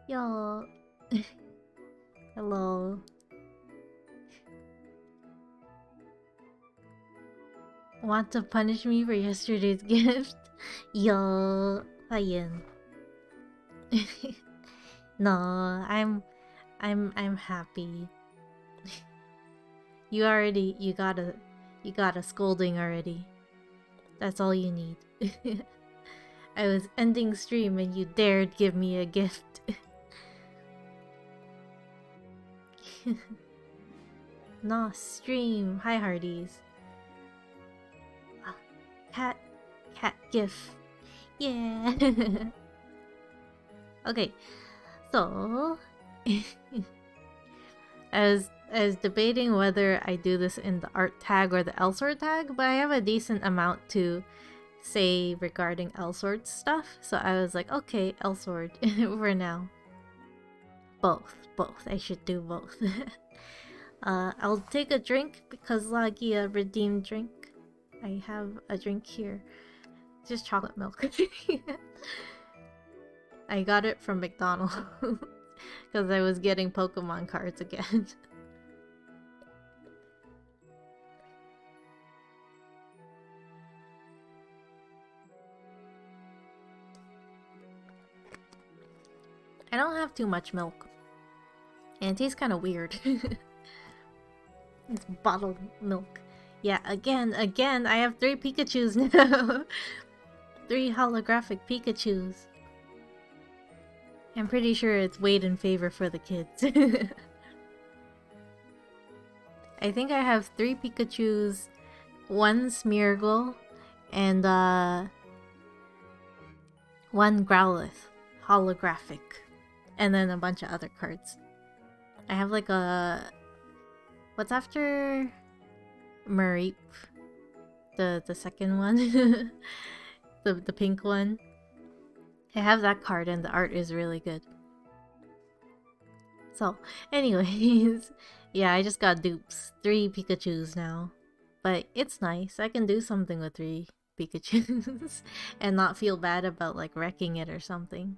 Yo. Hello. Want to punish me for yesterday's gift? Yo. Hayan. No, I'm happy. You got a scolding already. That's all you need. I was ending stream and you dared give me a gift. Nah, stream. Hi, Hardies. Cat gif. Yeah. Okay, so I was debating whether I do this in the art tag or the Elsword tag, but I have a decent amount to say regarding Elsword stuff, so I was like, okay, Elsword for now. Both. I should do both. I'll take a drink because Lagia redeemed drink. I have a drink here. Just chocolate milk. I got it from McDonald's because I was getting Pokemon cards again. I don't have too much milk. And it tastes kind of weird. It's bottled milk. Yeah, again, I have 3 Pikachus now. 3 holographic Pikachus. I'm pretty sure it's weighed in favor for the kids. I think I have 3 Pikachus, 1 Smeargle, and 1 Growlithe holographic. And then a bunch of other cards. I have like a... What's after Mareep? The second one? the pink one. I have that card and the art is really good. So, anyways, yeah, I just got dupes. 3 Pikachus now. But it's nice. I can do something with 3 Pikachus and not feel bad about like wrecking it or something.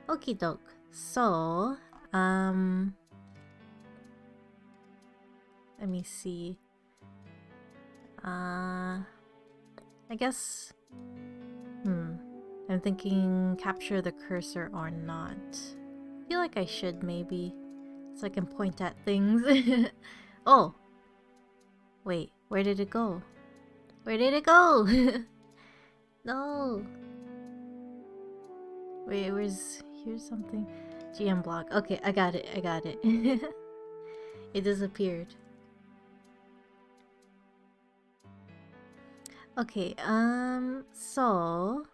Okie doke. So, let me see. I guess... I'm thinking capture the cursor or not. I feel like I should maybe. So I can point at things. Oh! Wait, where did it go? Where did it go? No! Wait, here's something. GM block. Okay, I got it. It disappeared. Okay, so...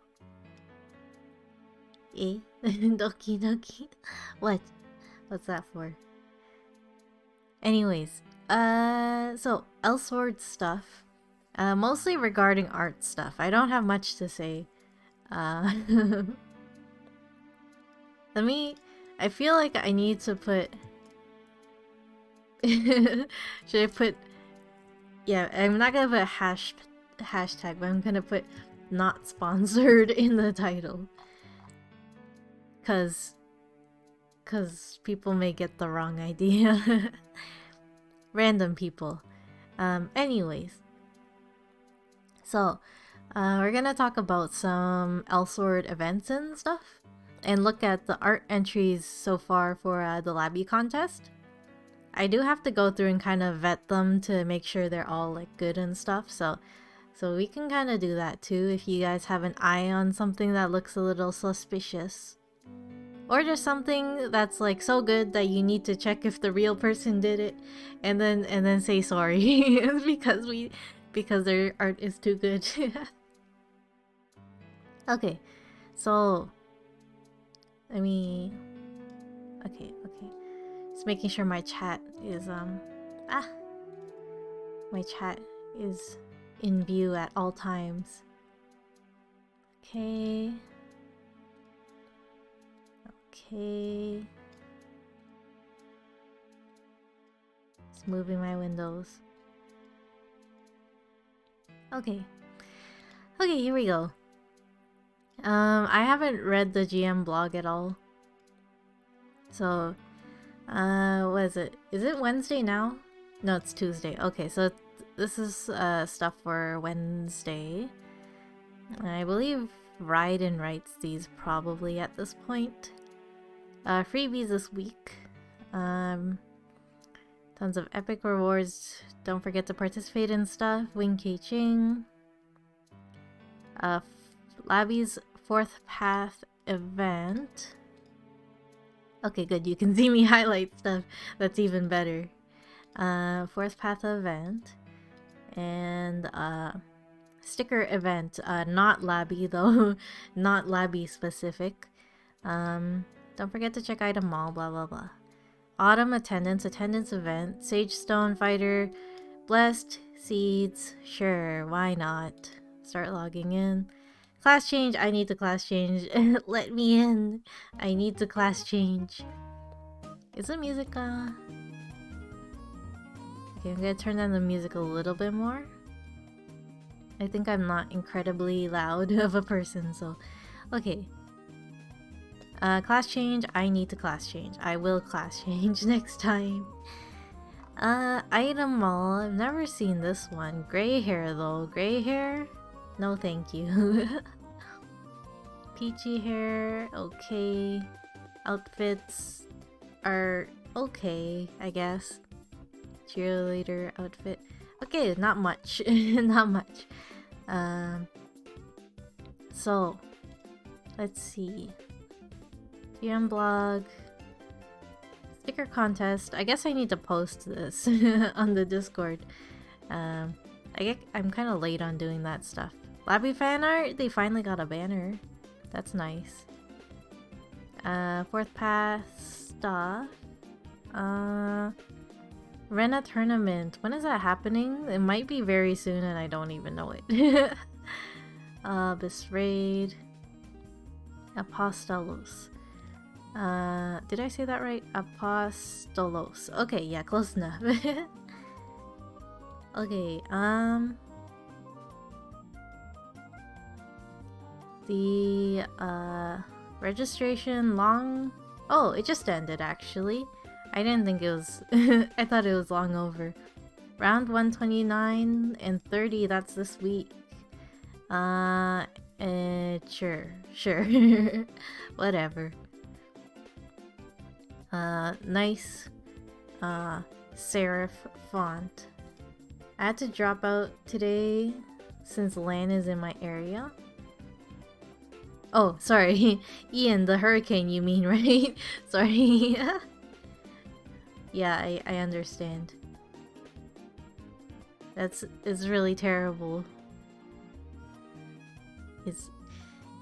Doki doki. What? What's that for? Anyways, so Elsword stuff. Mostly regarding art stuff. I don't have much to say. Let me... I feel like I need to put... Should I put... Yeah, I'm not gonna put a hashtag, but I'm gonna put not sponsored in the title. Cause people may get the wrong idea. Random people. Anyways. So, we're gonna talk about some Elsword events and stuff. And look at the art entries so far for the Labby contest. I do have to go through and kind of vet them to make sure they're all like good and stuff. So we can kind of do that too if you guys have an eye on something that looks a little suspicious. or just something that's like so good that you need to check if the real person did it, and then say sorry because their art is too good. Okay, so let me. Okay. Just making sure my chat is my chat is in view at all times. Okay. Just moving my windows. Okay, here we go. I haven't read the GM blog at all. So, what is it? Is it Wednesday now? No, it's Tuesday. Okay, so this is stuff for Wednesday. I believe Raiden writes these probably at this point. Freebies this week. Tons of epic rewards. Don't forget to participate in stuff. Wing Kei Ching. Labby's 4th Path event. Okay, good. You can see me highlight stuff. That's even better. 4th Path event. And sticker event. Not Labby though. Not Labby specific. Don't forget to check item mall, blah blah blah. Autumn attendance event. Sage Stone Fighter. Blessed Seeds. Sure, why not? Start logging in. Class change. I need to class change. Let me in. I need to class change. Is the music Okay, I'm gonna turn down the music a little bit more. I think I'm not incredibly loud of a person, so okay. Class change. I need to class change. I will class change next time. Item mall. I've never seen this one. Gray hair though. Gray hair? No thank you. Peachy hair. Okay. Outfits are okay, I guess. Cheerleader outfit. Okay, not much. Not much. So let's see. GM blog. Sticker contest. I guess I need to post this on the Discord. I'm kind of late on doing that stuff. Labby fan art. They finally got a banner. That's nice. 4th Path stuff. Rena tournament. When is that happening? It might be very soon and I don't even know it. Abyss Raid. Apostolos. Did I say that right? Apostolos. Okay, yeah, close enough. Okay, the registration long. Oh, it just ended actually. I didn't think it was I thought it was long over. Round 129 and 30, that's this week. Sure. Whatever. Nice serif font. I had to drop out today since LAN is in my area. Oh, sorry. Ian, the hurricane you mean, right? Sorry. Yeah, I understand. It's really terrible.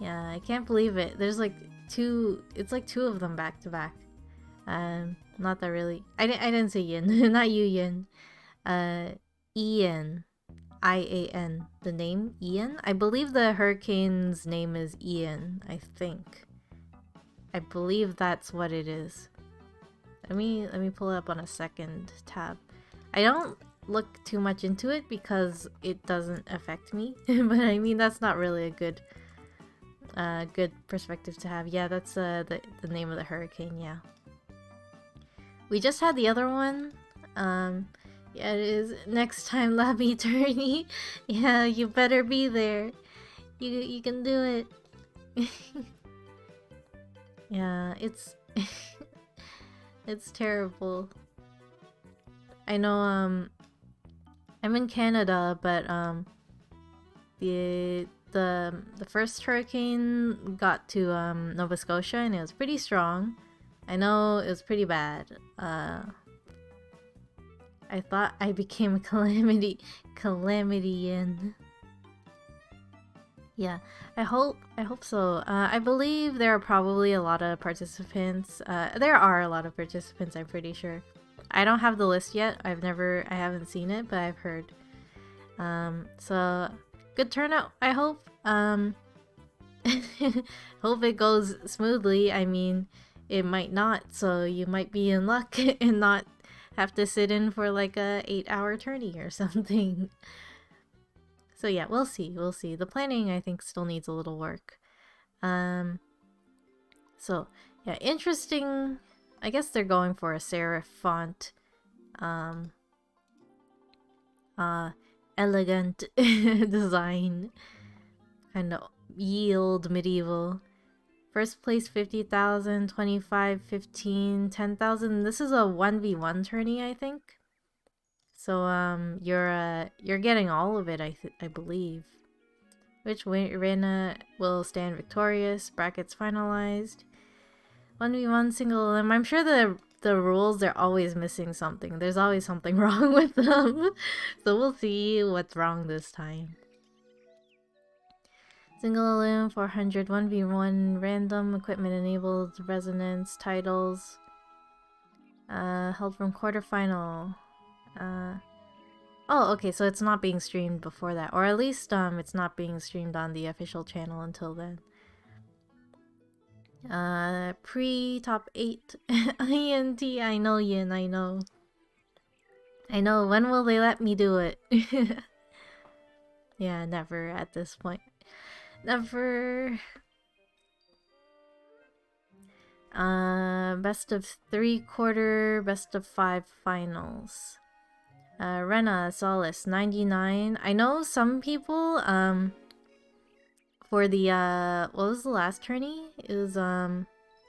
Yeah, I can't believe it. There's like two of them back to back. Not that really. I didn't say Yin. Not you, Yin. Ian. Ian. The name Ian? I believe the hurricane's name is Ian, I think. I believe that's what it is. Let me pull it up on a second tab. I don't look too much into it because it doesn't affect me. But I mean that's not really a good perspective to have. Yeah, that's the name of the hurricane, yeah. We just had the other one. Yeah, it is next time Labby tourney. Yeah, you better be there. You can do it. Yeah, it's it's terrible. I know I'm in Canada, but the first hurricane got to Nova Scotia, and it was pretty strong. I know it was pretty bad. I thought I became a calamity-ian. Yeah, I hope so. I believe there are probably a lot of participants. There are a lot of participants, I'm pretty sure. I don't have the list yet. I haven't seen it, but I've heard. So good turnout, I hope. Hope it goes smoothly. I mean, it might not, so you might be in luck and not have to sit in for like a 8-hour tourney or something. So yeah, we'll see. The planning, I think, still needs a little work. So yeah, interesting. I guess they're going for a serif font. Elegant design. Kind of yield medieval. First place 50,000, 25, 15, 10,000. This is a 1v1 tourney, I think. So you're getting all of it, I believe. Which arena will stand victorious? Brackets finalized. 1v1 single elim. I'm sure the rules, they're always missing something. There's always something wrong with them. So we'll see what's wrong this time. Single elim 400 1v1 random equipment enabled resonance titles. Held from quarterfinal. Oh, okay, so it's not being streamed before that, or at least it's not being streamed on the official channel until then. Pre-top 8 INT. I know, Yin, I know. When will they let me do it? Yeah, never at this point. Never. Best of 3 quarter, best of 5 finals. Rena Solace 99. I know some people for the what was the last tourney? It was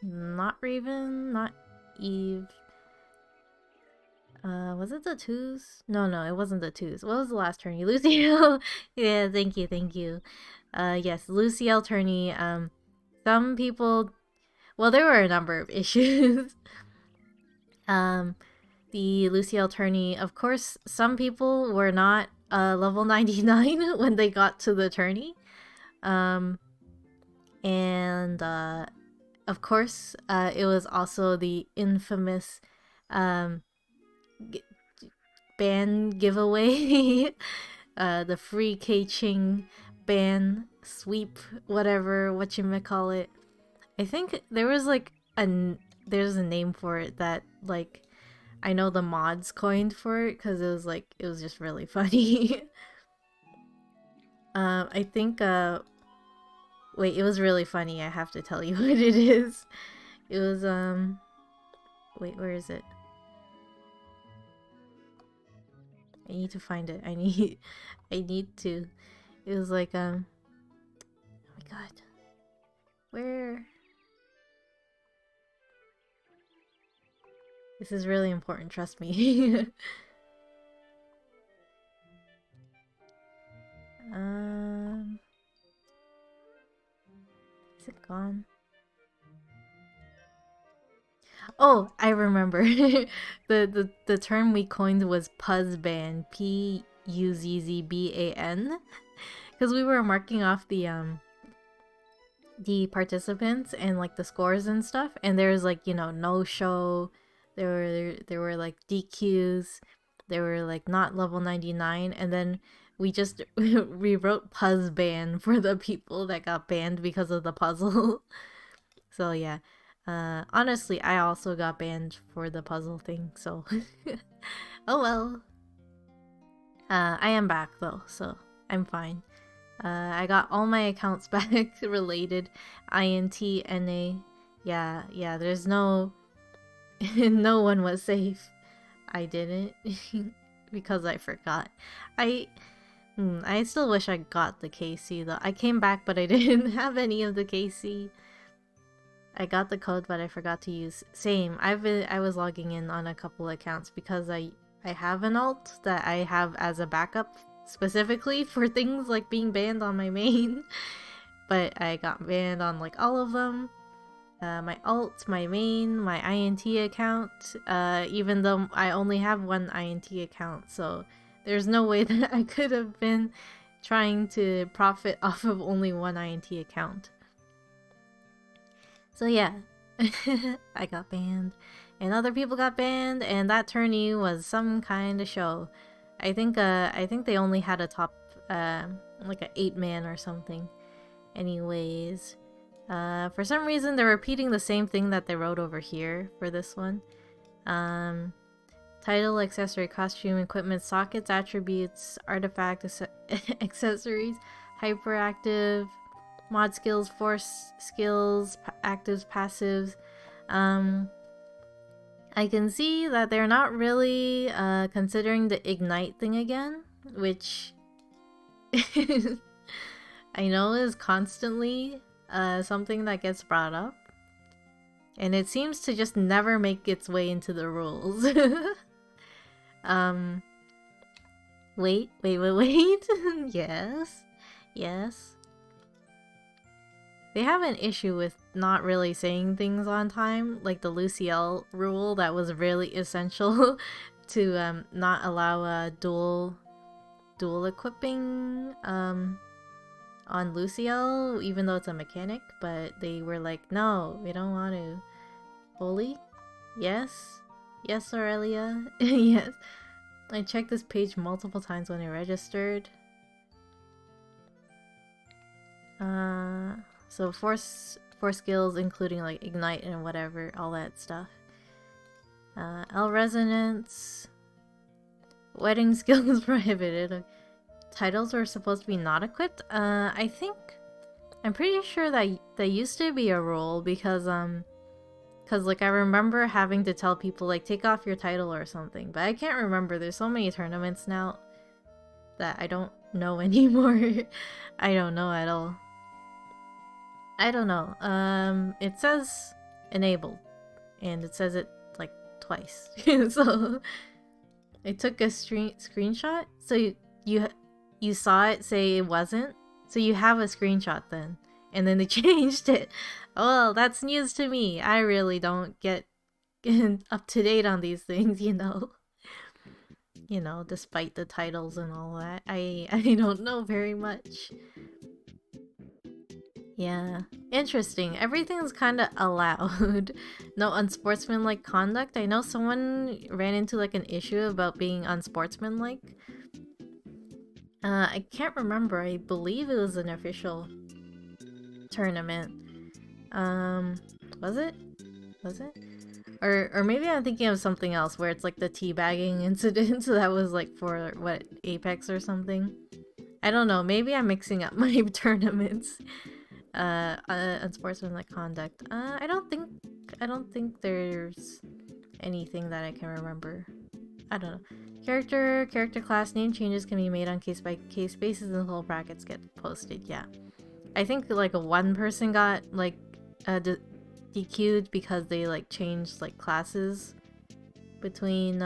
not Raven, not Eve. Was it the twos? No, it wasn't the twos. What was the last tourney? Luciel. Yeah, thank you. Yes, Luciel tourney. Some people, well, there were a number of issues. The Luciel tourney, of course, some people were not level 99 when they got to the tourney. And of course, it was also the infamous ban giveaway. The free Keqing ban sweep, whatever, whatchamacallit. I think there was like there's a name for it that like I know the mods coined for it because it was just really funny. I think wait, it was really funny. I have to tell you what it is. It was wait, where is it? I need to find it. I need to. It was like oh my god. Where? This is really important, trust me. Is it gone? Oh, I remember. the term we coined was Puzzban, Puzzban, because we were marking off the participants and like the scores and stuff, and there's like, you know, no show. There were like DQs. There were like not level 99, and then we just we wrote Puzzban for the people that got banned because of the puzzle. So yeah. Honestly, I also got banned for the puzzle thing, so oh well. I am back though, so I'm fine. I got all my accounts back related. INT, NA. Yeah, there's no no one was safe. I didn't because I forgot. I still wish I got the KC though. I came back but I didn't have any of the KC. I got the code but I forgot to use. Same. I was logging in on a couple accounts because I have an alt that I have as a backup specifically for things like being banned on my main. But I got banned on like all of them. My alt, my main, my INT account, even though I only have one INT account, so there's no way that I could have been trying to profit off of only one INT account. So yeah, I got banned, and other people got banned, and that tourney was some kind of show. I think they only had a top, like a 8-man or something. Anyways, for some reason they're repeating the same thing that they wrote over here for this one. Title, accessory, costume, equipment, sockets, attributes, artifact, accessories, hyperactive, mod skills, force skills, actives, passives. I can see that they're not really considering the ignite thing again, which I know is constantly something that gets brought up. And it seems to just never make its way into the rules. Wait. Yes. They have an issue with not really saying things on time, like the Luciel rule that was really essential to not allow dual equipping on Luciel, even though it's a mechanic, but they were like, no, we don't want to. Holy? Yes, Aurelia. Yes. I checked this page multiple times when I registered. So force skills, including like ignite and whatever, all that stuff. L resonance. Wedding skills prohibited. Titles were supposed to be not equipped. I'm pretty sure that used to be a rule because like I remember having to tell people like take off your title or something, but I can't remember. There's so many tournaments now that I don't know anymore. I don't know at all. I don't know. It says enabled, and it says it like twice. So I took a screenshot. So you saw it say it wasn't. So you have a screenshot then, and then they changed it. Well, that's news to me. I really don't get up to date on these things, you know. Despite the titles and all that, I don't know very much. Yeah, interesting. Everything's kind of allowed. No unsportsmanlike conduct. I know someone ran into like an issue about being unsportsmanlike. I can't remember. I believe it was an official tournament. Was it? Or maybe I'm thinking of something else where it's like the teabagging incident that was like for what, Apex or something. I don't know. Maybe I'm mixing up my tournaments. Unsportsmanlike conduct. I don't think there's anything that I can remember. I don't know. Character class name changes can be made on case by case basis until brackets get posted. Yeah, I think like one person got like DQ'd because they like changed like classes between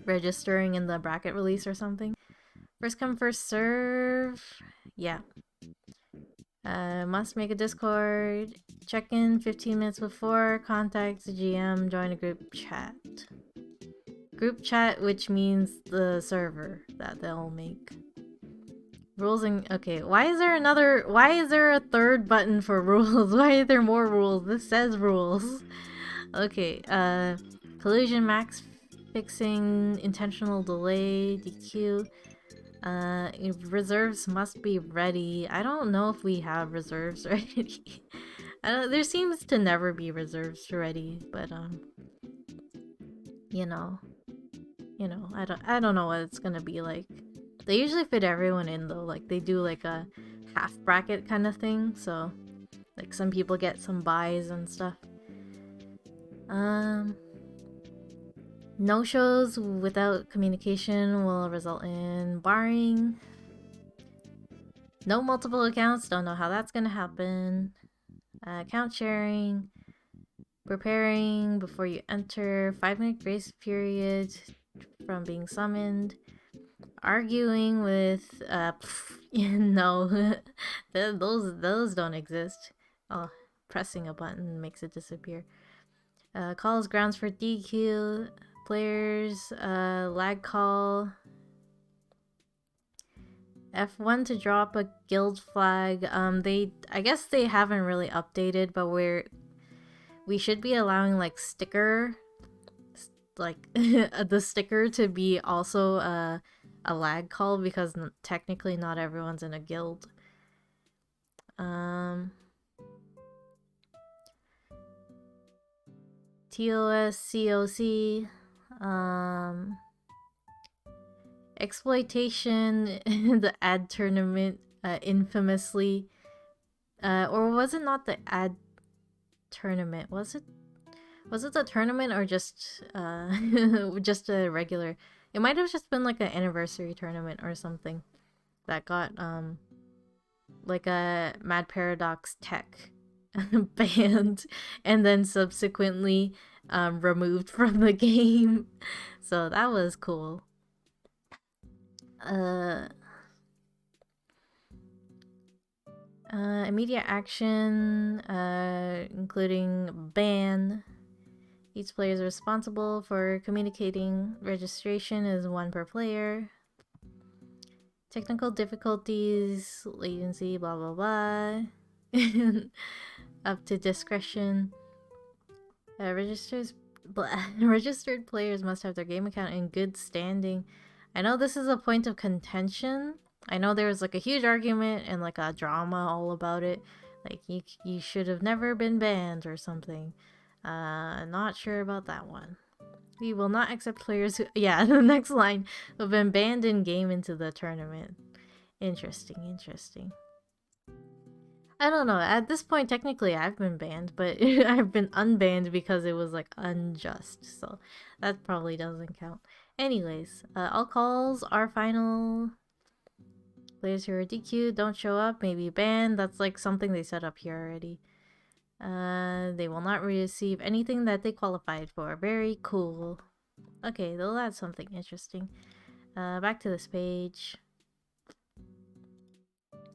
registering and the bracket release or something. First come first serve. Yeah. Must make a Discord. Check in 15 minutes before. Contact the GM. Join a group chat. Group chat, which means the server that they'll make. Rules and okay. Why is there a third button for rules? Why are there more rules? This says rules. Okay. Collision max fixing, intentional delay, DQ. Reserves must be ready. I don't know if we have reserves ready. There seems to never be reserves ready, but I don't know what it's gonna be like. They usually fit everyone in though, like they do like a half bracket kind of thing, so like some people get some buys and stuff. No-shows without communication will result in barring. No multiple accounts, don't know how that's gonna happen. Account sharing. Preparing before you enter. 5-minute grace period from being summoned. Arguing with no, those don't exist. Oh, pressing a button makes it disappear. Calls grounds for DQ. Players, lag call. F1 to drop a guild flag. I guess they haven't really updated, but we should be allowing like sticker, like the sticker to be also a lag call because technically not everyone's in a guild. TOS COC. Exploitation, the ad tournament, infamously, or was it not the ad tournament? Was it the tournament or just just a regular? It might have just been like an anniversary tournament or something that got like a Mad Paradox Tech banned and then subsequently removed from the game. So that was cool. Immediate action, including ban. Each player is responsible for communicating. Registration is 1 per player. Technical difficulties, latency, blah blah blah. Up to discretion. Registered players must have their game account in good standing. I know this is a point of contention. I know there was like a huge argument and like a drama all about it. Like you should have never been banned or something. Not sure about that one. We will not accept players who, yeah, the next line, have been banned in game into the tournament. Interesting. I don't know. At this point, technically, I've been banned, but I've been unbanned because it was like unjust. So that probably doesn't count. Anyways, all calls are final. Players who are DQ don't show up, may be banned. That's like something they set up here already. They will not receive anything that they qualified for. Very cool. Okay, they'll add something interesting. Back to this page.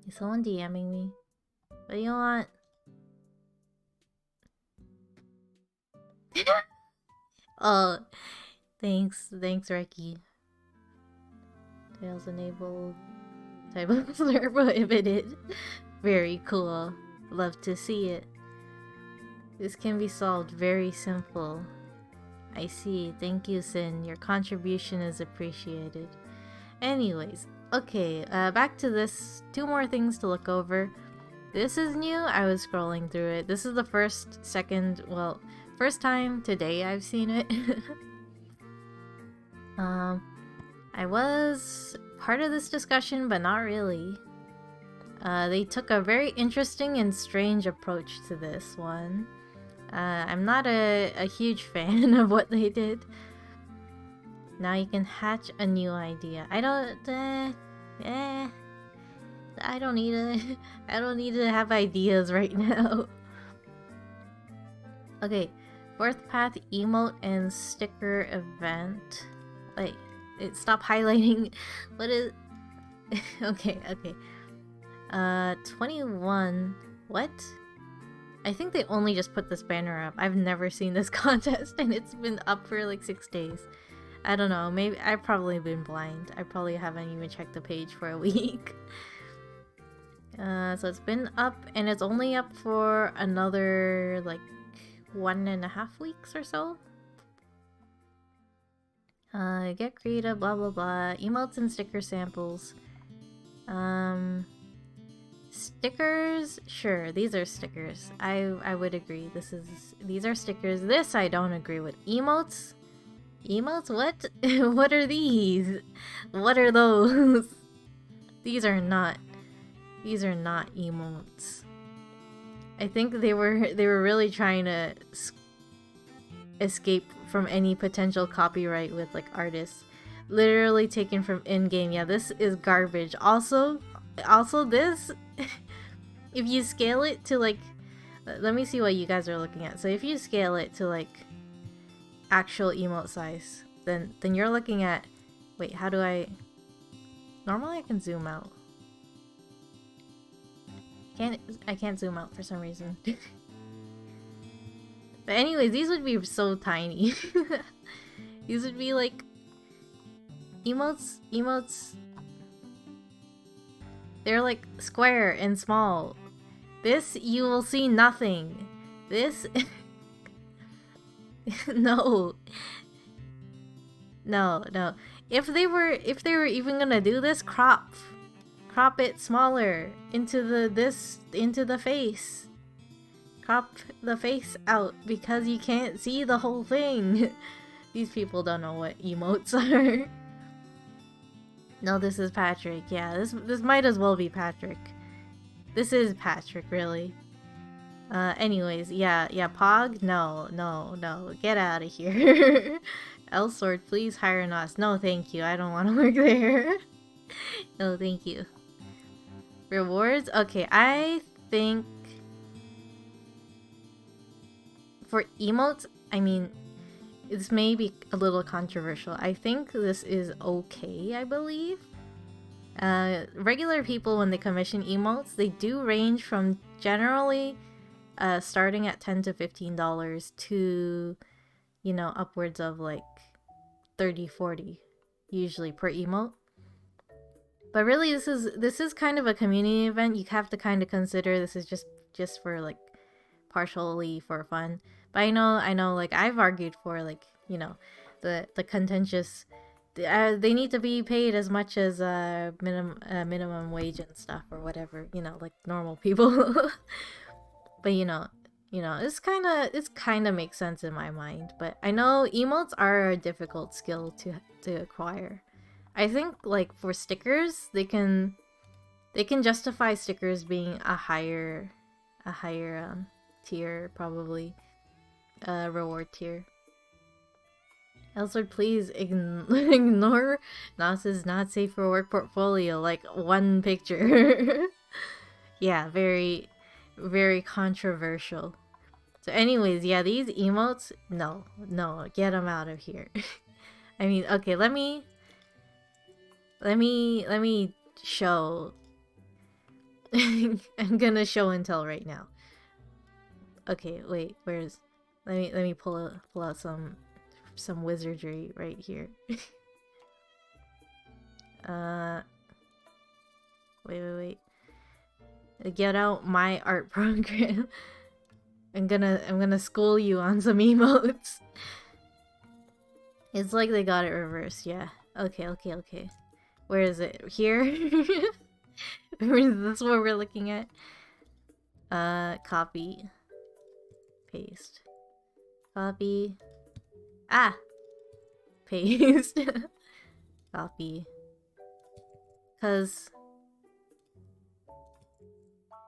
Is someone DMing me? What do you want? Oh, thanks, Reki. Tails enabled. Type of slur prohibited. Very cool. Love to see it. This can be solved very simple. I see. Thank you, Sin. Your contribution is appreciated. Anyways, okay, back to this. 2 more things to look over. This is new. I was scrolling through it. This is the first time today I've seen it. I was part of this discussion, but not really. They took a very interesting and strange approach to this one. I'm not a huge fan of what they did. Now you can hatch a new idea. I don't need to have ideas right now. Okay, 4th path emote and sticker event. Wait, stop highlighting. What is? Okay. 21. What? I think they only just put this banner up. I've never seen this contest and it's been up for like 6 days. I don't know, maybe I've probably been blind. I probably haven't even checked the page for a week. So it's been up and it's only up for another like 1.5 weeks or so. Get creative, blah blah blah. Emotes and sticker samples. Stickers, sure, these are stickers. I would agree. These are stickers. This I don't agree with. Emotes? Emotes? What? What are these? What are those? These are not emotes. I think they were really trying to escape from any potential copyright with like artists. Literally taken from in-game. Yeah, this is garbage. Also this, if you scale it to like, let me see what you guys are looking at. So if you scale it to like actual emote size, then you're looking at, wait, how do I Normally I can zoom out. I can't zoom out for some reason. But anyways, these would be so tiny. These would be like emotes. They're like square and small. This you will see nothing. This no. No. If they were even gonna do this, crop it smaller into the face. Crop the face out because you can't see the whole thing. These people don't know what emotes are. No, this is Patrick. Yeah, this might as well be Patrick. This is Patrick, really. Anyways, yeah, Pog? No. Get out of here. Elsword, please hire us. No, thank you. I don't want to work there. No, thank you. Rewards? Okay, I think for emotes, I mean, this may be a little controversial. I think this is okay, I believe. Regular people, when they commission emotes, they do range from generally starting at $10 to $15 to, you know, upwards of like 30, 40 usually per emote. But really, this is kind of a community event. You have to kind of consider this is just for like partially for fun. But I know like I've argued for like, you know, the contentious, they need to be paid as much as minimum wage and stuff or whatever, you know, like normal people. But you know, it's kind of makes sense in my mind. But I know emotes are a difficult skill to acquire. I think like for stickers, they can justify stickers being a higher tier, probably reward tier. Elsword, please ignore Nas's not safe for work portfolio, like one picture. Yeah, very, very controversial. So anyways, yeah, these emotes, no, get them out of here. I mean, okay, let me show. I'm gonna show and tell right now. Okay, wait, where's... Let me pull out some wizardry right here. Wait. Get out my art program. I'm gonna school you on some emotes. It's like they got it reversed, yeah. Okay. Where is it? Here? Is this what we're looking at? Copy. Paste. Copy. Ah! Paste. Copy. Cause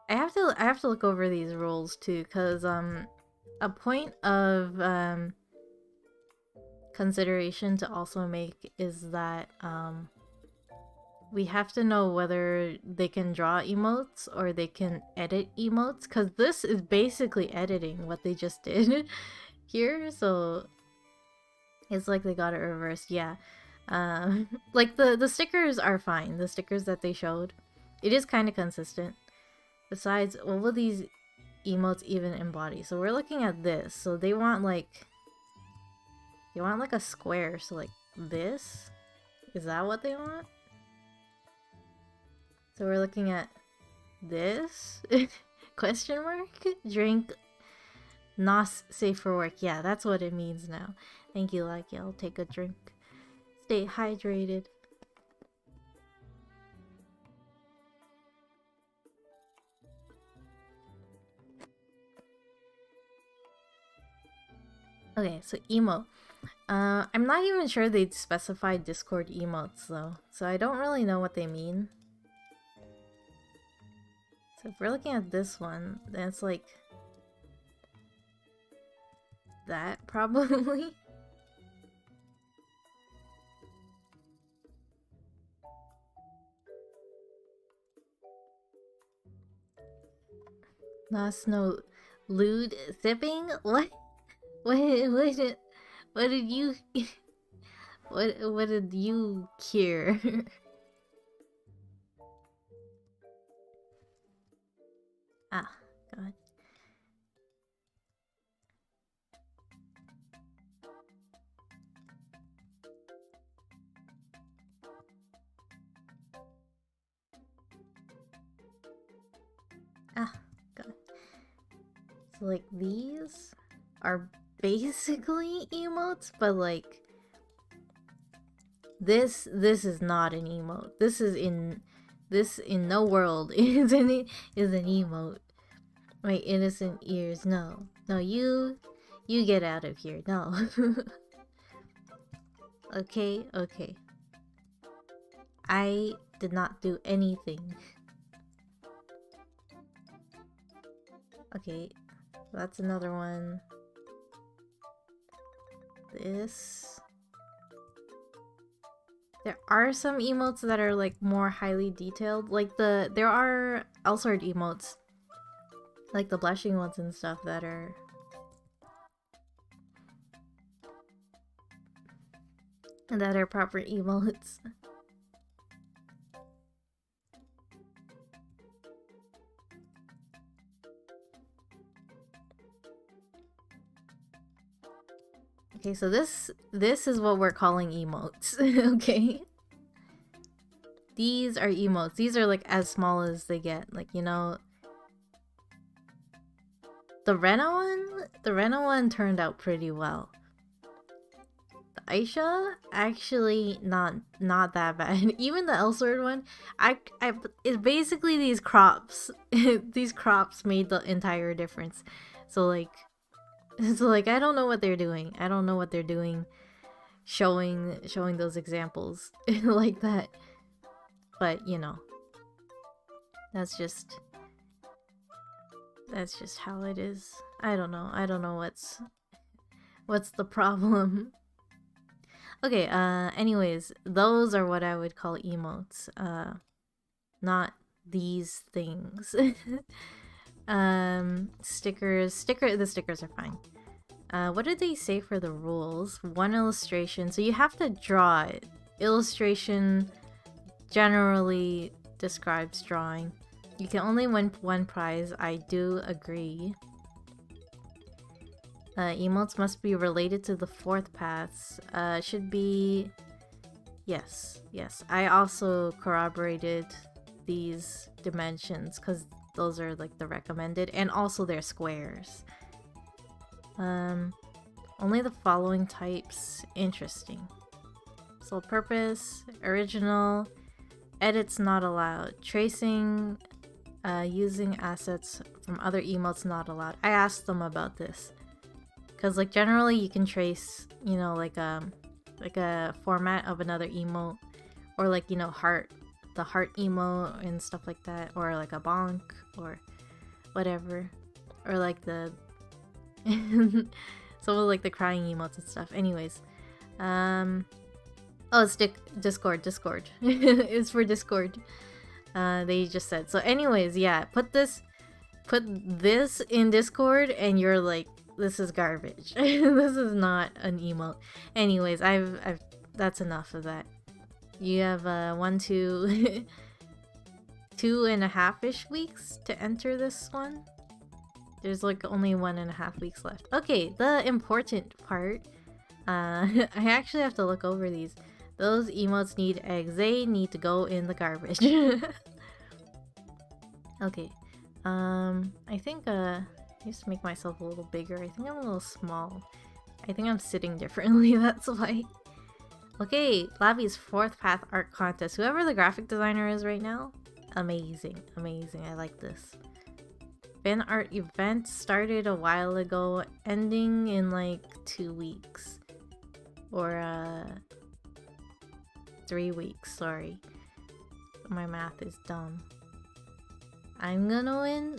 I have to look over these rules too, cause a point of consideration to also make is that we have to know whether they can draw emotes or they can edit emotes, because this is basically editing what they just did here, so it's like they got it reversed. Yeah, like the stickers are fine. The stickers that they showed, it is kind of consistent. Besides, what will these emotes even embody? So we're looking at this. So they want like a square. So like this, is that what they want? So we're looking at this? Question mark? Drink. Not safe for work. Yeah, that's what it means now. Thank you, Lucky. I'll take a drink. Stay hydrated. Okay, so emo. I'm not even sure they'd specify Discord emotes though, so I don't really know what they mean. So if we're looking at this one, then it's like that probably. Not no lewd sipping? What? What did you what did you cure? Ah, God. Ah, God. So like these are basically emotes, but like this is not an emote. This in no world is an emote. My innocent ears, no. No, you get out of here. No. Okay, okay. I did not do anything. Okay, that's another one. This. There are some emotes that are like more highly detailed. Like there are Elsword emotes. Like the blushing ones and stuff that are proper emotes. Okay, so this is what we're calling emotes. Okay. These are emotes. These are like as small as they get. Like, you know, the Rena one turned out pretty well. The Aisha, actually not that bad. Even the Elsword one, it's basically these crops. These crops made the entire difference. So like I don't know what they're doing. I don't know what they're doing showing those examples like that. But, you know, that's just how it is. I don't know. I don't know what's the problem. Okay, anyways, those are what I would call emotes. Not these things. Stickers. The stickers are fine. What did they say for the rules? One illustration. So you have to draw it. Illustration generally describes drawing. You can only win one prize. I do agree. Emotes must be related to the fourth paths. Should be... Yes, yes. I also corroborated these dimensions because those are like the recommended, and also they're squares. Only the following types. Interesting. Sole purpose, original, edits not allowed, tracing, using assets from other emotes not allowed. I asked them about this because like generally you can trace, you know, like a format of another emote, or like, you know, the heart emote and stuff like that, or like a bonk or whatever, or like the some of like the crying emotes and stuff. Anyways, oh, it's Discord. It's for Discord. They just said so. Anyways, yeah, put this in Discord, and you're like, this is garbage. This is not an emote. Anyways, I've that's enough of that. You have 2.5-ish weeks to enter this one. There's like only 1.5 weeks left. Okay, the important part. I actually have to look over these. Those emotes need eggs. They need to go in the garbage. Okay. I think just make myself a little bigger. I think I'm a little small. I think I'm sitting differently, that's why. Okay, Lavi's fourth path art contest. Whoever the graphic designer is right now, amazing, amazing. I like this. Fan art event started a while ago, ending in like 2 weeks. Or 3 weeks, sorry. My math is dumb. I'm gonna win?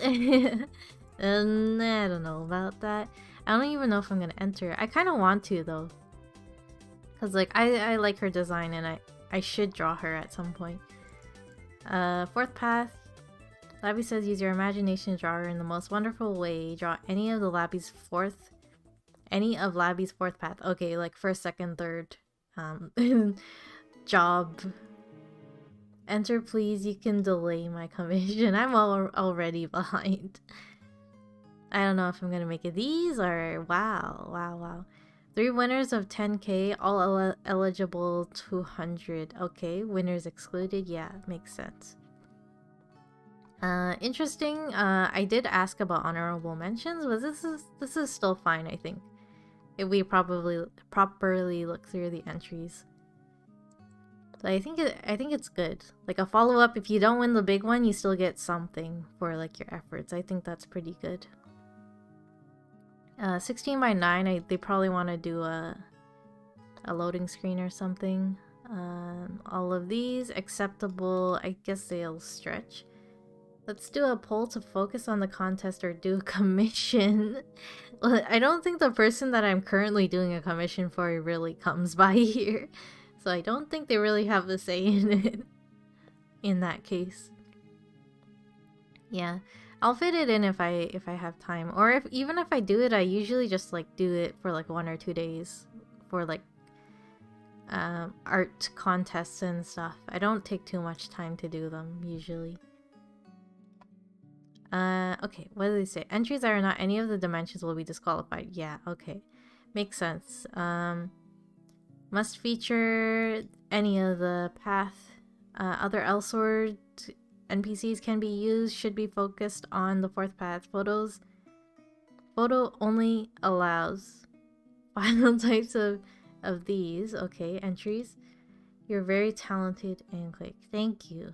I don't know about that. I don't even know if I'm gonna enter. I kind of want to though. Cause like I like her design, and I should draw her at some point. Fourth path. Labby says use your imagination to draw her in the most wonderful way. Draw any of Labby's fourth path. Okay, like first, second, third job Enter please, you can delay my commission. I'm already behind. I don't know if I'm gonna make it these or wow. 3 winners of 10k, all eligible 200. Okay, winners excluded. Yeah, makes sense. Interesting. I did ask about honorable mentions, but this is still fine, I think. If we properly look through the entries. So I think it's good. Like a follow-up, if you don't win the big one, you still get something for like your efforts. I think that's pretty good. 16 by 9, they probably want to do a loading screen or something. All of these acceptable. I guess they'll stretch. Let's do a poll to focus on the contest or do a commission. Well, I don't think the person that I'm currently doing a commission for really comes by here. So I don't think they really have a say in it. In that case. Yeah. I'll fit it in if I have time. Or even if I do it, I usually just like do it for like 1 or 2 days. For like art contests and stuff. I don't take too much time to do them usually. Okay, what do they say? Entries that are not any of the dimensions will be disqualified. Yeah, okay. Makes sense. Must feature any of the path. Other Elsword NPCs can be used. Should be focused on the 4th path. Photos. Photo only allows final types of these. Okay, entries. You're very talented and quick. Thank you.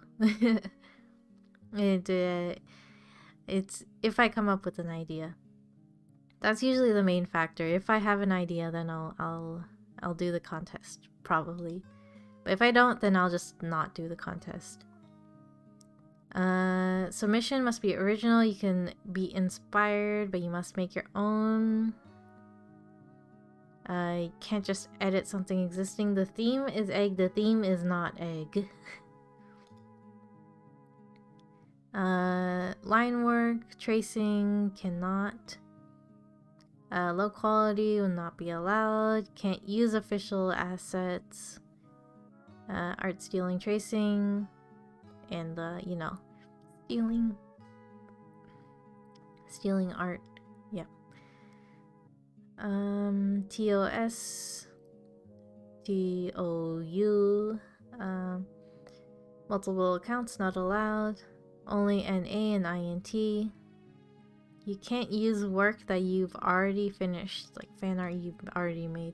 It's if I come up with an idea. That's usually the main factor. If I have an idea, then I'll do the contest, probably. But if I don't, then I'll just not do the contest. Submission must be original. You can be inspired, but you must make your own. You can't just edit something existing. The theme is egg. The theme is not egg. Line work, tracing, cannot. Low quality will not be allowed. Can't use official assets. Art stealing, tracing, and you know, stealing art. Yeah. TOS, TOU. Multiple accounts not allowed. Only NA and INT. You can't use work that you've already finished, like fan art you've already made.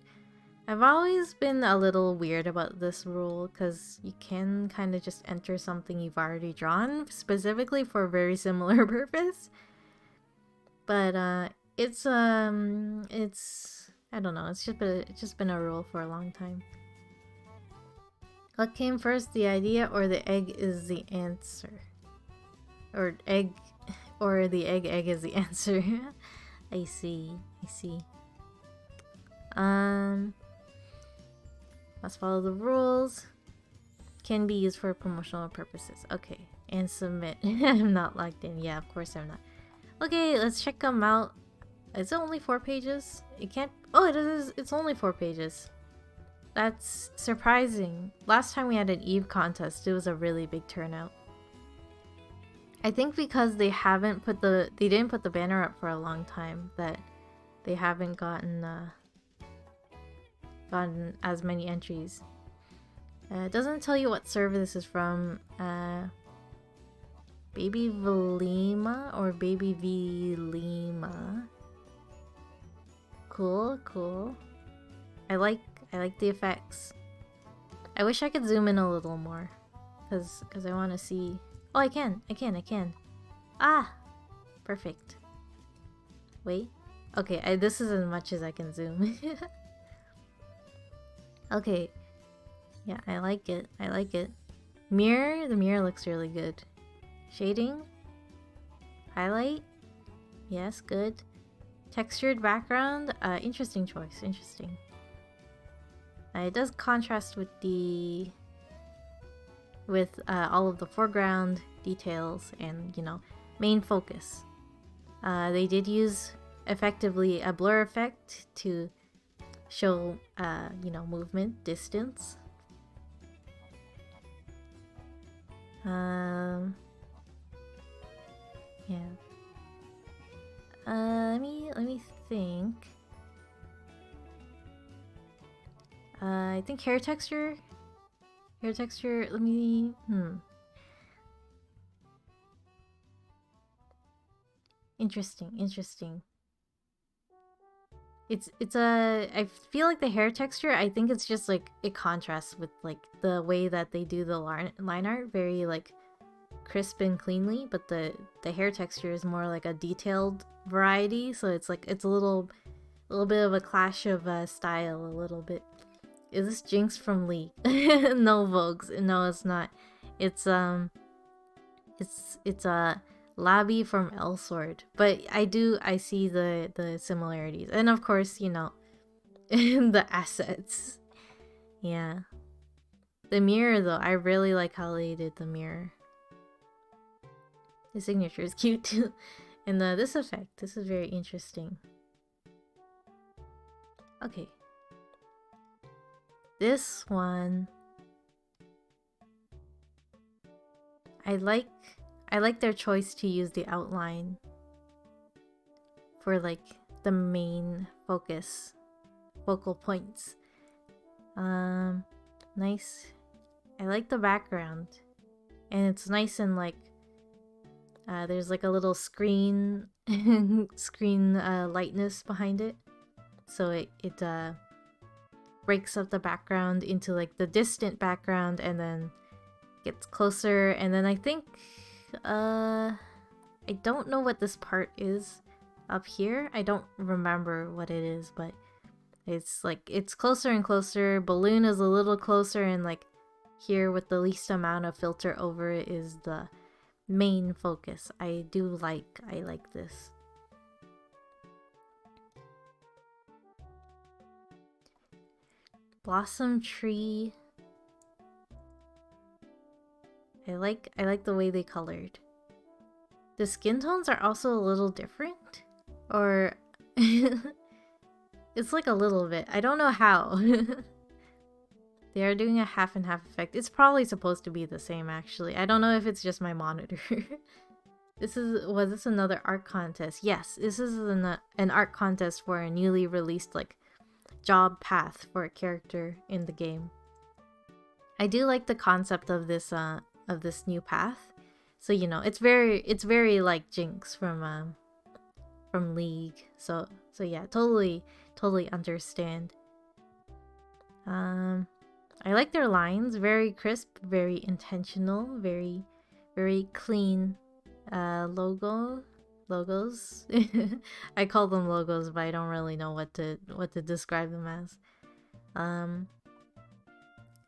I've always been a little weird about this rule because you can kind of just enter something you've already drawn specifically for a very similar purpose. But it's I don't know, it's just been a rule for a long time. What came first, the idea or the egg is the answer? Or the egg is the answer. I see. Must follow the rules. Can be used for promotional purposes. Okay. And submit. I'm not logged in. Yeah, of course I'm not. Okay, let's check them out. Is it only 4 pages? It can't... Oh, it is. It's only 4 pages. That's surprising. Last time we had an Eve contest, it was a really big turnout. I think because they didn't put the banner up for a long time, that they haven't gotten as many entries. It doesn't tell you what server this is from. Baby Velima or Baby Velima. Cool. I like the effects. I wish I could zoom in a little more, cause I want to see. Oh, I can. Ah, perfect. Wait. Okay, this is as much as I can zoom. Okay. Yeah, I like it. Mirror. The mirror looks really good. Shading. Highlight. Yes, good. Textured background. Interesting choice. Interesting. It does contrast with all of the foreground details and, you know, main focus. They did use effectively a blur effect to show, you know, movement, distance. Um, yeah. Let me think. I think hair texture. Hair texture. Let me. Interesting. Interesting. It's a. I feel like the hair texture. I think it's just like it contrasts with like the way that they do the line art. Very like crisp and cleanly, but the hair texture is more like a detailed variety. So it's like it's a little bit of a clash of style. A little bit. Is this Jinx from League? No, Vogues. No, it's not. It's it's a Labby from Elsword. But I see the similarities, and of course, you know, the assets. Yeah, the mirror though, I really like how they did the mirror. The signature is cute too, and this effect. This is very interesting. Okay. This one I like their choice to use the outline for like the main focal points. Nice. I like the background, and it's nice and like there's like a little screen lightness behind it, so it breaks up the background into like the distant background and then gets closer. And then I think I don't know what this part is up here. I don't remember what it is, but it's like it's closer and closer. Balloon is a little closer, and like here with the least amount of filter over it is the main focus. I like this. Blossom tree. I like the way they colored. The skin tones are also a little different, or it's like a little bit. I don't know how. They are doing a half and half effect. It's probably supposed to be the same actually. I don't know if it's just my monitor. Was this another art contest? Yes, this is an art contest for a newly released like job path for a character in the game. I do like the concept of this new path. So you know, it's very like Jinx from League. So yeah, totally understand. I like their lines, very crisp, very intentional, very clean logos. I call them logos, but I don't really know what to describe them as.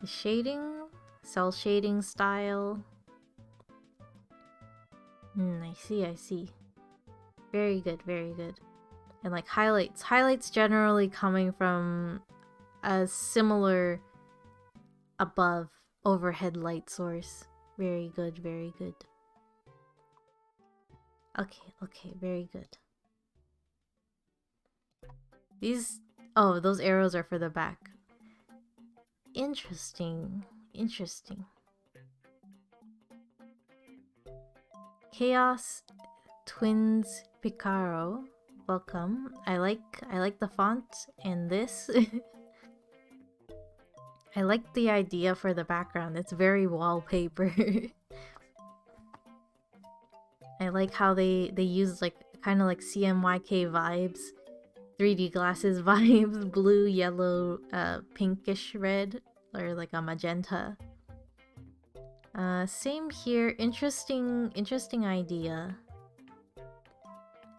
The shading, cell shading style. I see. Very good. And like highlights generally coming from a similar above overhead light source. Very good. Okay, very good. Those arrows are for the back. Interesting. Chaos Twins Picaro, welcome. I like the font and this. I like the idea for the background. It's very wallpaper. I like how they use like kind of like CMYK vibes, 3D glasses vibes, blue, yellow, pinkish red, or like a magenta. Same here. Interesting idea.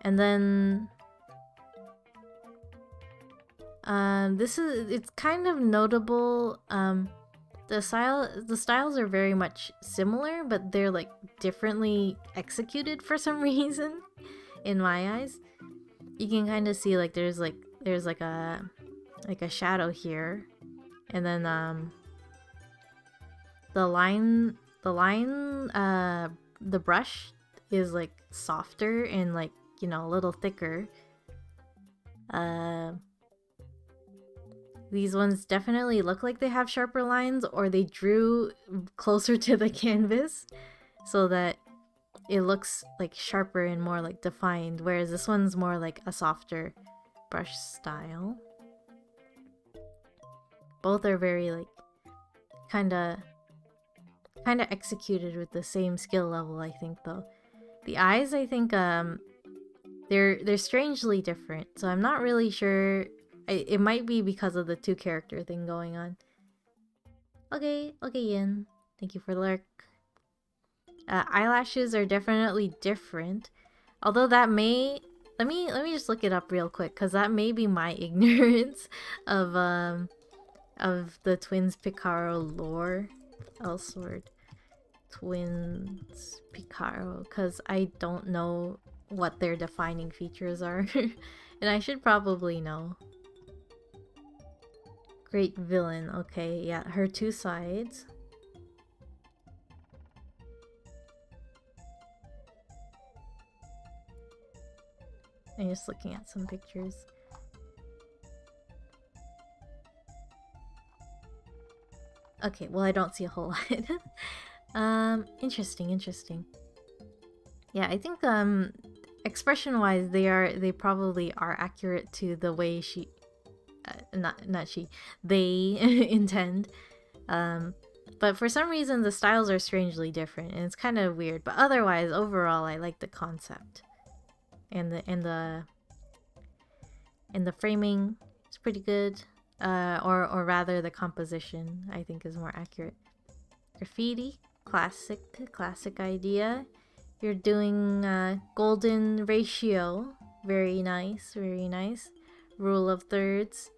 And then it's kind of notable. The styles are very much similar, but they're like differently executed for some reason in my eyes. You can kind of see like there's like a shadow here, and then the brush is like softer and like, you know, a little thicker. these ones definitely look like they have sharper lines, or they drew closer to the canvas so that it looks like sharper and more like defined, whereas this one's more like a softer brush style. Both are very like kind of executed with the same skill level, I think, though. The eyes, I think, they're strangely different, so I'm not really sure. It might be because of the two character thing going on. Okay, Yin. Thank you for the lurk. Eyelashes are definitely different, although that may... Let me just look it up real quick, because that may be my ignorance of the twins Picaro lore. Elsword twins Picaro, because I don't know what their defining features are. And I should probably know. Great villain, okay, yeah, her two sides. I'm just looking at some pictures. Okay, well, I don't see a whole lot. Interesting. Yeah, I think expression-wise, they probably are accurate to the way she, they intend. But for some reason, the styles are strangely different, and it's kind of weird. But otherwise, overall, I like the concept, and the framing is pretty good. Or rather, the composition I think is more accurate. Graffiti, classic idea. You're doing golden ratio, very nice. Rule of thirds.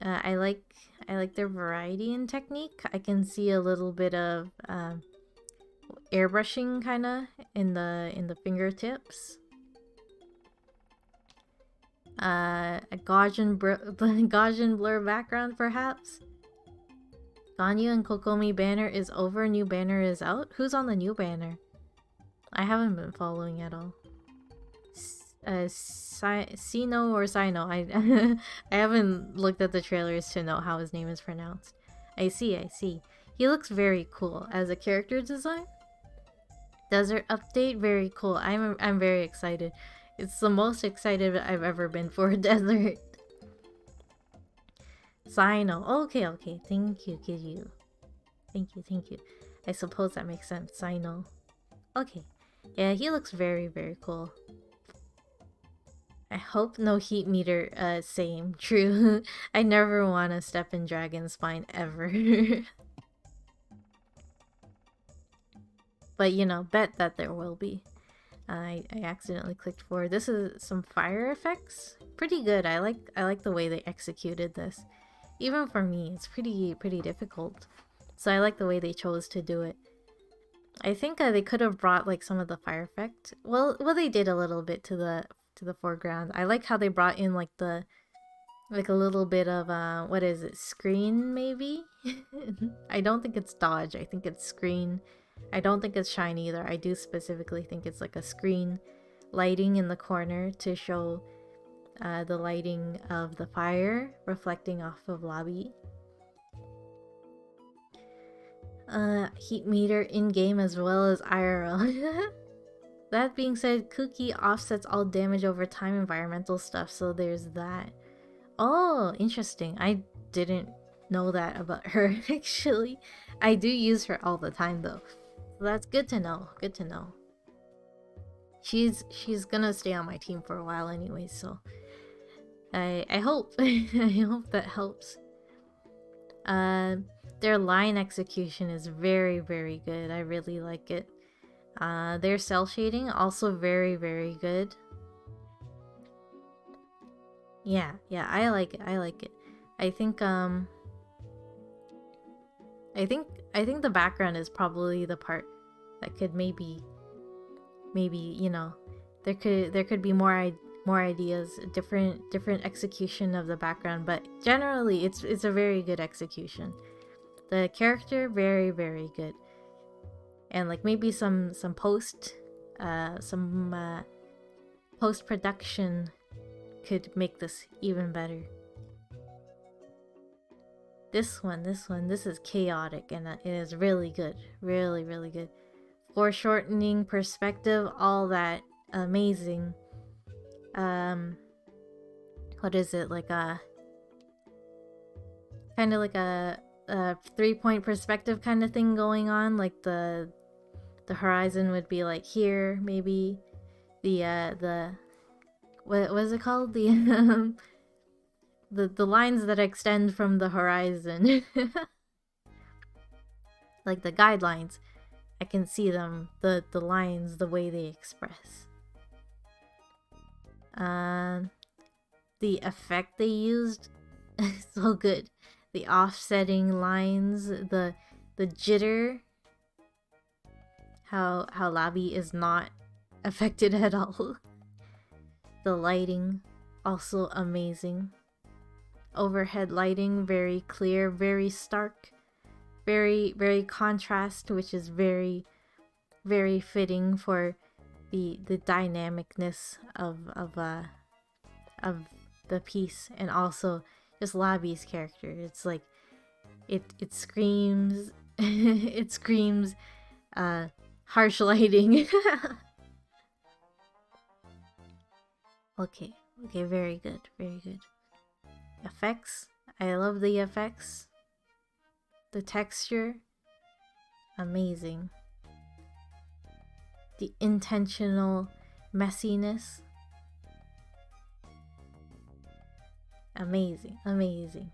I like their variety in technique. I can see a little bit of airbrushing kind of in the fingertips. A Gaussian blur background, perhaps. Ganyu and Kokomi banner is over, new banner is out. Who's on the new banner? I haven't been following at all. Sino or Sino? I haven't looked at the trailers to know how his name is pronounced. I see. He looks very cool as a character design. Desert update, very cool. I'm very excited. It's the most excited I've ever been for a desert. Sino. Okay. Thank you, Kiryu. Thank you. I suppose that makes sense. Sino. Okay. Yeah, he looks very, very cool. I hope no heat meter, same. True. I never want to step in Dragon Spine ever. But, you know, bet that there will be. I accidentally clicked forward. This is some fire effects. Pretty good. I like the way they executed this. Even for me, it's pretty difficult. So I like the way they chose to do it. I think they could have brought like some of the fire effect. Well, they did a little bit to the foreground. I like how they brought in like a little bit of what is it? Screen maybe? I don't think it's dodge. I think it's screen. I don't think it's shine either. I do specifically think it's like a screen lighting in the corner to show the lighting of the fire reflecting off of lobby. Heat meter in-game as well as IRL. That being said, Kuki offsets all damage over time environmental stuff, so there's that. Oh, interesting. I didn't know that about her, actually. I do use her all the time, though. So that's good to know. Good to know. She's gonna stay on my team for a while anyway, so... I hope. I hope that helps. Their line execution is very, very good. I really like it. Their cell shading also very, very good. Yeah, I like it. I think the background is probably the part that could maybe you know, there could be more ideas, different execution of the background, but generally it's a very good execution. The character very, very good. And like maybe some post production could make this even better. This is chaotic, and it is really good. Really, really good. Foreshortening, perspective, all that. Amazing. What is it? Like a... kind of like a 3-point perspective kind of thing going on. Like the horizon would be like here, maybe. The... What is it called? The... the lines that extend from the horizon. Like the guidelines. I can see them, the lines, the way they express. The effect they used is so good. The offsetting lines, the jitter. How Labi is not affected at all. The lighting, also amazing. Overhead lighting, very clear, very stark. Very, very contrast, which is very, very fitting for the dynamicness of the piece, and also just Labi's character. It's like it screams it screams harsh lighting. Okay, very good, very good. Effects, I love the effects. The texture, amazing. The intentional messiness, amazing, amazing.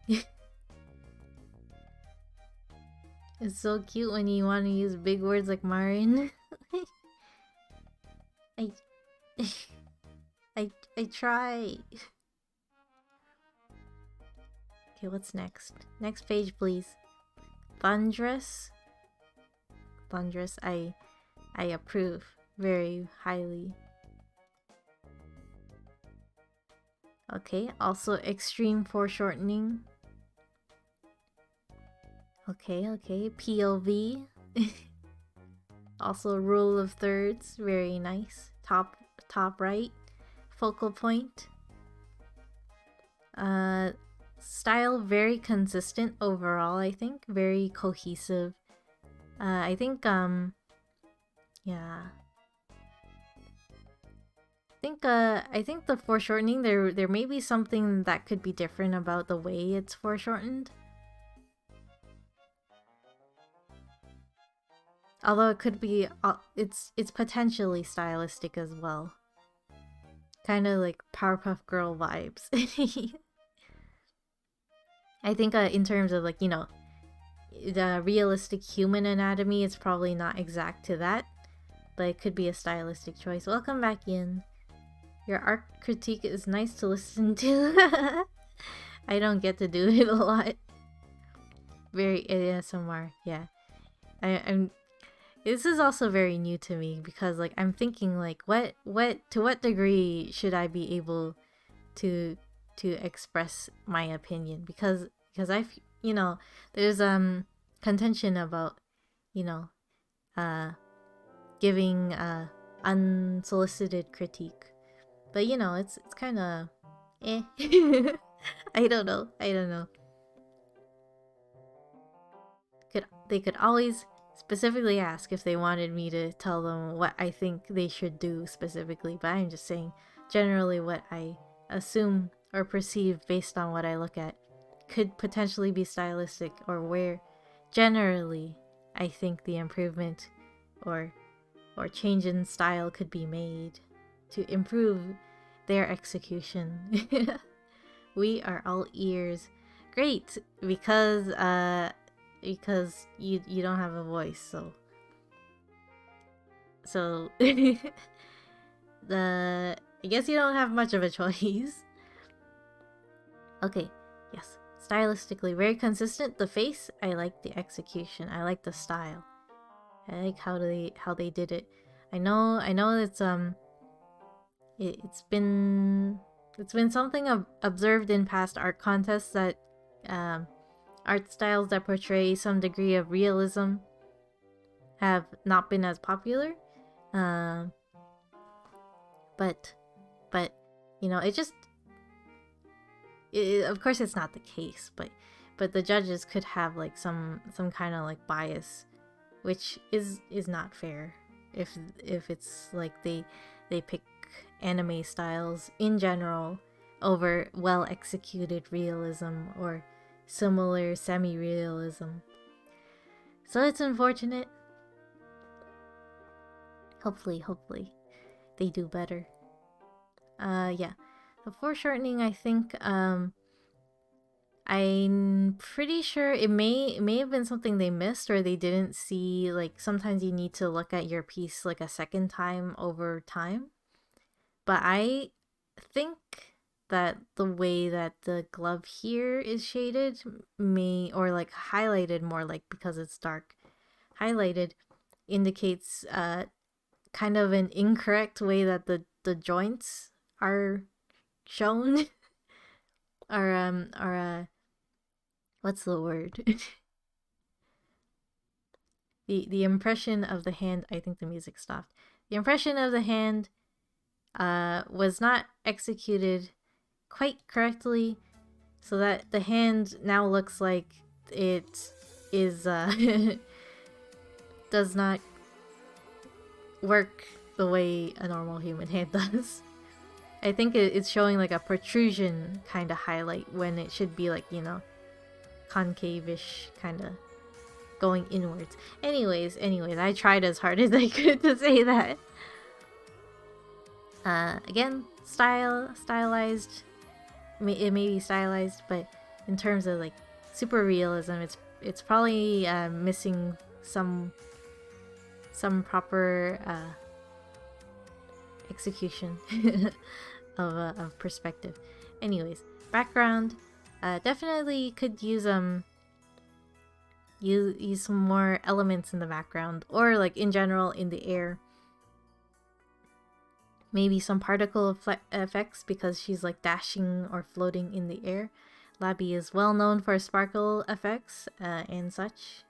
It's so cute when you want to use big words like Marin. I try. Okay, what's next? Next page, please. Thundress. Thundress, I approve very highly. Okay, also extreme foreshortening. Okay, POV. Also rule of thirds, very nice. Top right. Focal point. Style very consistent overall, I think. Very cohesive. I think yeah. I think the foreshortening, there may be something that could be different about the way it's foreshortened. Although it could be it's potentially stylistic as well. Kind of like Powerpuff Girl vibes. I think in terms of like, you know, the realistic human anatomy, it's probably not exact to that, but it could be a stylistic choice. Welcome back in. Your art critique is nice to listen to. I don't get to do it a lot. Very ASMR, yeah. I'm this is also very new to me, because like I'm thinking like what to what degree should I be able to express my opinion, because I, you know, there's contention about, you know, giving unsolicited critique, but you know, it's kind of eh. I don't know. They could always specifically ask if they wanted me to tell them what I think they should do specifically, but I'm just saying generally what I assume or perceive based on what I look at could potentially be stylistic, or where generally I think the improvement or change in style could be made to improve their execution. We are all ears. Great, because you don't have a voice, so I guess you don't have much of a choice. Okay, yes. Stylistically very consistent. The face, I like the execution. I like the style. I like how they did it. I know it's it's been something observed in past art contests, that art styles that portray some degree of realism have not been as popular. But you know, of course it's not the case, but but the judges could have like some kind of like bias, which is not fair if it's like they pick anime styles in general over well executed realism or similar semi-realism. So it's unfortunate. Hopefully they do better. Yeah. The foreshortening, I think, I'm pretty sure it may have been something they missed or they didn't see. Like, sometimes you need to look at your piece like a second time over time. But I think that the way that the glove here is shaded or like highlighted more, like because it's dark, highlighted indicates kind of an incorrect way that the joints are shown. Or what's the word? the impression of the hand. I think the music stopped. The impression of the hand was not executed quite correctly, so that the hand now looks like it is does not work the way a normal human hand does. I think it's showing like a protrusion kind of highlight when it should be like, you know, concave-ish kind of going inwards. Anyways, I tried as hard as I could to say that. Again, stylized. It may be stylized, but in terms of like super realism, it's probably missing some proper execution of perspective. Anyways, background, definitely could use some more elements in the background, or like in general in the air. Maybe some particle effects because she's like dashing or floating in the air. Labi is well known for sparkle effects and such.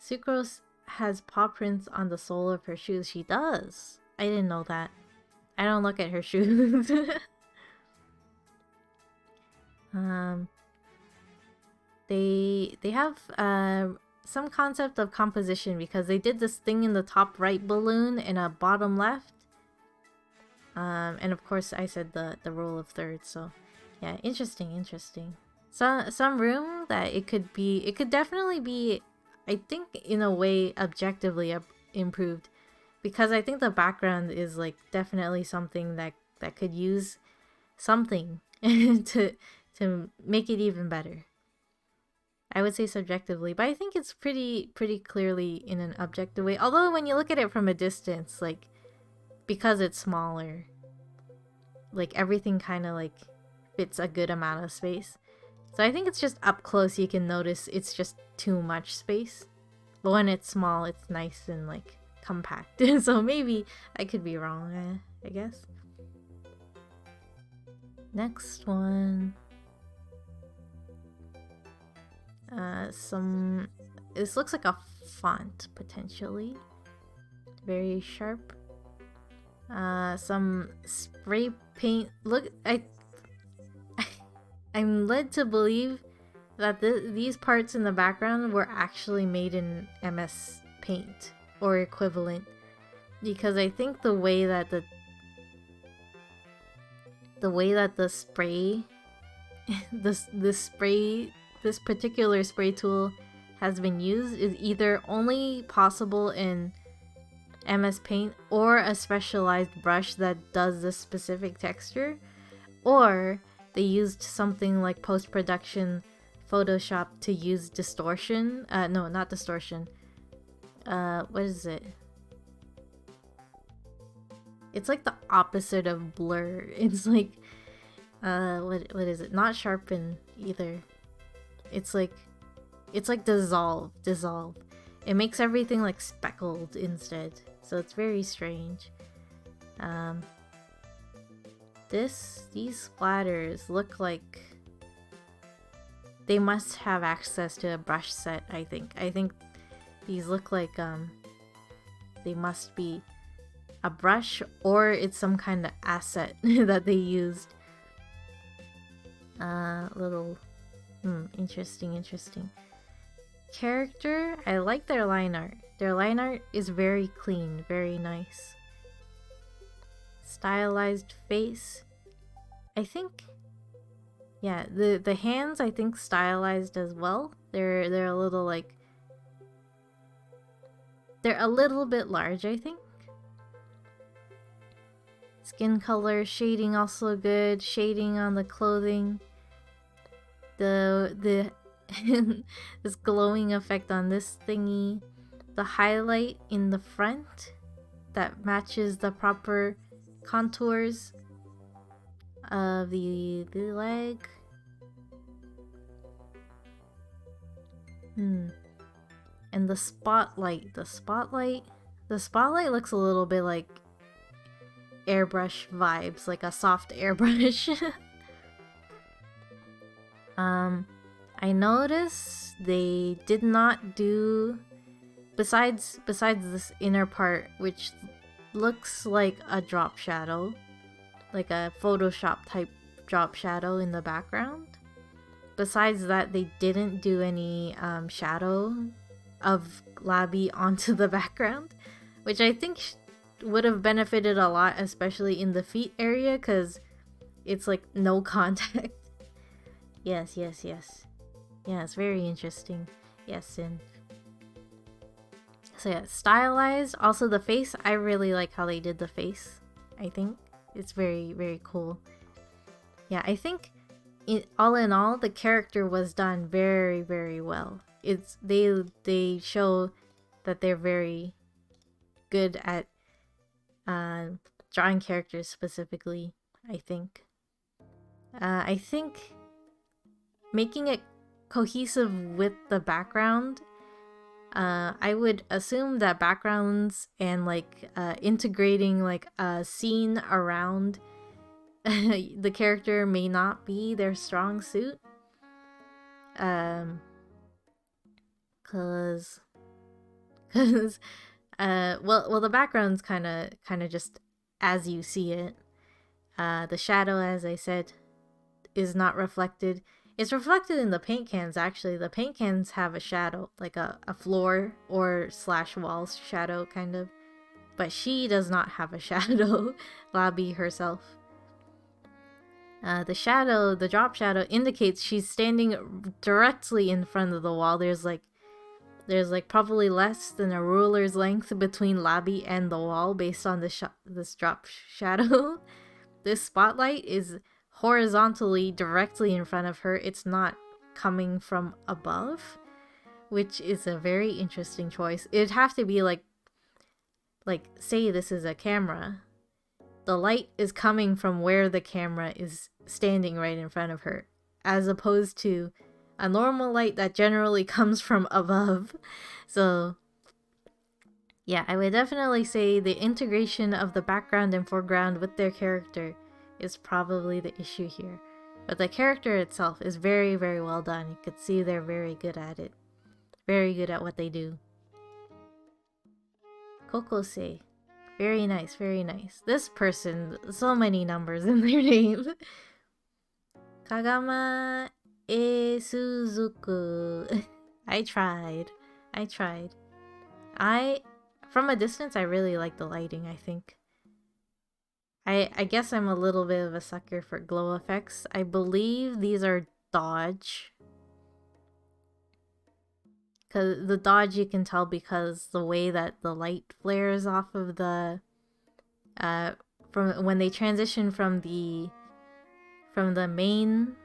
Sucrose has paw prints on the sole of her shoes. She does. I didn't know that. I don't look at her shoes. They have some concept of composition because they did this thing in the top right balloon and a bottom left. And of course I said the rule of thirds, so yeah, interesting. Some room that it could definitely be, I think, in a way objectively improved, because I think the background is like definitely something that could use something to make it even better. I would say subjectively, but I think it's pretty clearly in an objective way. Although when you look at it from a distance, like, because it's smaller, like everything kind of like fits a good amount of space. So I think it's just up close you can notice it's just too much space. But when it's small, it's nice and like compact. So maybe I could be wrong, I guess. Next one. This looks like a font, potentially. Very sharp. Some spray paint. Look, I'm led to believe that these parts in the background were actually made in MS Paint or equivalent, because I think the way that the spray this particular spray tool has been used is either only possible in MS Paint or a specialized brush that does this specific texture, or they used something like post-production Photoshop to use distortion. No, not distortion. What is it? It's like the opposite of blur. It's like, what is it? Not sharpen either. It's like dissolve. It makes everything like speckled instead. So it's very strange. These splatters look like they must have access to a brush set, I think. I think these look like they must be a brush, or it's some kind of asset that they used. Little Interesting, interesting. Character, I like their line art. Their line art is very clean, very nice. Stylized face. I think, yeah, the hands I think stylized as well. They're a little like, they're a little bit large, I think. Skin color, shading also good. Shading on the clothing. The this glowing effect on this thingy. The highlight in the front that matches the proper contours of the leg. And the spotlight. The spotlight looks a little bit like airbrush vibes, like a soft airbrush. I noticed they did not do, besides this inner part, which looks like a drop shadow, like a Photoshop type drop shadow in the background. Besides that, they didn't do any shadow of Labby onto the background, which I think would have benefited a lot, especially in the feet area, because it's like no contact. Yes. Yeah, it's very interesting. Yes, Sin. So yeah, stylized. Also the face, I really like how they did the face. I think it's very, very cool. Yeah, I think all in all, the character was done very, very well. It's they show that they're very good at drawing characters specifically, I think. I think making it cohesive with the background, I would assume that backgrounds and like integrating like a scene around the character may not be their strong suit. Cause well the background's kind of just as you see it. The shadow, as I said, is not reflected. It's reflected in the paint cans, actually. The paint cans have a shadow, like a floor or / wall shadow, kind of. But she does not have a shadow, Labby herself. The shadow, the drop shadow, indicates she's standing directly in front of the wall. There's like probably less than a ruler's length between Labby and the wall based on this drop shadow. This spotlight is horizontally directly in front of her. It's not coming from above, which is a very interesting choice. It'd have to be like say this is a camera. The light is coming from where the camera is standing right in front of her, as opposed to a normal light that generally comes from above. So yeah, I would definitely say the integration of the background and foreground with their character is probably the issue here. But the character itself is very, very well done. You could see they're very good at it. Very good at what they do. Kokose. Very nice, very nice. This person, so many numbers in their name. Kagama Suzuku. I tried. From a distance, I really like the lighting, I think. I guess I'm a little bit of a sucker for glow effects. I believe these are dodge. Cause the dodge you can tell because the way that the light flares off of the from when they transition from the main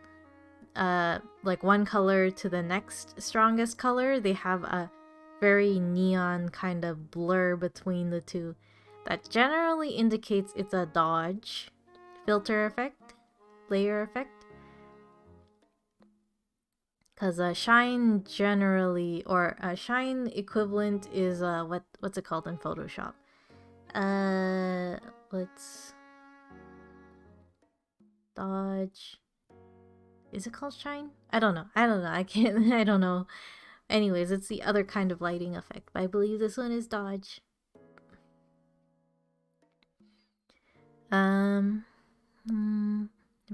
like one color to the next strongest color, they have a very neon kind of blur between the two. That generally indicates it's a dodge filter effect, layer effect. Because a shine generally, or a shine equivalent is what's it called in Photoshop? Let's dodge. Is it called shine? I don't know. I can't. I don't know. Anyways, it's the other kind of lighting effect. But I believe this one is dodge.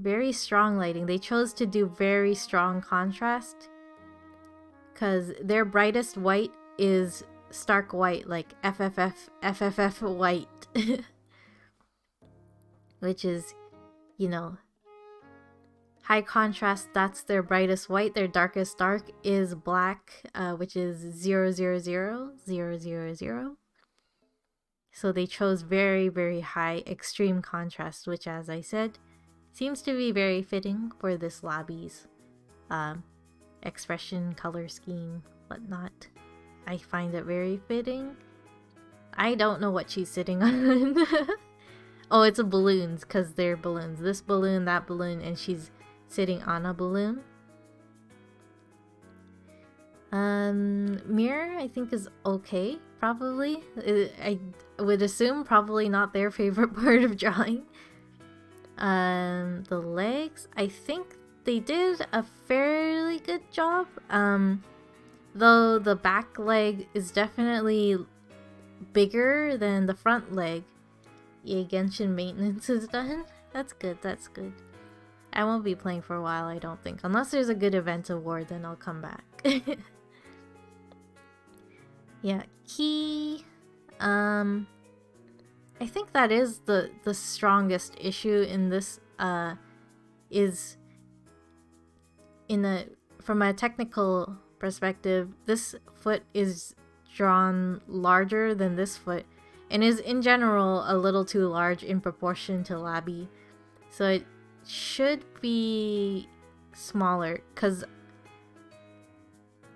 Very strong lighting. They chose to do very strong contrast because their brightest white is stark white, like FFF white. Which is, you know, high contrast. That's their brightest white. Their darkest dark is black, which is 0000000. So they chose very, very high extreme contrast, which, as I said, seems to be very fitting for this lobby's expression, color scheme, whatnot. I find it very fitting. I don't know what she's sitting on. Oh, it's a balloons, because they're balloons. This balloon, that balloon, and she's sitting on a balloon. Mirror, I think, is okay, probably. I would assume probably not their favorite part of drawing. The legs, I think they did a fairly good job. Though the back leg is definitely bigger than the front leg. Yay, Genshin maintenance is done. That's good, that's good. I won't be playing for a while, I don't think. Unless there's a good event award, then I'll come back. Yeah, key. I think that is the strongest issue in this, is from a technical perspective, this foot is drawn larger than this foot, and is in general a little too large in proportion to Labby. So it should be smaller, because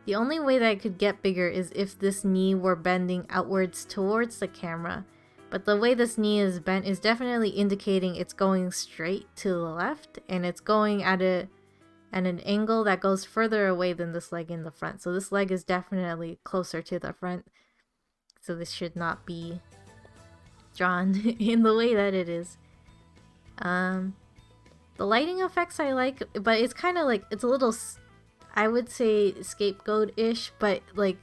the only way that it could get bigger is if this knee were bending outwards towards the camera. But the way this knee is bent is definitely indicating it's going straight to the left, and it's going at an angle that goes further away than this leg in the front. So this leg is definitely closer to the front. So this should not be drawn in the way that it is. The lighting effects I like, but it's kind of like, it's a little, I would say, scapegoat-ish, but like,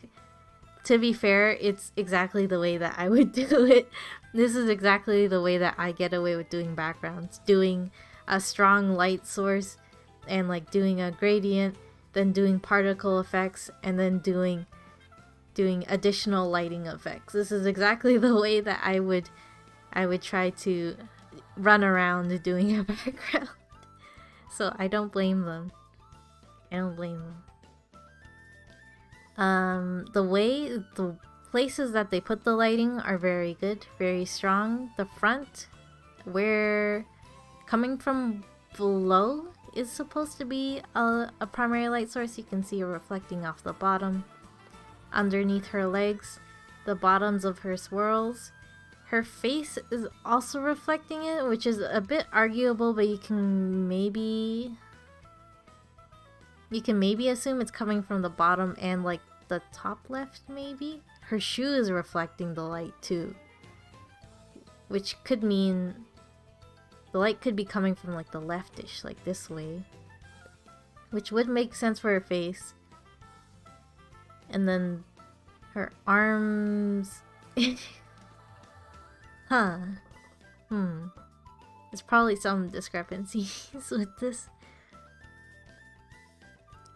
to be fair, it's exactly the way that I would do it. This is exactly the way that I get away with doing backgrounds. Doing a strong light source, and like doing a gradient, then doing particle effects, and then doing additional lighting effects. This is exactly the way that I would try to run around doing a background. So I don't blame them. I don't blame them. The places that they put the lighting are very good, very strong. The front, where coming from below is supposed to be a primary light source. You can see it reflecting off the bottom. Underneath her legs, the bottoms of her swirls. Her face is also reflecting it, which is a bit arguable, but you can maybe assume it's coming from the bottom and like the top left, maybe? Her shoe is reflecting the light too, which could mean the light could be coming from like the leftish, like this way, which would make sense for her face. And then her arms. Huh. There's probably some discrepancies with this.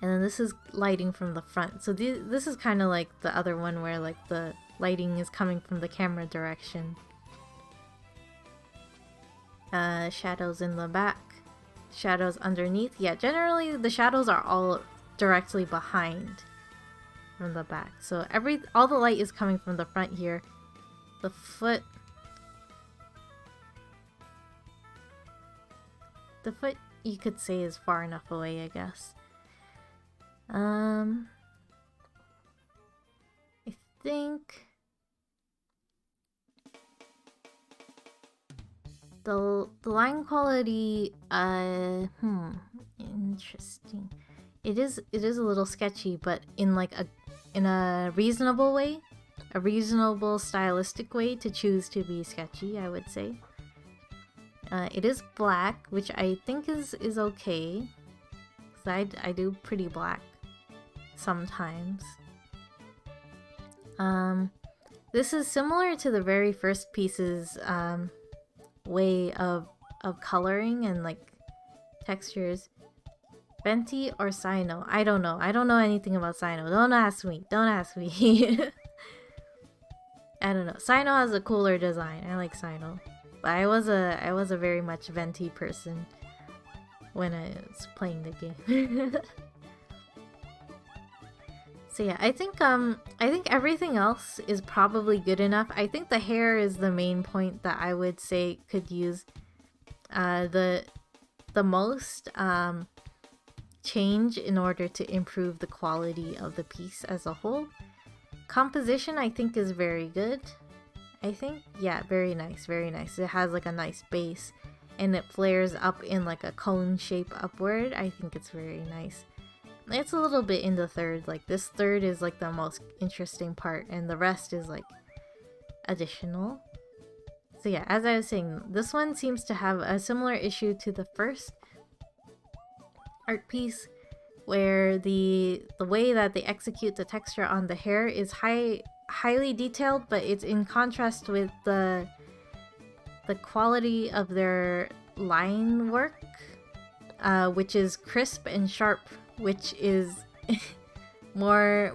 And then this is lighting from the front. So this is kind of like the other one where like the lighting is coming from the camera direction. Shadows in the back. Shadows underneath. Yeah, generally the shadows are all directly behind from the back. So all the light is coming from the front here. The foot you could say is far enough away, I guess. I think the line quality, interesting. It is a little sketchy, but in like in a reasonable way, a reasonable stylistic way to choose to be sketchy, I would say. It is black, which I think is okay. 'Cause I do pretty black sometimes. This is similar to the very first piece's way of coloring and like textures. Venti or Sino? I don't know. I don't know anything about Sino. Don't ask me. Don't ask me. I don't know. Sino has a cooler design. I like Sino. But I was a very much Venti person when I was playing the game. So yeah, I think everything else is probably good enough. I think the hair is the main point that I would say could use the most change in order to improve the quality of the piece as a whole. Composition I think is very good. I think, yeah, very nice, very nice. It has like a nice base and it flares up in like a cone shape upward. I think it's very nice. It's a little bit in the third, like this third is like the most interesting part and the rest is like additional. So yeah, as I was saying, this one seems to have a similar issue to the first art piece, where the way that they execute the texture on the hair is highly detailed, but it's in contrast with the quality of their line work, which is crisp and sharp, which is more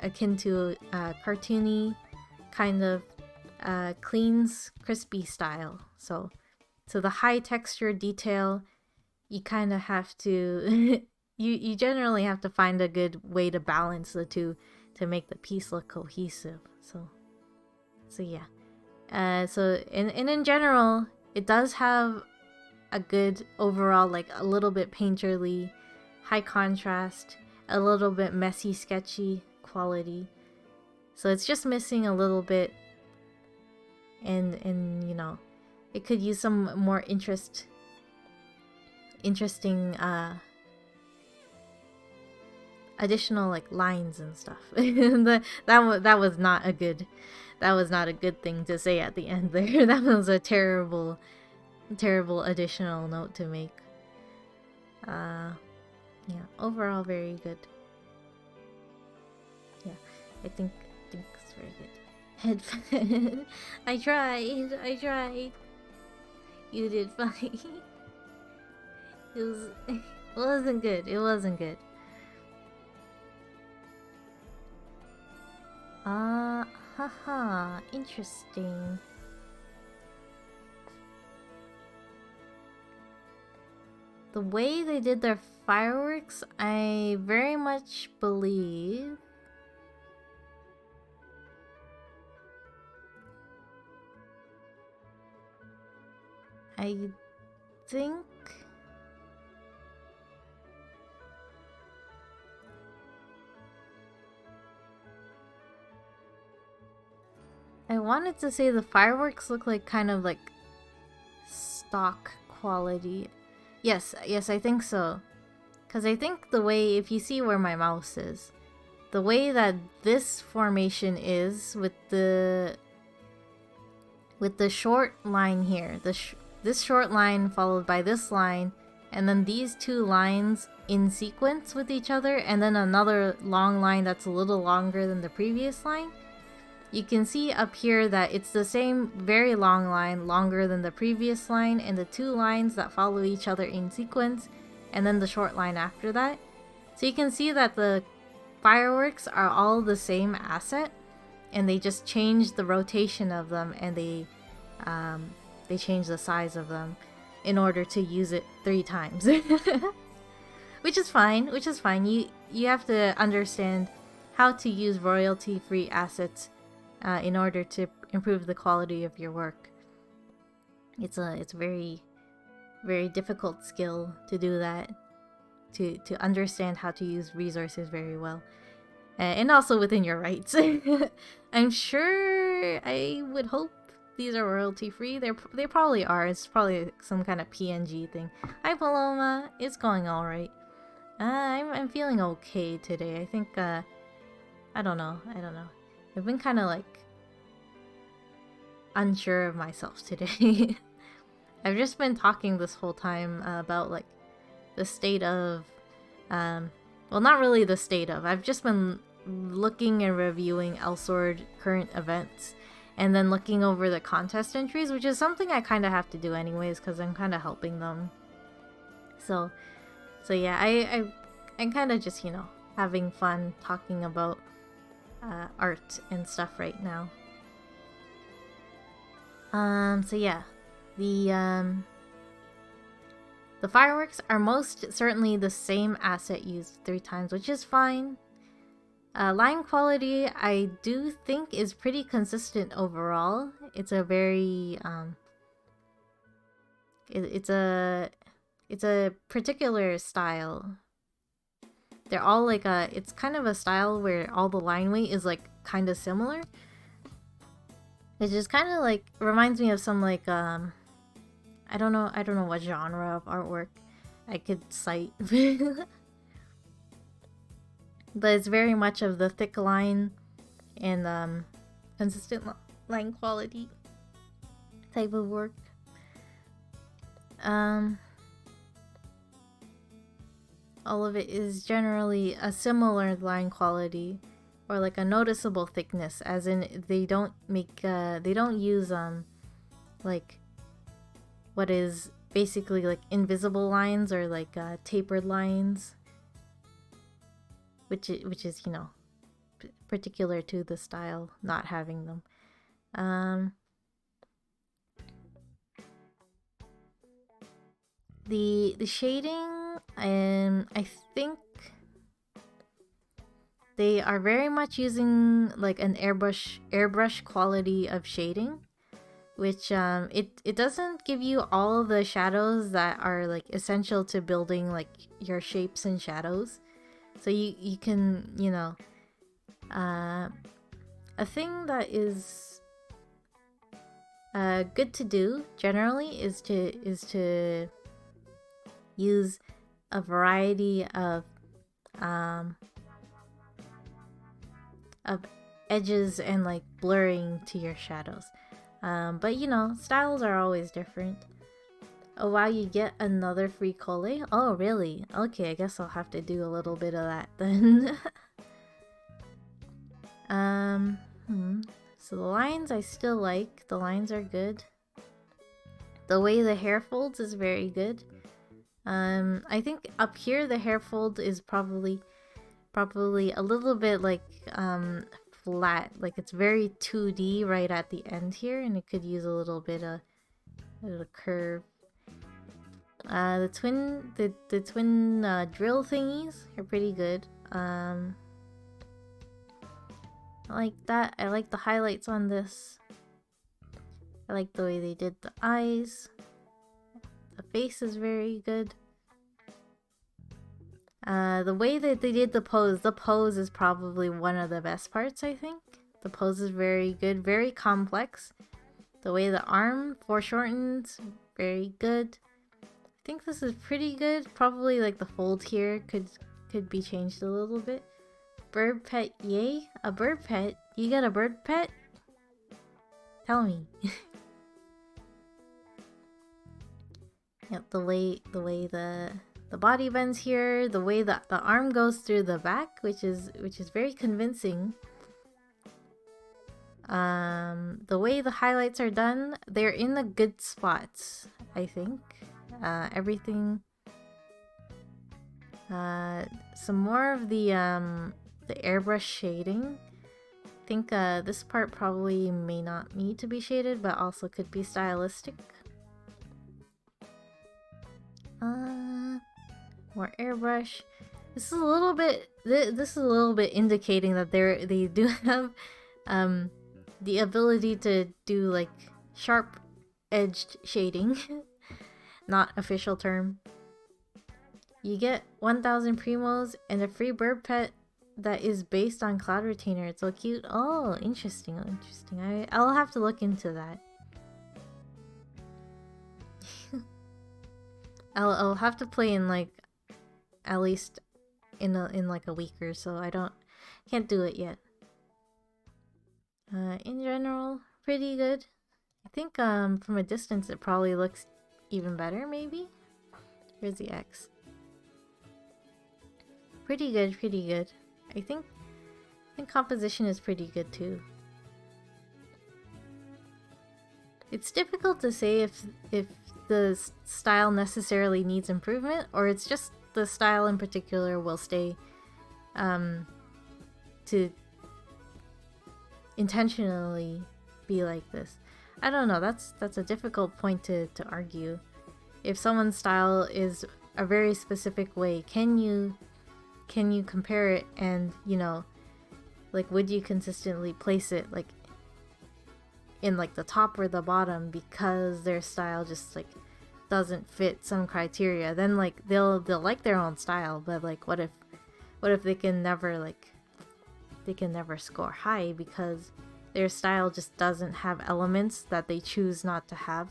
akin to cartoony kind of cleans crispy style. So the high texture detail, you kind of have to you generally have to find a good way to balance the two to make the piece look cohesive. So yeah. So in general, it does have a good overall, like a little bit painterly, high contrast, a little bit messy, sketchy quality. So it's just missing a little bit, and you know, it could use some more interesting additional like lines and stuff. that was not a good thing to say at the end there. That was a terrible additional note to make. Yeah, overall very good. Yeah, I think it's very good. Headband. I tried. You did fine. It wasn't good. Haha, interesting. The way they did their fireworks, I very much believe I think I wanted to say the fireworks look like kind of like stock quality. Yes, I think so. Because I think the way, if you see where my mouse is, the way that this formation is with the short line here, this short line followed by this line, and then these two lines in sequence with each other, and then another long line that's a little longer than the previous line. You can see up here that it's the same very long line, longer than the previous line, and the two lines that follow each other in sequence, and then the short line after that. So you can see that the fireworks are all the same asset, and they just change the rotation of them, and they change the size of them in order to use it 3 times. Which is fine. You have to understand how to use royalty-free assets in order to improve the quality of your work. It's very, very difficult skill to do that, to understand how to use resources very well, and also within your rights. I'm sure, I would hope these are royalty free. They probably are. It's probably some kind of PNG thing. Hi Paloma, it's going all right. I'm feeling okay today. I think I don't know. I've been kind of like unsure of myself today. I've just been talking this whole time about like the state of well, not really the state of. I've just been looking and reviewing Elsword current events, and then looking over the contest entries, which is something I kind of have to do anyways because I'm kind of helping them. So yeah, I'm kind of just, you know, having fun talking about art and stuff right now. So yeah, the fireworks are most certainly the same asset used 3 times, which is fine. Line quality, I do think, is pretty consistent overall. It's a very it's a particular style. They're all like it's kind of a style where all the line weight is like kind of similar. It just kind of like reminds me of some like I don't know what genre of artwork I could cite. But it's very much of the thick line and consistent line quality type of work. All of it is generally a similar line quality or like a noticeable thickness, as in they don't use like what is basically like invisible lines or like tapered lines, which is, you know, particular to the style, not having them. The shading, I think they are very much using like an airbrush quality of shading, which it doesn't give you all the shadows that are like essential to building like your shapes and shadows. So you can, you know, a thing that is good to do generally is to use a variety of edges and like blurring to your shadows. But you know, styles are always different. Oh wow, you get another free collé? Oh really? Okay, I guess I'll have to do a little bit of that then. So the lines I still like. The lines are good. The way the hair folds is very good. I think up here the hair fold is probably a little bit like flat, like it's very 2D right at the end here, and it could use a little bit of a curve. The twin drill thingies are pretty good. I like that. I like the highlights on this. I like the way they did the eyes. The face is very good. The way that they did the pose is probably one of the best parts, I think. The pose is very good, very complex. The way the arm foreshortens, very good. I think this is pretty good. Probably like the fold here could be changed a little bit. Bird pet, yay? A bird pet? You got a bird pet? Tell me. Yep, the way the body bends here, the way that the arm goes through the back, which is very convincing. The way the highlights are done, they're in the good spots, I think. Everything. Some more of the airbrush shading. I think this part probably may not need to be shaded, but also could be stylistic. More airbrush. This is a little bit indicating that they do have the ability to do like sharp edged shading. Not official term. You get 1000 primos and a free bird pet that is based on Cloud Retainer. It's so cute. Oh, interesting. I'll have to look into that. I'll have to play in like at least in like a week or so. Can't do it yet. In general, pretty good. I think from a distance it probably looks even better, maybe? Where's the X? Pretty good. I think composition is pretty good too. It's difficult to say if the style necessarily needs improvement, or it's just the style in particular will stay to intentionally be like this. I don't know, that's a difficult point to argue. If someone's style is a very specific way, can you compare it and, you know, like, would you consistently place it like in like the top or the bottom because their style just like doesn't fit some criteria? Then like they'll like their own style, but like what if they can never score high because their style just doesn't have elements that they choose not to have?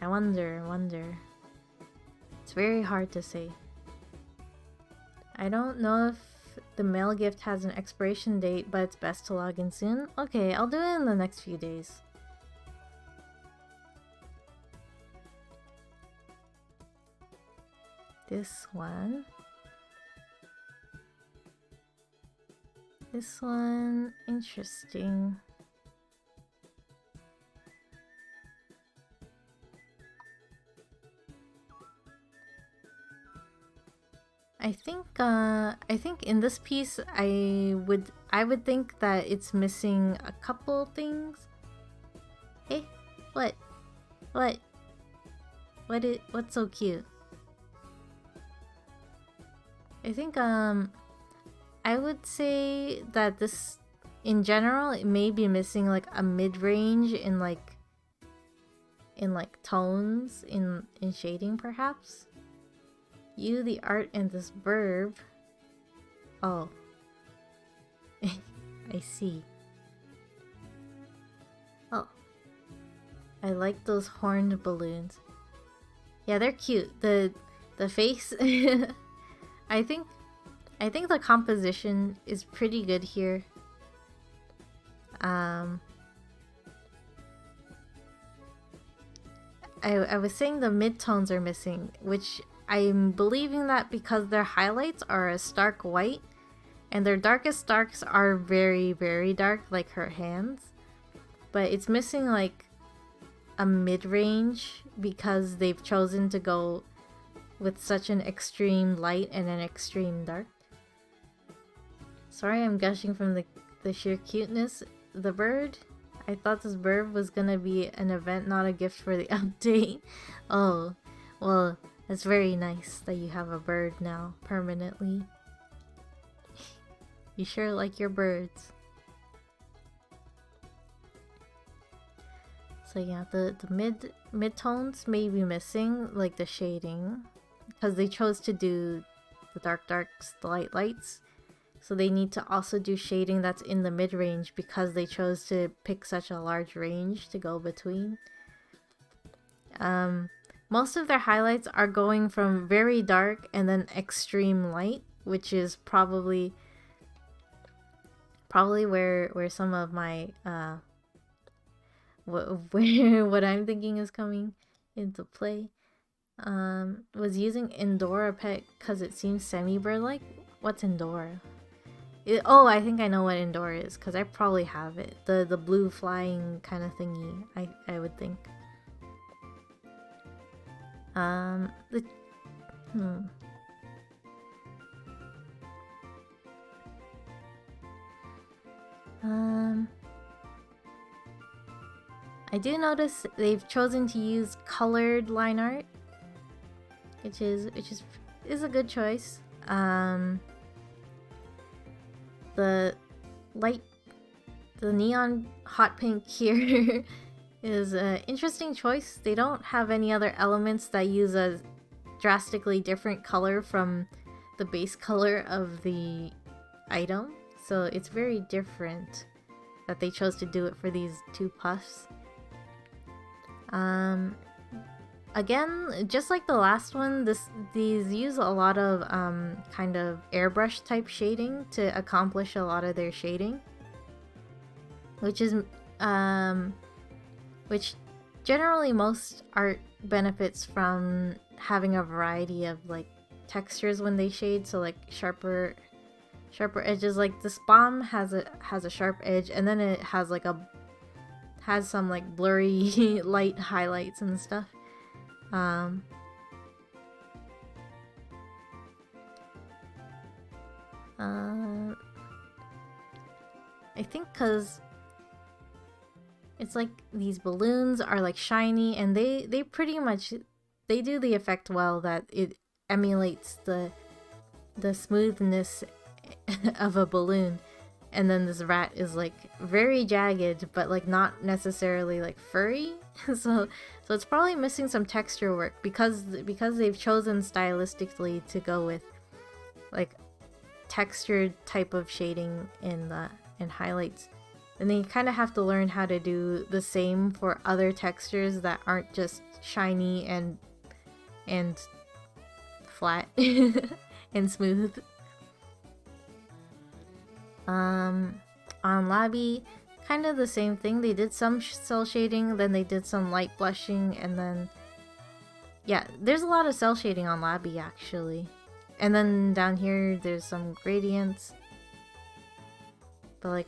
I wonder. It's very hard to say. I don't know if the mail gift has an expiration date, but it's best to log in soon. Okay, I'll do it in the next few days. This one. This one, interesting. I think in this piece I would think that it's missing a couple things. Hey, what's so cute? I think I would say that this in general it may be missing like a mid-range in like tones in shading perhaps. You, the art, and this verb. Oh. I see. Oh. I like those horned balloons. Yeah, they're cute. The face. I think the composition is pretty good here. I was saying the mid-tones are missing, which I'm believing that because their highlights are a stark white and their darkest darks are very, very dark, like her hands. But it's missing like a mid-range because they've chosen to go with such an extreme light and an extreme dark. Sorry, I'm gushing from the sheer cuteness. The bird? I thought this bird was gonna be an event, not a gift for the update. Oh, well, it's very nice that you have a bird now, permanently. You sure like your birds. So yeah, the mid-tones may be missing, like the shading, because they chose to do the darks, the lights. So they need to also do shading that's in the mid-range because they chose to pick such a large range to go between. Most of their highlights are going from very dark and then extreme light, which is probably where some of my what I'm thinking is coming into play. Was using Endora pet because it seems semi-bird like. What's Endora? Oh, I think I know what Endora is because I probably have it. The blue flying kind of thingy. I would think. I do notice they've chosen to use colored line art, which is a good choice. The neon hot pink here is an interesting choice. They don't have any other elements that use a drastically different color from the base color of the item, so it's very different that they chose to do it for these two puffs. Again, just like the last one, these use a lot of kind of airbrush type shading to accomplish a lot of their shading, which generally most art benefits from having a variety of like textures when they shade. So like sharper edges, like this bomb has a sharp edge, and then it has like a has some like blurry light highlights and stuff. I think because it's like these balloons are like shiny, and they pretty much they do the effect well that it emulates the smoothness of a balloon. And then this rat is like very jagged, but like not necessarily like furry. so it's probably missing some texture work because they've chosen stylistically to go with like textured type of shading in highlights. And they kind of have to learn how to do the same for other textures that aren't just shiny and flat and smooth. On Labi, kind of the same thing. They did some cell shading, then they did some light blushing, and then yeah, there's a lot of cell shading on Labi actually. And then down here there's some gradients. But like,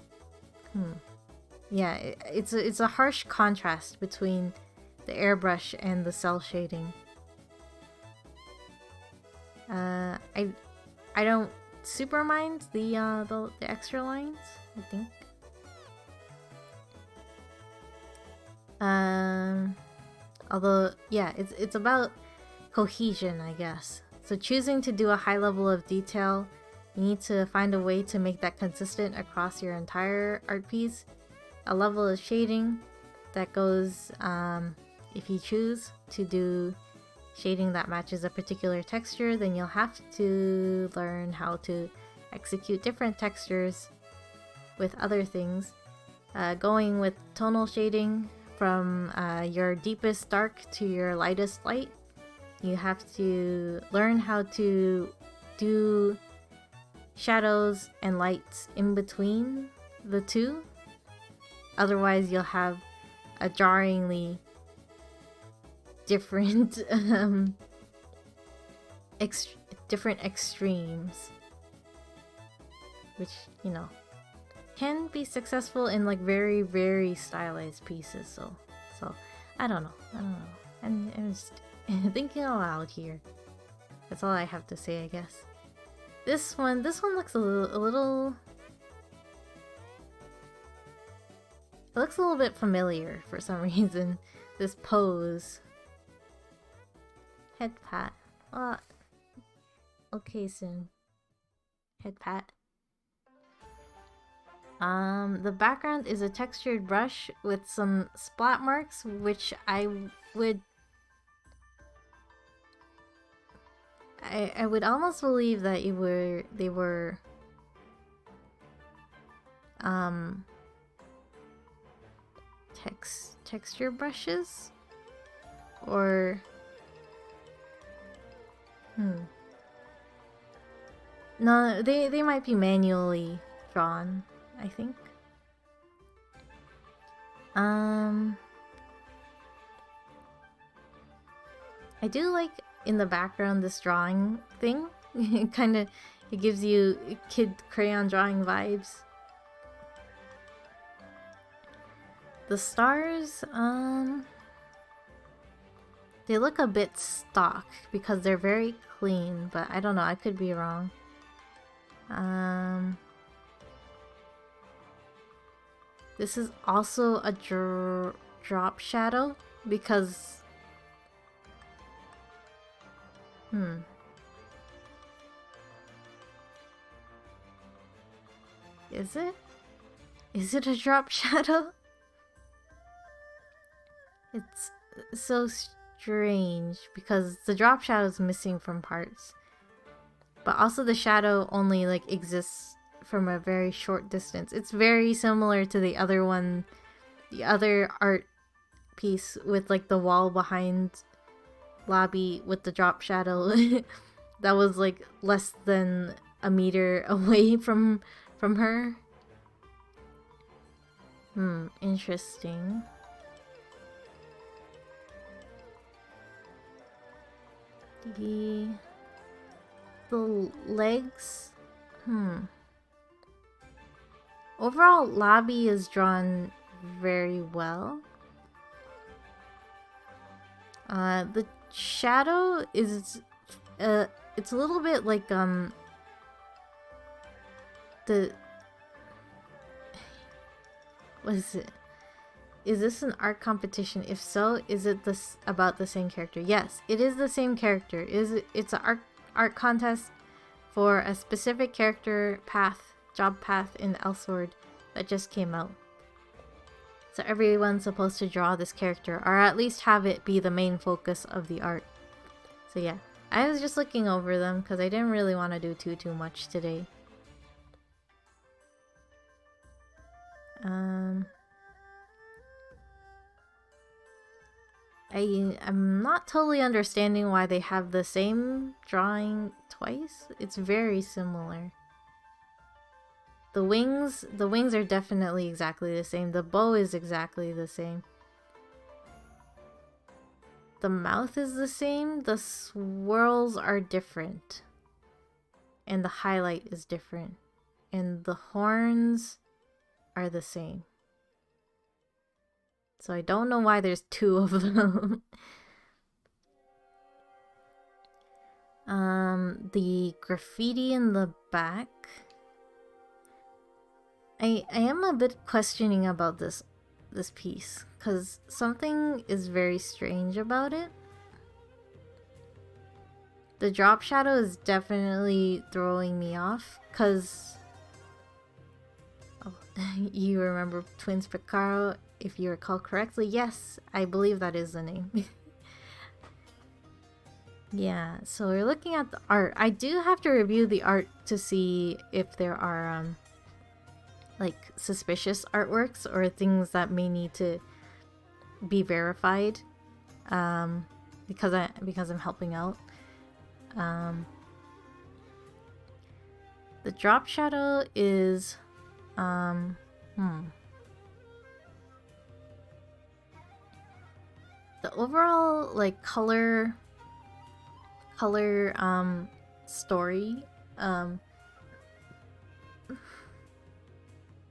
yeah, it's a harsh contrast between the airbrush and the cell shading. I don't super mind the extra lines, I think. Although yeah, it's about cohesion, I guess. So choosing to do a high level of detail, you need to find a way to make that consistent across your entire art piece. A level of shading that goes, if you choose to do shading that matches a particular texture, then you'll have to learn how to execute different textures with other things. Going with tonal shading from your deepest dark to your lightest light, you have to learn how to do shadows and lights in between the two. Otherwise, you'll have a jarringly different different extremes, which, you know, can be successful in like very, very stylized pieces. So I don't know. I'm just thinking aloud here. That's all I have to say, I guess. This one looks a little. It looks a little bit familiar for some reason. This pose. Head pat. Okay, Sin. Head pat. The background is a textured brush with some splat marks, which I would almost believe that they were texture brushes, or no, they might be manually drawn, I think. I do like in the background this drawing thing. It gives you kid crayon drawing vibes. The stars, they look a bit stock because they're very clean, but I don't know, I could be wrong. This is also a drop shadow because Is it? Is it a drop shadow? It's so strange because the drop shadow is missing from parts, but also the shadow only like exists from a very short distance. It's very similar to the other one, the other art piece with like the wall behind Labi with the drop shadow that was like less than a meter away from her. Interesting. The legs. Overall, Labi is drawn very well. The shadow is it's a little bit like the what is it? Is this an art competition? If so, is it about the same character? Yes, it is the same character. It's an art contest for a specific character job path in Elsword that just came out. So everyone's supposed to draw this character, or at least have it be the main focus of the art. So yeah, I was just looking over them because I didn't really want to do too much today. I'm not totally understanding why they have the same drawing twice. It's very similar. The wings are definitely exactly the same. The bow is exactly the same. The mouth is the same. The swirls are different. And the highlight is different. And the horns are the same. So I don't know why there's two of them. The graffiti in the back. I am a bit questioning about this piece, because something is very strange about it. The drop shadow is definitely throwing me off, because you remember Twins Picaro, if you recall correctly. Yes, I believe that is the name. Yeah, so we're looking at the art. I do have to review the art to see if there are like suspicious artworks or things that may need to be verified because I'm helping out. The drop shadow is the overall like color story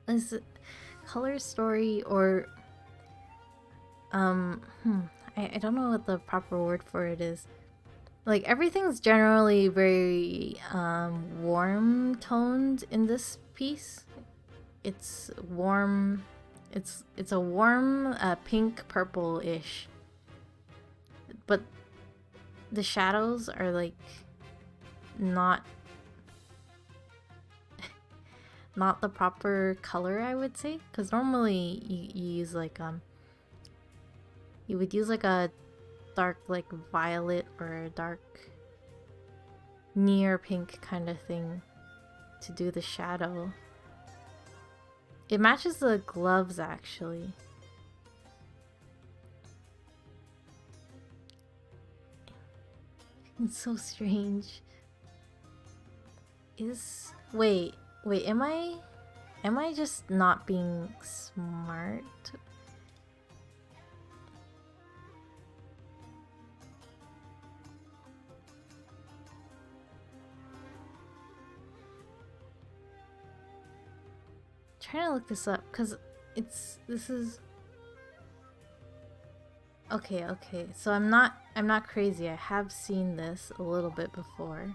is it color story or I don't know what the proper word for it is. Like everything's generally very warm toned in this piece. It's warm. It's a warm pink purple-ish. But the shadows are like not the proper color, I would say, because normally you use like you would use like a dark like violet or a dark near pink kind of thing to do the shadow. It matches the gloves actually. It's so strange. Wait, am I just not being smart? Trying to look this up because this is okay. So I'm not crazy. I have seen this a little bit before.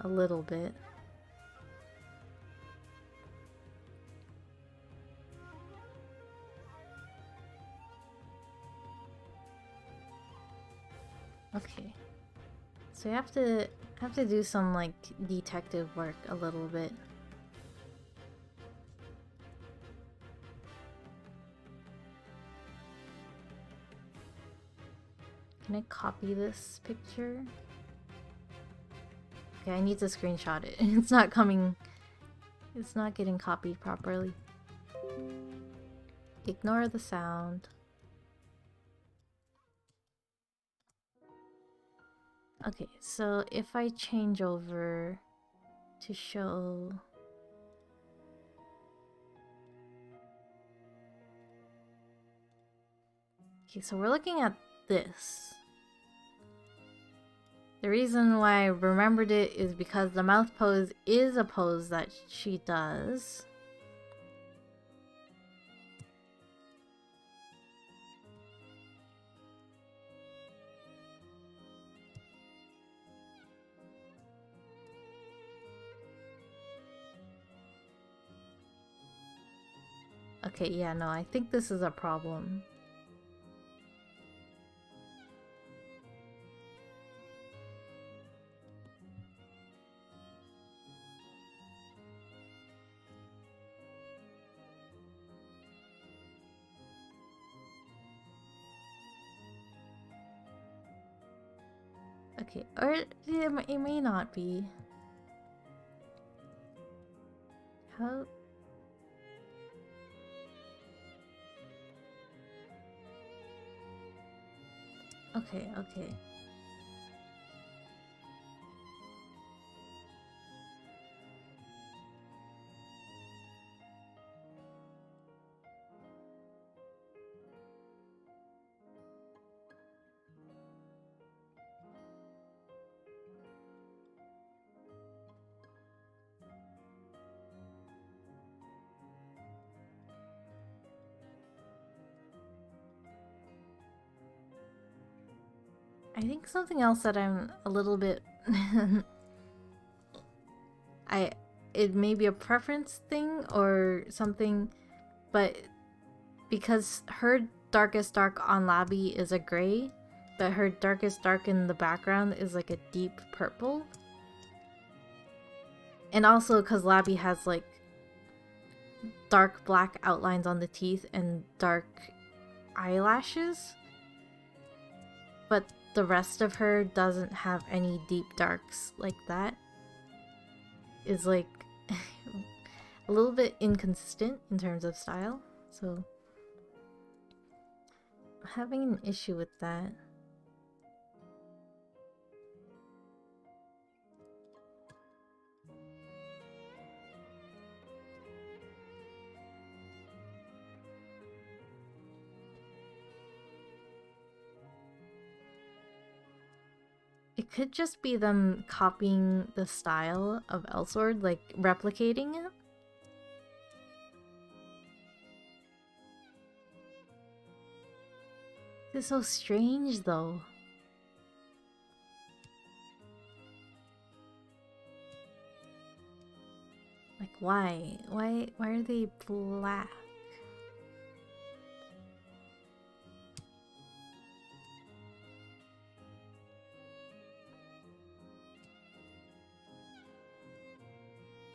A little bit. Okay. So you have to do some like detective work a little bit. Can I copy this picture? Okay, I need to screenshot it. It's not coming. It's not getting copied properly. Ignore the sound. Okay, so if I change over to show... Okay, so we're looking at this. The reason why I remembered it is because the mouth pose is a pose that she does. Okay, yeah, no, I think this is a problem. Okay, or it may not be. How? Okay, okay. I think something else that I'm a little bit it may be a preference thing or something, but because her darkest dark on Labby is a gray, but her darkest dark in the background is like a deep purple. And also because Labby has like dark black outlines on the teeth and dark eyelashes, but the rest of her doesn't have any deep darks like that. Is like a little bit inconsistent in terms of style, so I'm having an issue with that. It could just be them copying the style of Elsword, like replicating it. This is so strange though. Like why? Why are they black?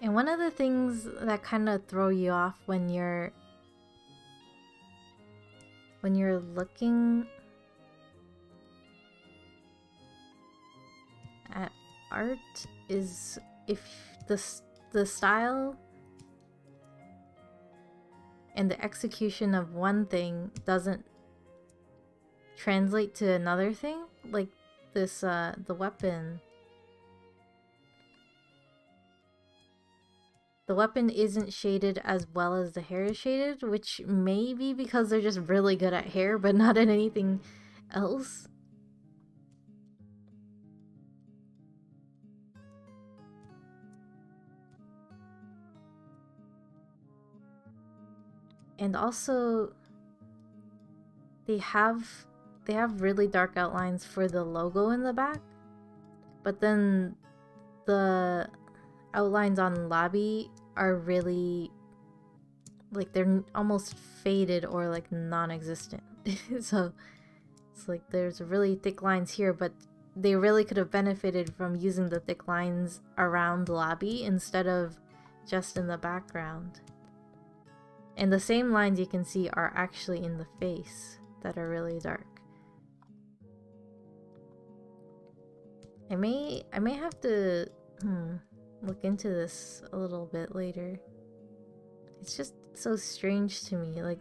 And one of the things that kind of throw you off when you're looking at art is if the style and the execution of one thing doesn't translate to another thing, like this the weapon. The weapon isn't shaded as well as the hair is shaded, which may be because they're just really good at hair, but not at anything else. And also, they have really dark outlines for the logo in the back, but then the outlines on Labby are really like they're almost faded or like non-existent. So it's like there's really thick lines here, but they really could have benefited from using the thick lines around Labby instead of just in the background. And the same lines you can see are actually in the face that are really dark. I may have to look into this a little bit later. It's just so strange to me, like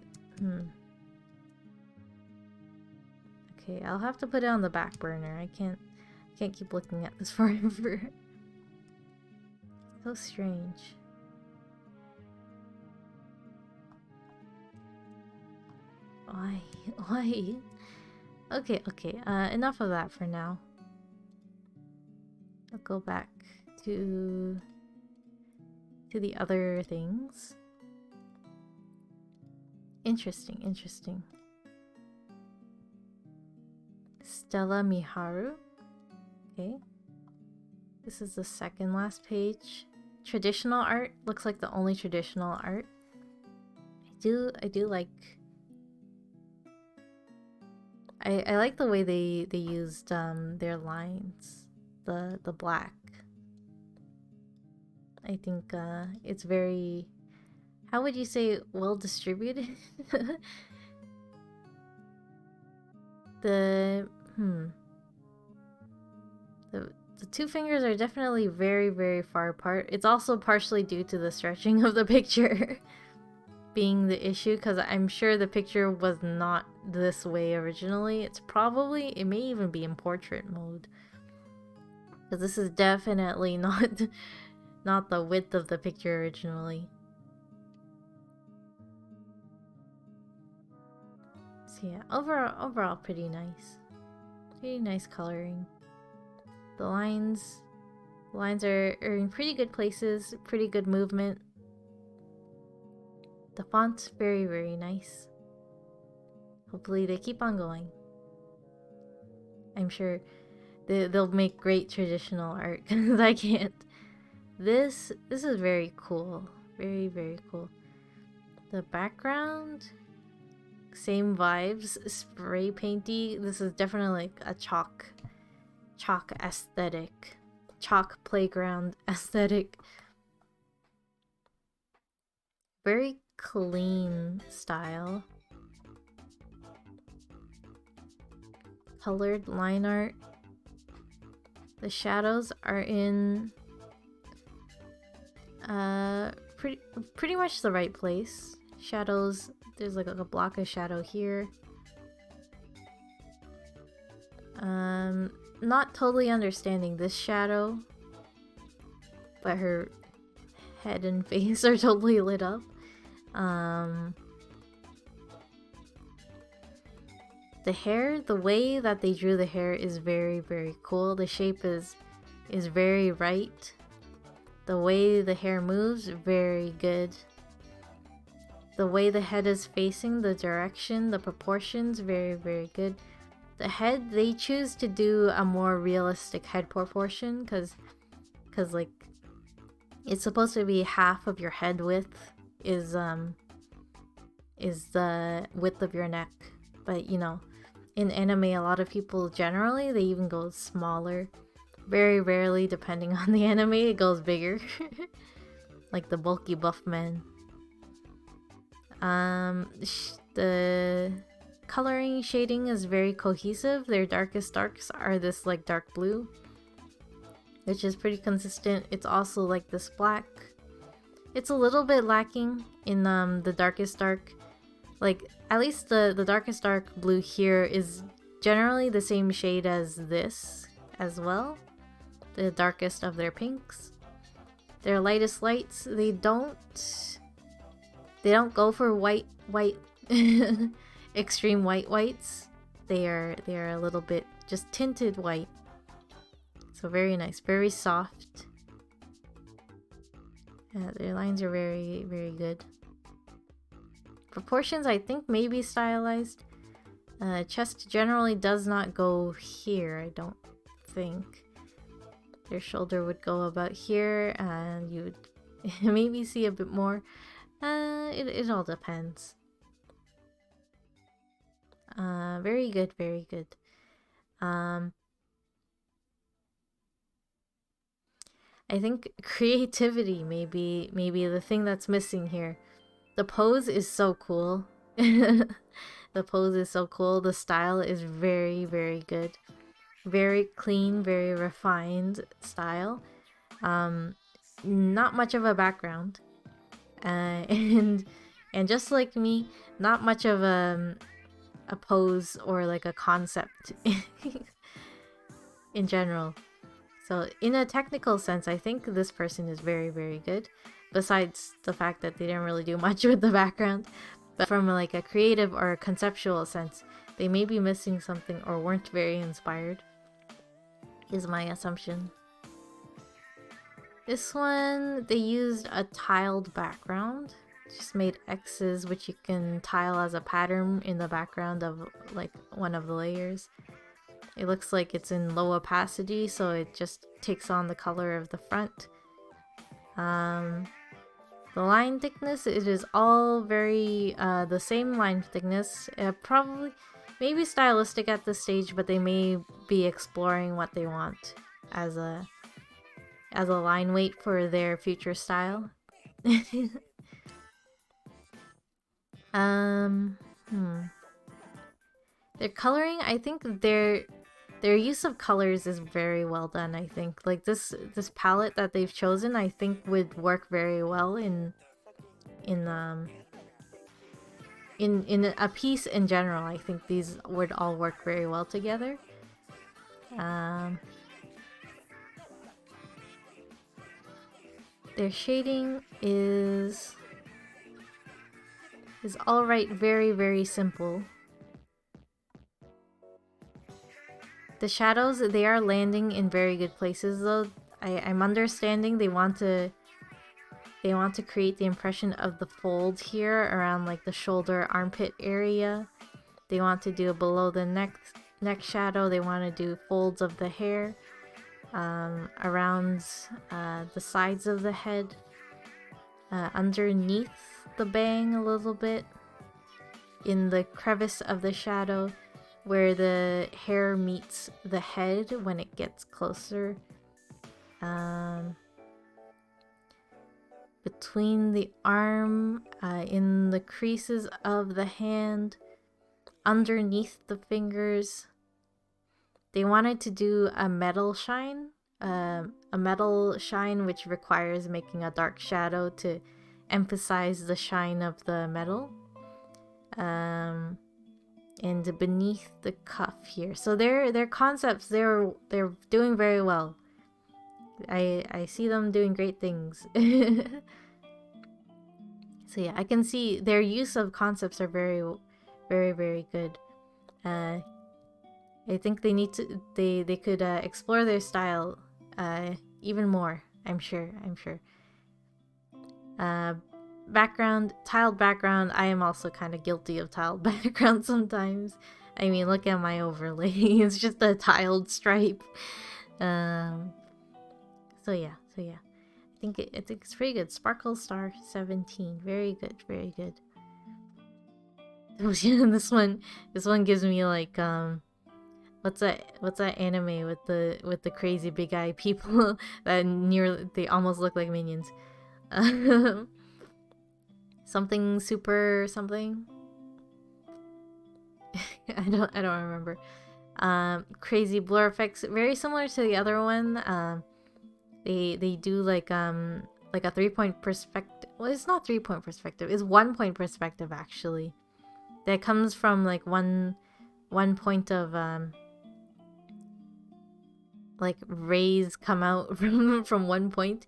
okay, I'll have to put it on the back burner. I can't keep looking at this forever. So strange. Why? Okay, enough of that for now. I'll go back to the other things. Interesting. Stella Miharu. Okay. This is the second last page. Traditional art looks like the only traditional art. I do like I like the way they used their lines, the black. I think it's very, how would you say, well distributed? the the two fingers are definitely very, very far apart. It's also partially due to the stretching of the picture being the issue, because I'm sure the picture was not this way originally. It's probably, it may even be in portrait mode, because this is definitely not the width of the picture originally. So yeah, overall pretty nice. Pretty nice coloring. The lines are in pretty good places, pretty good movement. The font's very, very nice. Hopefully they keep on going. I'm sure they'll make great traditional art, because I can't. This is very cool. Very, very cool. The background, same vibes, spray painty. This is definitely like a chalk aesthetic, chalk playground aesthetic. Very clean style. Colored line art. The shadows are in pretty much the right place. Shadows, there's like a block of shadow here. Not totally understanding this shadow, but her head and face are totally lit up. The hair, the way that they drew the hair is very, very cool. The shape is very right. The way the hair moves, very good. The way the head is facing, the direction, the proportions, very, very good. The head, they choose to do a more realistic head proportion, because like it's supposed to be half of your head width is the width of your neck. But you know, in anime, a lot of people generally, they even go smaller. Very rarely, depending on the anime, it goes bigger. Like the bulky buff men. The coloring shading is very cohesive. Their darkest darks are this like dark blue, which is pretty consistent. It's also like this black. It's a little bit lacking in the darkest dark. Like, at least the darkest dark blue here is generally the same shade as this as well. The darkest of their pinks. Their lightest lights, they don't go for white extreme whites. They are a little bit just tinted white. So very nice, very soft. Yeah, their lines are very, very good. Proportions, I think, may be stylized. Chest generally does not go here, I don't think. Their shoulder would go about here, and you would maybe see a bit more. It all depends. Very good, very good. I think creativity may be the thing that's missing here. The pose is so cool. The pose is so cool. The style is very, very good. Very clean, very refined style. Not much of a background. And just like me, not much of a pose or like a concept in general. So in a technical sense, I think this person is very, very good. Besides the fact that they didn't really do much with the background. But from like a creative or a conceptual sense, they may be missing something or weren't very inspired, is my assumption. This one, they used a tiled background. Just made X's, which you can tile as a pattern in the background of like one of the layers. It looks like it's in low opacity, so it just takes on the color of the front. The line thickness, it is all very the same line thickness. Probably, maybe stylistic at this stage, but they may be exploring what they want as a line weight for their future style. Their coloring, I think their use of colors is very well done. I think like this palette that they've chosen, I think would work very well in a piece in general. I think these would all work very well together. Their shading is alright, very, very simple. The shadows, they are landing in very good places though. I'm understanding they want to create the impression of the fold here around like the shoulder armpit area. They want to do a below the neck shadow. They want to do folds of the hair around the sides of the head, underneath the bang a little bit, in the crevice of the shadow where the hair meets the head when it gets closer. Between the arm, in the creases of the hand, underneath the fingers. They wanted to do a metal shine, which requires making a dark shadow to emphasize the shine of the metal. And beneath the cuff here. So their concepts, they're doing very well. I see them doing great things. So yeah, I can see their use of concepts are very, very, very good. I think they need to they could explore their style even more. I'm sure. Background, tiled background. I am also kind of guilty of tiled background sometimes. I mean, look at my overlay. It's just a tiled stripe. So yeah. I think it's pretty good. Sparkle Star 17. Very good. This one gives me like what's that anime with the crazy big eye people that they almost look like minions. Something super something. I don't remember. Crazy blur effects, very similar to the other one. They do like a 3-point perspective. Well, it's not 3-point perspective. It's 1-point perspective actually. That comes from like one point of like rays come out from 1 point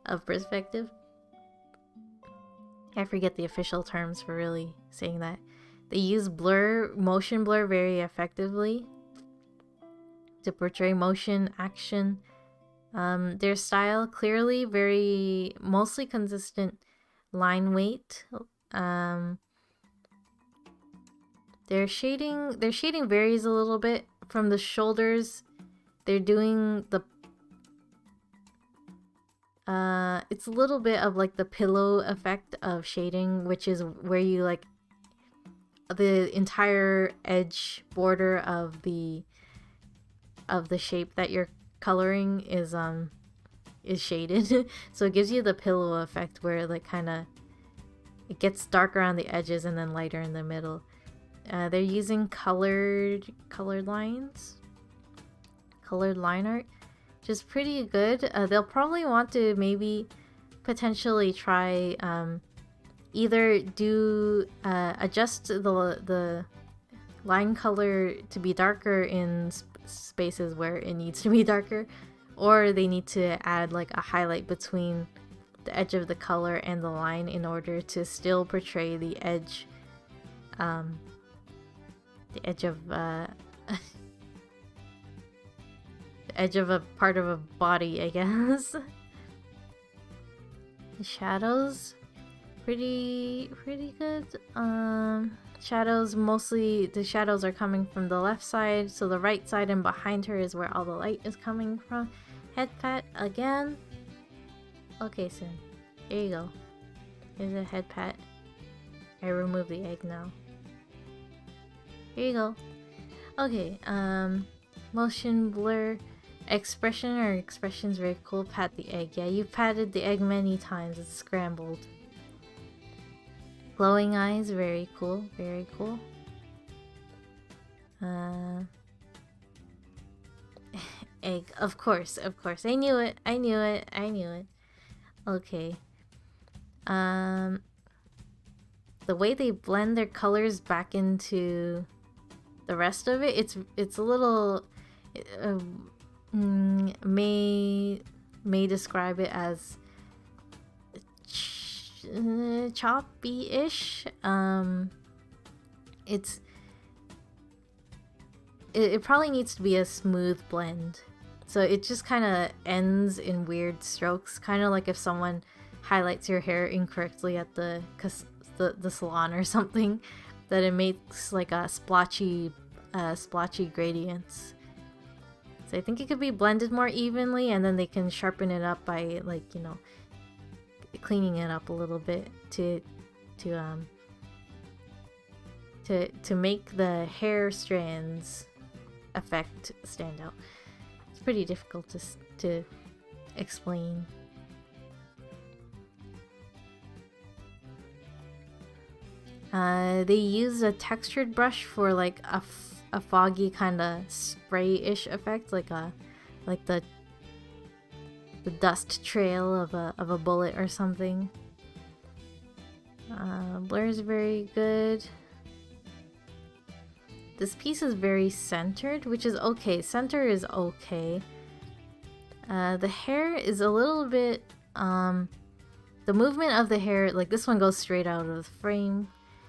of perspective. I forget the official terms for really saying that. They use motion blur very effectively to portray motion, action. Their style, clearly very mostly consistent line weight. Their shading varies a little bit. From the shoulders, they're doing the it's a little bit of like the pillow effect of shading, which is where you like the entire edge border of the shape that you're coloring is shaded. So it gives you the pillow effect where like kind of it gets dark around the edges and then lighter in the middle. They're using colored line art, which is pretty good. They'll probably want to maybe potentially try either do adjust the line color to be darker in spaces where it needs to be darker, or they need to add like a highlight between the edge of the color and the line in order to still portray the edge of the edge of a part of a body, I guess. The shadows, pretty good. Shadows, mostly the shadows are coming from the left side, so the right side and behind her is where all the light is coming from. Head pat again. Okay, Sin. There you go. Here's a head pat. I remove the egg now. Here you go. Okay, motion blur. Expression's very cool. Pat the egg. Yeah, you patted the egg many times. It's scrambled. Glowing eyes, very cool. Very cool. Egg, of course. I knew it. Okay. The way they blend their colors back into the rest of it, it's a little may describe it as choppy-ish. It probably needs to be a smooth blend. So it just kind of ends in weird strokes, kind of like if someone highlights your hair incorrectly at the salon or something, that it makes like a splotchy gradients. So I think it could be blended more evenly, and then they can sharpen it up by, like, you know, cleaning it up a little bit to make the hair strands effect stand out. It's pretty difficult to explain. They use a textured brush for like a foggy kind of spray-ish effect, like the dust trail of a bullet or something. Blur is very good. This piece is very centered, which is okay. Center is okay. The hair is a little bit the movement of the hair, like this one goes straight out of the frame.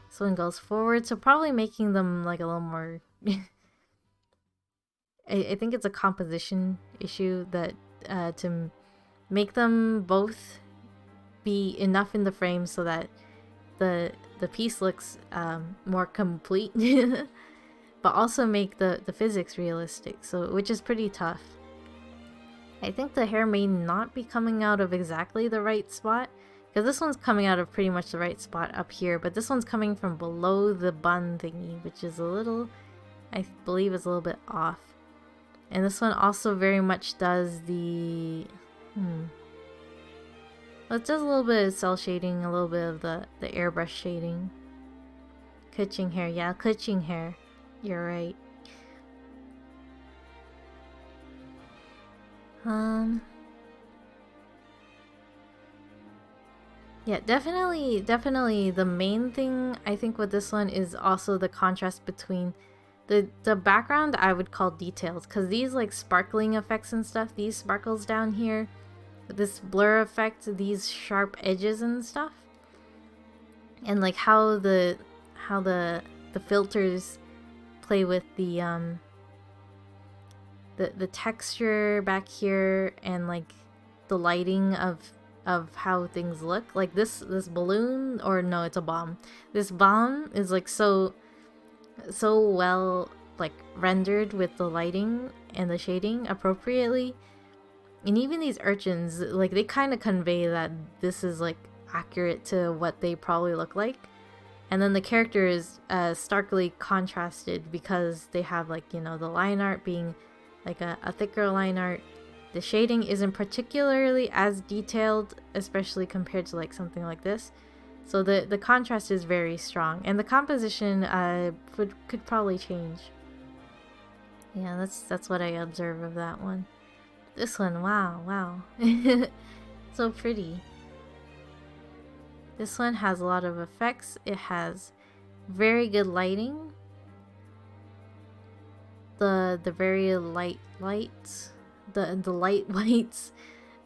This one goes forward, so probably making them like a little more I think it's a composition issue that to make them both be enough in the frame so that the piece looks more complete, but also make the physics realistic, so which is pretty tough. I think the hair may not be coming out of exactly the right spot, because this one's coming out of pretty much the right spot up here, but this one's coming from below the bun thingy, which is a little, I believe is a little bit off. And this one also very much does the... Well, it does a little bit of cell shading, a little bit of the airbrush shading. Clutching hair, yeah, clutching hair. You're right. Yeah, definitely the main thing I think with this one is also the contrast between the background I would call details, because these like sparkling effects and stuff, these sparkles down here, this blur effect, these sharp edges and stuff, and like how the filters play with the texture back here, and like the lighting of how things look. Like this balloon, or no, it's a bomb. This bomb is like so well like rendered with the lighting and the shading appropriately. And even these urchins, like they kind of convey that this is like accurate to what they probably look like. And then the character is starkly contrasted because they have, like, you know, the line art being like a thicker line art. The shading isn't particularly as detailed, especially compared to like something like this. So the contrast is very strong, and the composition could probably change. Yeah, that's what I observe of that one. This one, wow. So pretty. This one has a lot of effects. It has very good lighting. The very light lights, the light whites,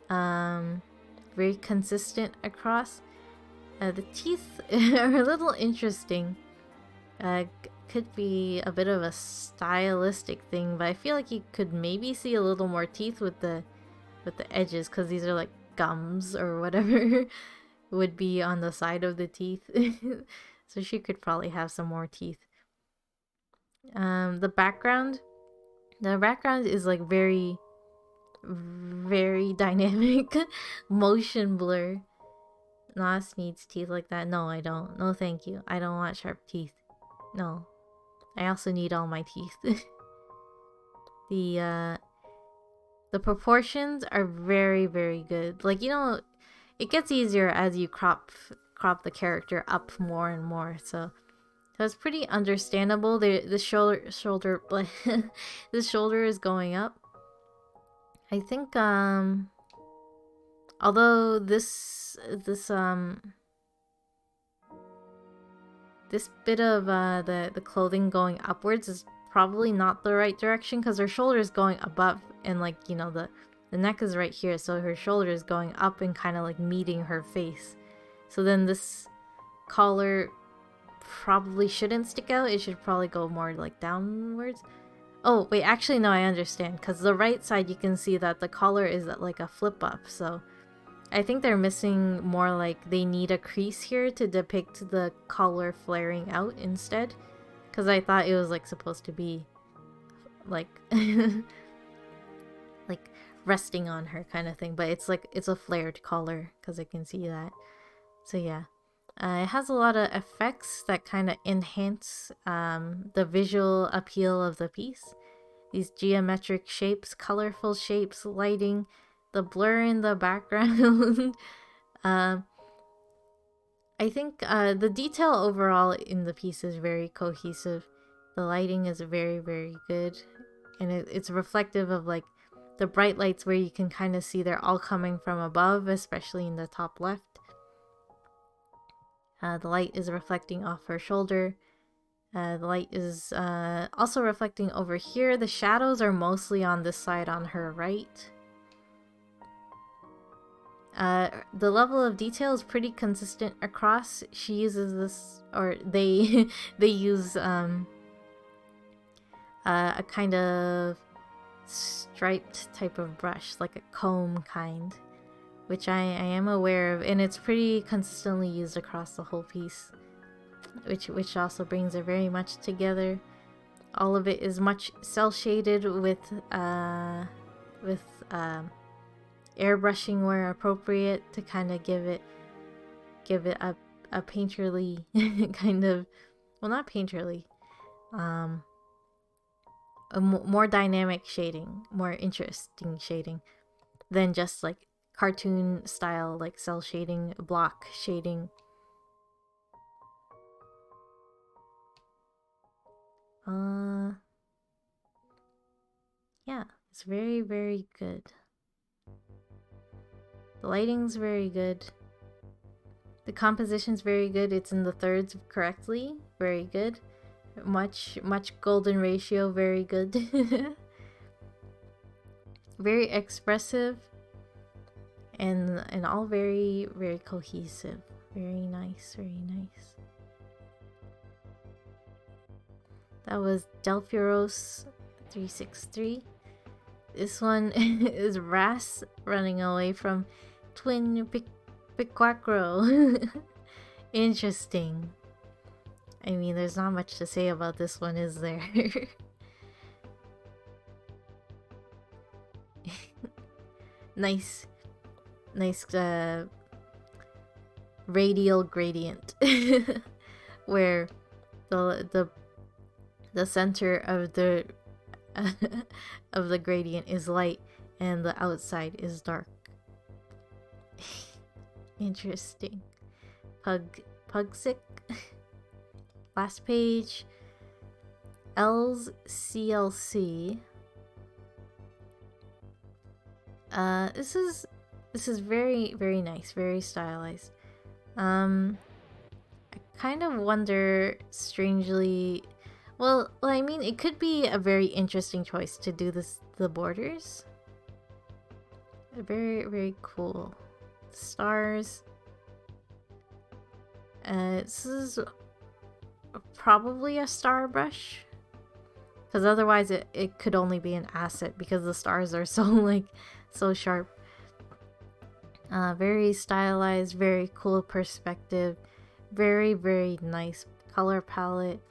very consistent across. The teeth are a little interesting. Could be a bit of a stylistic thing, but I feel like you could maybe see a little more teeth with the edges, because these are like gums or whatever would be on the side of the teeth. So she could probably have some more teeth. The background is like very dynamic motion blur. Nas needs teeth like that. No, I don't. No, thank you. I don't want sharp teeth. No. I also need all my teeth. The proportions are very, very good. Like, you know, it gets easier as you crop the character up more and more. So that's pretty understandable. The shoulder the shoulder is going up. I think although this bit of the clothing going upwards is probably not the right direction, because her shoulder is going above, and like, you know, the neck is right here, so her shoulder is going up and kind of like meeting her face. So then this collar probably shouldn't stick out. It should probably go more like downwards. Oh wait, actually no, I understand, because the right side you can see that the collar is like a flip up, so I think they're missing more, like they need a crease here to depict the collar flaring out instead, because I thought it was like supposed to be like like resting on her kind of thing, but it's like it's a flared collar because I can see that. So yeah, it has a lot of effects that kind of enhance the visual appeal of the piece. These geometric shapes, colorful shapes, lighting, the blur in the background. I think the detail overall in the piece is very cohesive. The lighting is very, very good, and it's reflective of like the bright lights where you can kind of see they're all coming from above, especially in the top left. The light is reflecting off her shoulder. The light is also reflecting over here. The shadows are mostly on this side on her right. The level of detail is pretty consistent across. She uses this, or they they use a kind of striped type of brush, like a comb kind, which I am aware of, and it's pretty consistently used across the whole piece, which also brings it very much together. All of it is much cel shaded with airbrushing where appropriate to kind of give it a painterly kind of, well, not painterly, a more dynamic shading, more interesting shading than just like cartoon style, like cel shading, block shading. Yeah, it's very, very good. The lighting's very good. The composition's very good. It's in the thirds correctly. Very good. Much golden ratio. Very good. Very expressive. And all very, very cohesive. Very nice. Very nice. That was Delphiros 363. This one is Ras running away from Twin Piquacro. Interesting. I mean, there's not much to say about this one, is there? nice radial gradient where the center of the of the gradient is light and the outside is dark. Interesting. Pugsic. Last page. L's CLC. This is very, very nice, very stylized. I kind of wonder, strangely, well, I mean, it could be a very interesting choice to do the borders. Very, very cool. Stars. This is probably a star brush, because otherwise it could only be an asset because the stars are so sharp. Very stylized, very cool perspective, very, very nice color palette.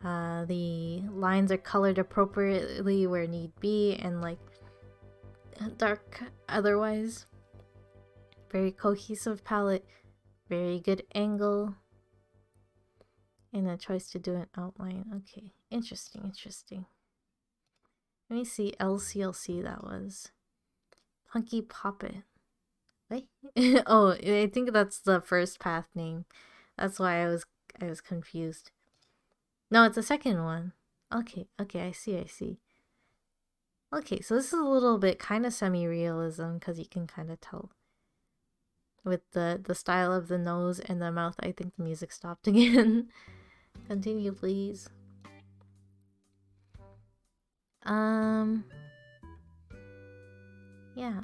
The lines are colored appropriately where need be, and like dark otherwise. Very cohesive palette, Very good angle. And a choice to do an outline. Okay, interesting, interesting. Let me see, LCLC that was. Punky Poppet. Wait. Oh, I think that's the first path name. That's why I was confused. No, it's the second one. Okay, I see. Okay, so this is a little bit kind of semi-realism because you can kind of tell. With the style of the nose and the mouth, I think the music stopped again. Continue, please. Yeah.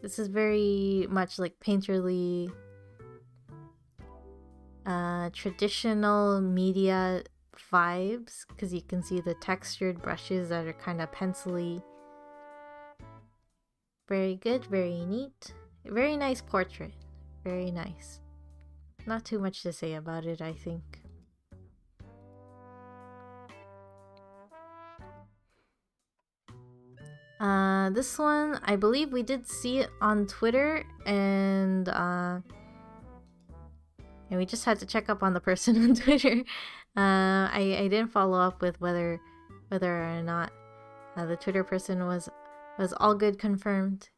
This is very much like painterly, traditional media vibes, because you can see the textured brushes that are kind of pencily. Very good, very neat. Very nice portrait. Very nice. Not too much to say about it, I think. This one, I believe we did see it on Twitter, and we just had to check up on the person on Twitter. I didn't follow up with whether or not the Twitter person was all good confirmed,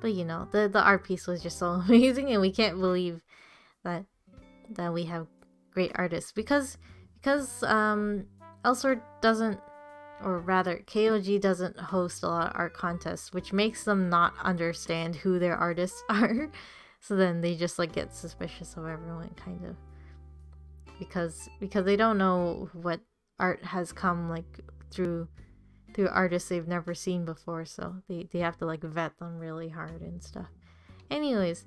but you know, the art piece was just so amazing, and we can't believe that we have great artists because Elsword doesn't, or rather KOG doesn't host a lot of art contests, which makes them not understand who their artists are. So then they just like get suspicious of everyone, kind of, because they don't know what art has come like through artists they've never seen before, so they have to like vet them really hard and stuff. Anyways,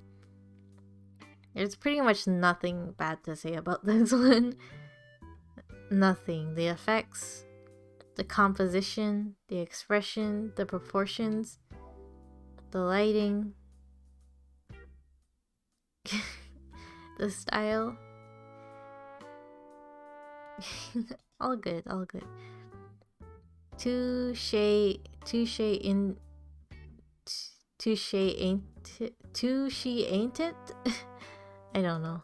there's pretty much nothing bad to say about this one. Nothing. The effects, the composition, the expression, the proportions, the lighting, the style. All good. Touche ain't it? I don't know.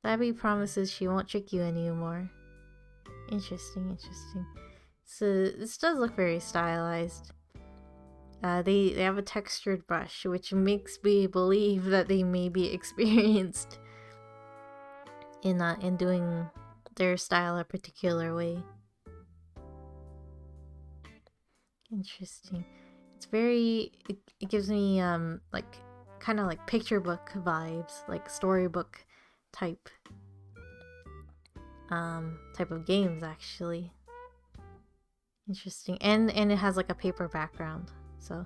Labby promises she won't trick you anymore. Interesting. So this does look very stylized. They have a textured brush, which makes me believe that they may be experienced in doing their style a particular way. Interesting. It's very, it gives me like kind of like picture book vibes, like storybook type of games, actually. Interesting. And it has like a paper background, so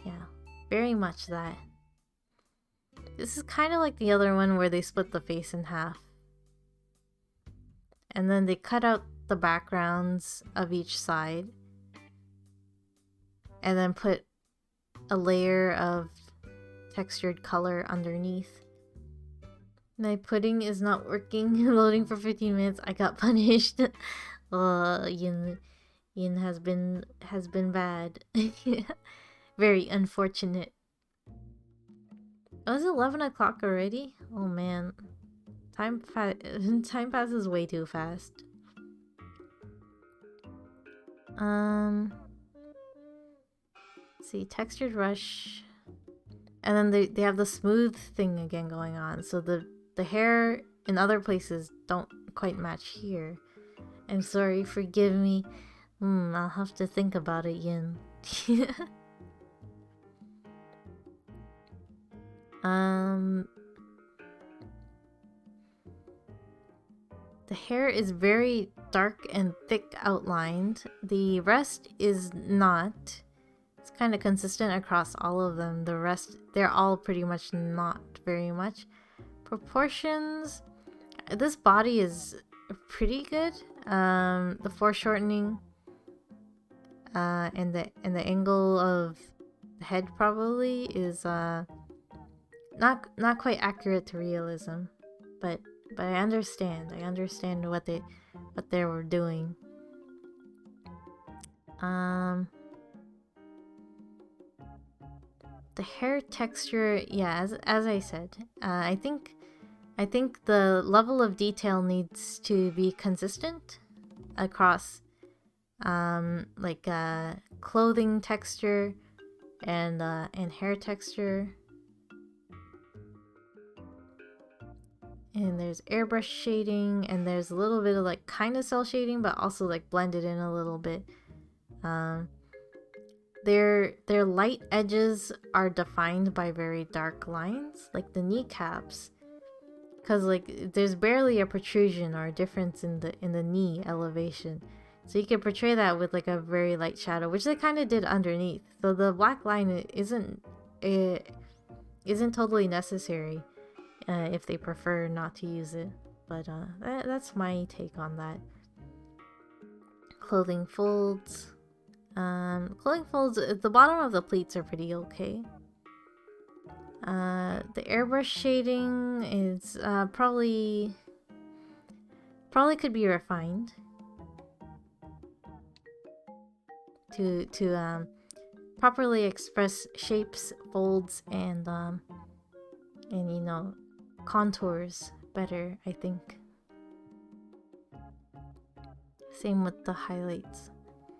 yeah, very much that. This is kind of like the other one where they split the face in half and then they cut out the backgrounds of each side and then put a layer of textured color underneath. My pudding is not working. Loading for 15 minutes. I got punished. Yin has been bad. Very unfortunate. Oh, is it 11 o'clock already? Oh man, time passes way too fast. Let's see, textured rush, and then they have the smooth thing again going on. So the hair in other places don't quite match here. I'm sorry, forgive me. I'll have to think about it, Yin. The hair is very dark and thick outlined. The rest is not. It's kind of consistent across all of them. The rest, they're all pretty much not very much. Proportions, this body is pretty good. The foreshortening and the angle of the head probably is not quite accurate to realism, but I understand what they were doing. The hair texture, yeah, as I said, I think the level of detail needs to be consistent across like clothing texture and hair texture. And there's airbrush shading, and there's a little bit of like kind of cell shading, but also like blended in a little bit. Their light edges are defined by very dark lines, like the kneecaps, because like there's barely a protrusion or a difference in the knee elevation, so you can portray that with like a very light shadow, which they kind of did underneath. So the black line isn't totally necessary if they prefer not to use it, but that's my take on that. Clothing folds. Clothing folds at the bottom of the pleats are pretty okay. The airbrush shading is probably could be refined to properly express shapes, folds, and you know, contours better, I think. Same with the highlights.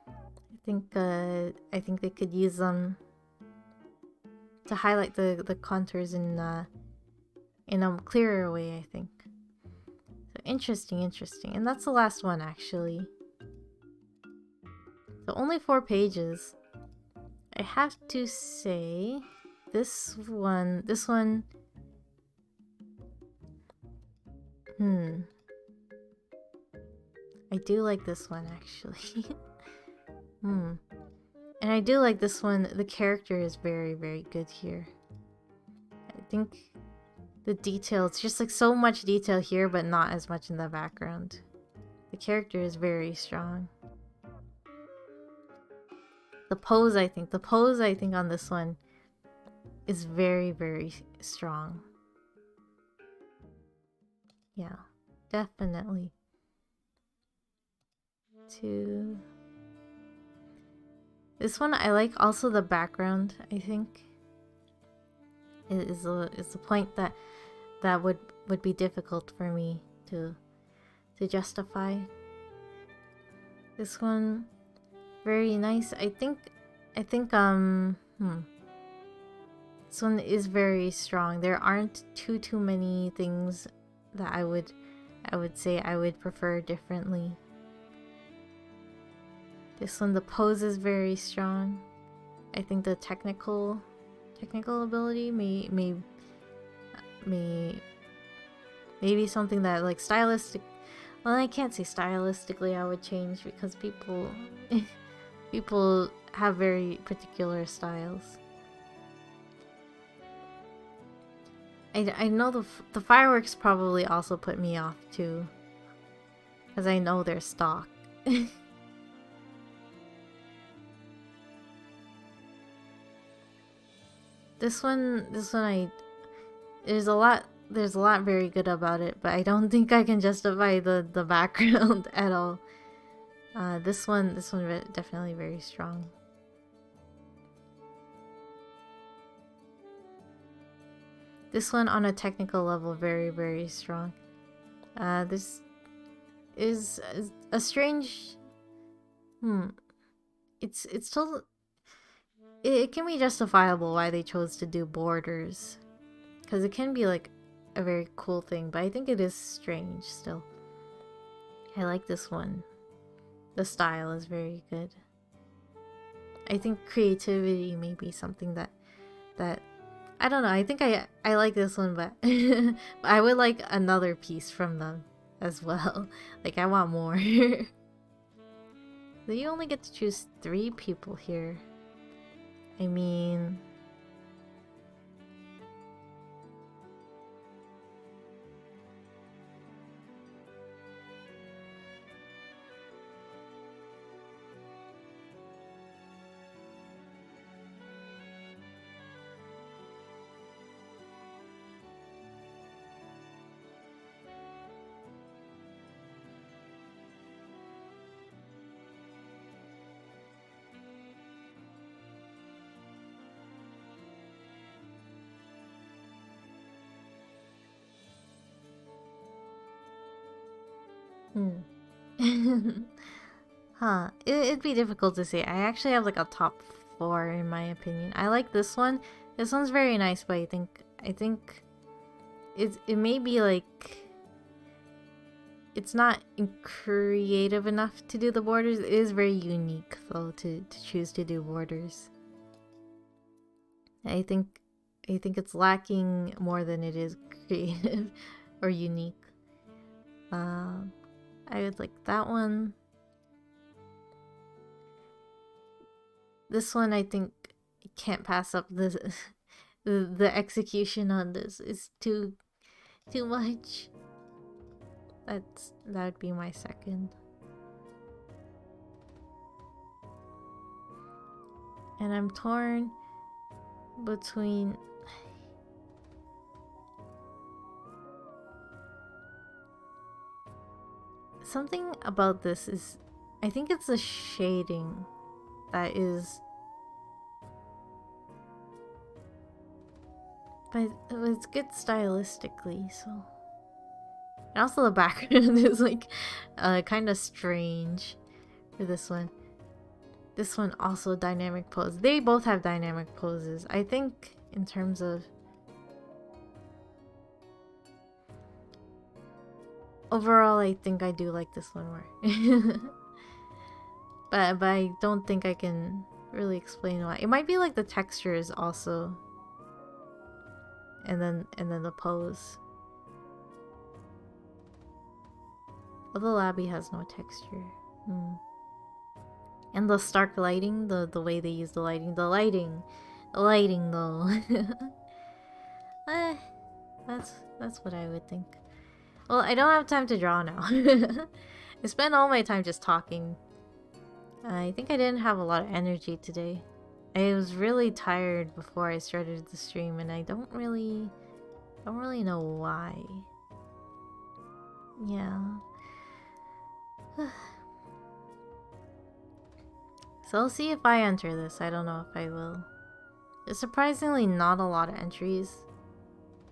I think they could use them to highlight the contours in a clearer way, I think. So interesting. And that's the last one, actually. So only 4 pages. I have to say this one I do like this one, actually. And I do like this one. The character is very, very good here. I think the detail, it's just like so much detail here, but not as much in the background. The character is very strong. The pose I think on this one is very, very strong. Yeah, definitely. This one I like also the background, I think. It is a point that would be difficult for me to justify. This one very nice. I think this one is very strong. There aren't too many things that I would say I would prefer differently. This one, the pose is very strong. I think the technical ability may be something that like stylistic. Well, I can't say stylistically I would change because people have very particular styles. I know the fireworks probably also put me off too, because I know they're stock. This one there's a lot very good about it, but I don't think I can justify the background at all. This one definitely very strong. This one on a technical level very, very strong. This is a strange it's total. It can be justifiable why they chose to do borders, because it can be like a very cool thing, but I think it is strange still. I like this one. The style is very good. I think creativity may be something that I don't know. I think I like this one, but I would like another piece from them as well. Like I want more. You only get to choose 3 people here. I mean, Hmm. Huh. It'd be difficult to say. I actually have like a top 4 in my opinion. I like this one. This one's very nice, but I think it may be like it's not creative enough to do the borders. It is very unique though to choose to do borders. I think it's lacking more than it is creative or unique. I would like that one. This one I think can't pass up this. The execution on this is too much. That would be my second. And I'm torn between something about this is I think it's the shading that is, but it's good stylistically, so. And also the background is like kind of strange for this one. This one also dynamic pose. They both have dynamic poses. I think in terms of overall, I think I do like this one more. but I don't think I can really explain why. It might be like the textures also. And then the pose. But the Labby has no texture. And the stark lighting, the way they use the lighting. The lighting though. That's what I would think. Well, I don't have time to draw now. I spent all my time just talking. I think I didn't have a lot of energy today. I was really tired before I started the stream, and I don't really know why. Yeah. So I'll see if I enter this. I don't know if I will. There's surprisingly not a lot of entries.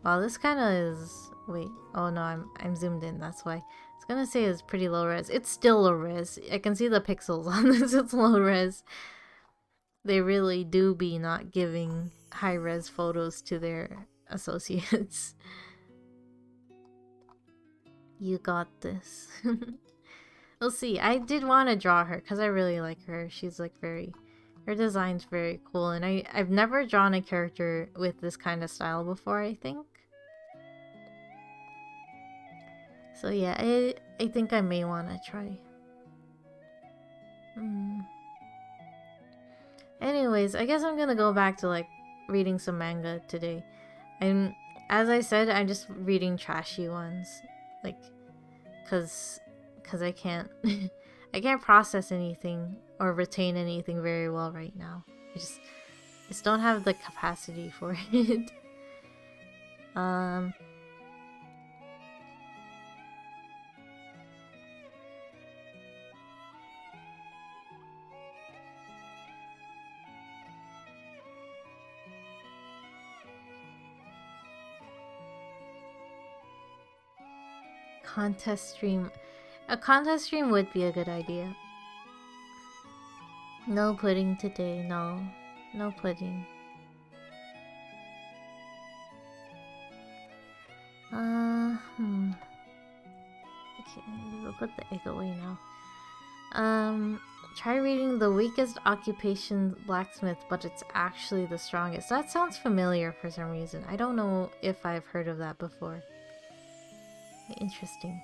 Wow, this kind of is... Wait. Oh no, I'm zoomed in. That's why. I was gonna say it's pretty low res. It's still low res. I can see the pixels on this. It's low res. They really do be not giving high res photos to their associates. You got this. We'll see. I did want to draw her because I really like her. She's like very... Her design's very cool, and I've never drawn a character with this kind of style before, I think. So yeah, I think I may want to try. Anyways, I guess I'm gonna go back to like reading some manga today. As I said, I'm just reading trashy ones, like, cause I can't I can't process anything or retain anything very well right now. I just don't have the capacity for it. Contest stream. A contest stream would be a good idea. No pudding today, no. No pudding. Okay, we'll put the egg away now. Try reading The Weakest Occupation Blacksmith, but it's actually the strongest. That sounds familiar for some reason. I don't know if I've heard of that before. Interesting.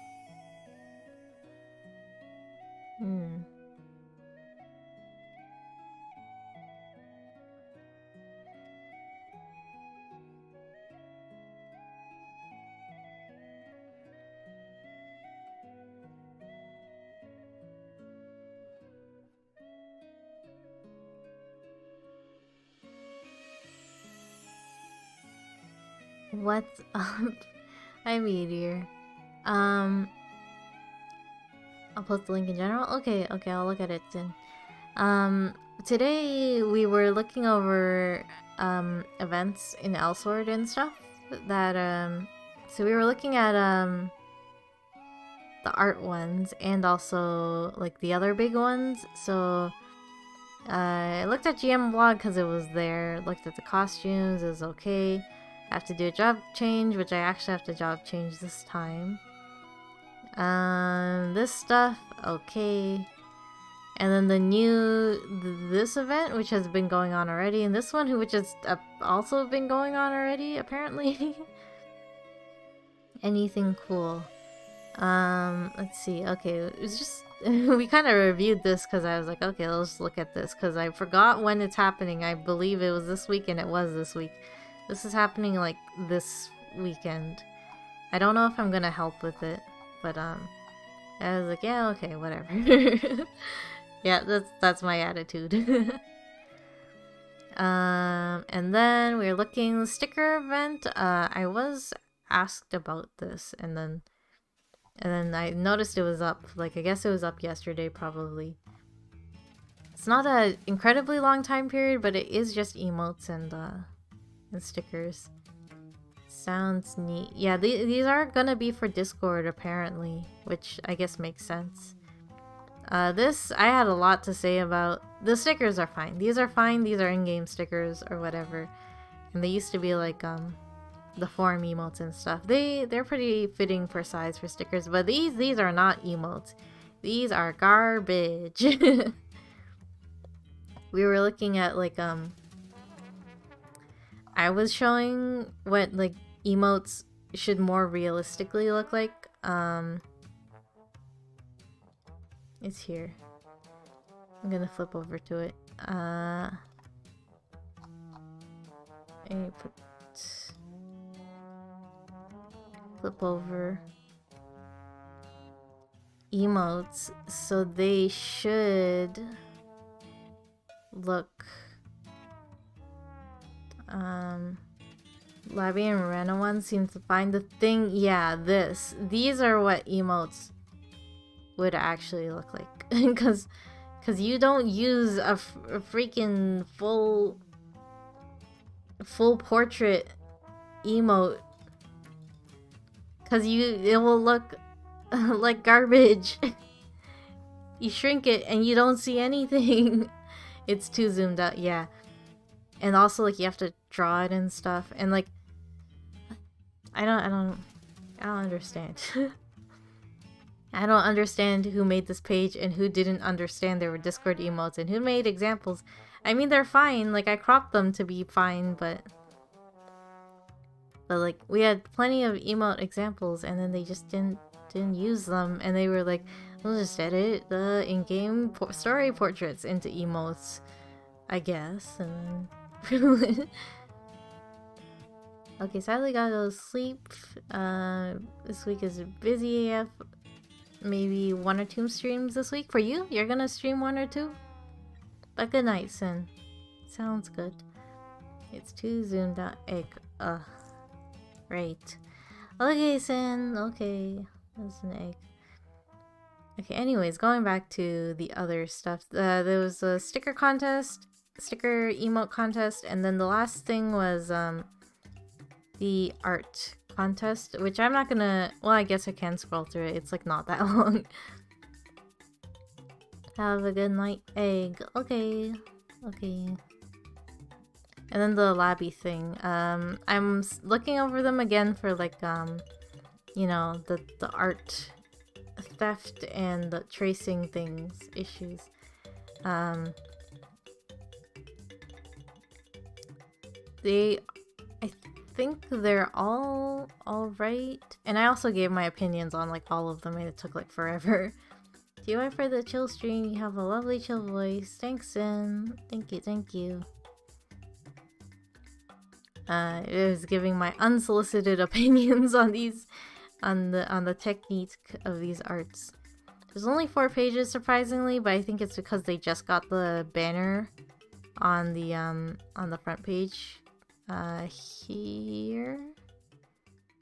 What's up? Hi, Meteor. I'll post the link in general. Okay, I'll look at it then. Today we were looking over events in Elsword and stuff that so we were looking at the the art ones and also like the other big ones. So I looked at GM Blog because it was there. Looked at the costumes, it was okay. I have to do a job change, which I actually have to job change this time. This stuff, okay. And then the new, this event, which has been going on already, and this one, which has also been going on already, apparently. Anything cool? Let's see. Okay, it was just we kind of reviewed this because I was like, okay, let's look at this because I forgot when it's happening. I believe it was this week, and it was this week. This is happening like this weekend. I don't know if I'm gonna help with it, but I was like, yeah, okay, whatever. Yeah, that's my attitude. And then we're looking sticker event. I was asked about this, and then I noticed it was up. Like, I guess it was up yesterday, probably. It's not an incredibly long time period, but it is just emotes and stickers. Sounds neat. Yeah, these are gonna be for Discord, apparently, which I guess makes sense. This, I had a lot to say about. The stickers are fine. These are fine. These are in-game stickers or whatever. And they used to be like, the forum emotes and stuff. They're pretty fitting for size for stickers, but these are not emotes. These are garbage. We were looking at like, I was showing what like emotes should more realistically look like. It's here. I'm gonna flip over to it. I put flip over emotes, so they should look Labby and Rena one seems to find the thing. Yeah, these are what emotes would actually look like. Because you don't use a freaking full portrait emote. Because it will look like garbage. You shrink it and you don't see anything. It's too zoomed out, yeah. And also, like, you have to draw it and stuff. And, like, I don't understand. I don't understand who made this page and who didn't understand there were Discord emotes and who made examples. I mean, they're fine. Like, I cropped them to be fine, but like, we had plenty of emote examples and then they just didn't use them. And they were like, we'll just edit the in-game story portraits into emotes, I guess. And then okay, sadly gotta go to sleep. This week is busy AF. Maybe 1 or 2 streams this week for you. You're gonna stream 1 or 2. But good night, Sin. Sounds good. It's too zoomed out. Egg. Right. Okay, Sin. Okay, that's an egg. Okay. Anyways, going back to the other stuff. There was a sticker contest, sticker emote contest, and then the last thing was the art contest, which I'm not gonna. Well, I guess I can scroll through it. It's like not that long. Have a good night, egg. Okay. Okay. And then the Labby thing. I'm looking over them again for like you know, the art theft and the tracing things issues. I think they're all right. And I also gave my opinions on like all of them and it took like forever. Do you wait for the chill stream? You have a lovely chill voice. Thanks, Sin. Thank you, thank you. It was giving my unsolicited opinions on these, on the technique of these arts. There's only 4 pages, surprisingly, but I think it's because they just got the banner on the front page. Here.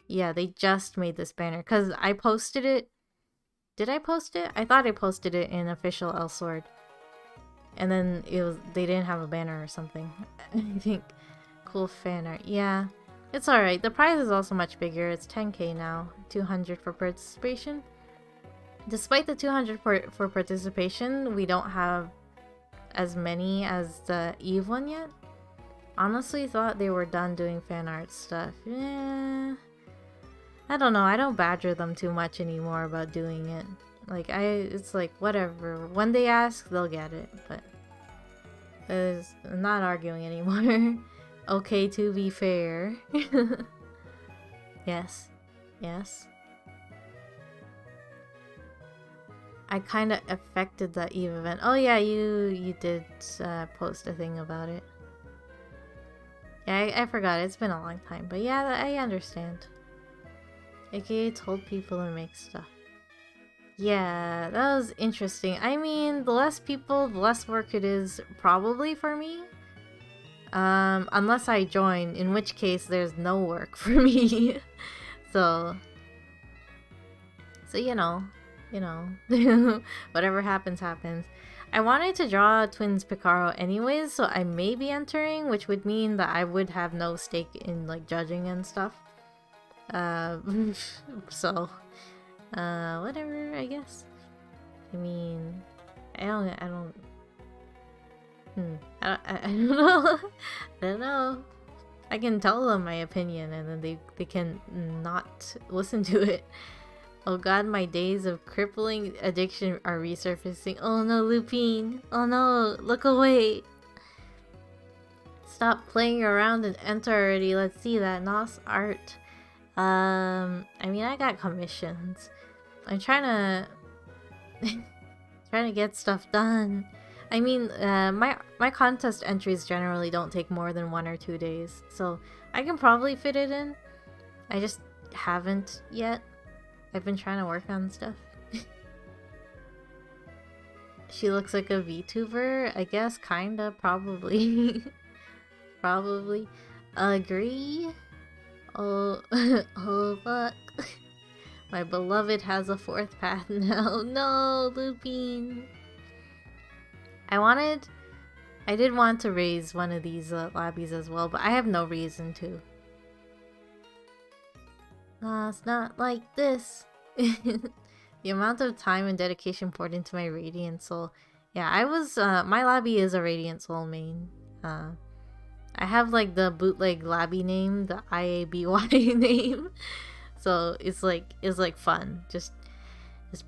Yeah, they just made this banner because I posted it. Did I post it? I thought I posted it in official Elsword, and then they didn't have a banner or something. I think. Cool fan art. Yeah, it's alright. The prize is also much bigger. It's 10k now. 200 for participation. Despite the 200 for participation, we don't have as many as the Eve one yet. Honestly thought they were done doing fan art stuff. Yeah. I don't know, I don't badger them too much anymore about doing it. Like, it's like, whatever. When they ask, they'll get it, but I'm not arguing anymore. Okay, to be fair. Yes. Yes. I kind of affected that Eve event. Oh yeah, you did post a thing about it. Yeah, I forgot. It's been a long time. But yeah, I understand. AKA told people to make stuff. Yeah, that was interesting. I mean, the less people, the less work it is probably for me. Unless I join, in which case there's no work for me. So you know, whatever happens, happens. I wanted to draw Twins Picaro anyways, so I may be entering, which would mean that I would have no stake in like judging and stuff. So whatever, I guess. I mean, I don't know. I don't know. I can tell them my opinion and then they can not listen to it. Oh god, my days of crippling addiction are resurfacing. Oh no, Lupine. Oh no, look away. Stop playing around and enter already. Let's see that NOS art. I mean, I got commissions. I'm trying to get stuff done. I mean, my contest entries generally don't take more than 1 or 2 days, so I can probably fit it in. I just haven't yet. I've been trying to work on stuff. She looks like a VTuber, I guess, kinda, probably. Probably. Agree? Oh, oh fuck. My beloved has a 4th path now. No, Lupine. I did want to raise one of these lobbies as well, but I have no reason to. No, it's not like this. The amount of time and dedication poured into my Radiant Soul. Yeah, I was, my lobby is a Radiant Soul main. I have like the bootleg lobby name, the IABY name. So it's like fun, just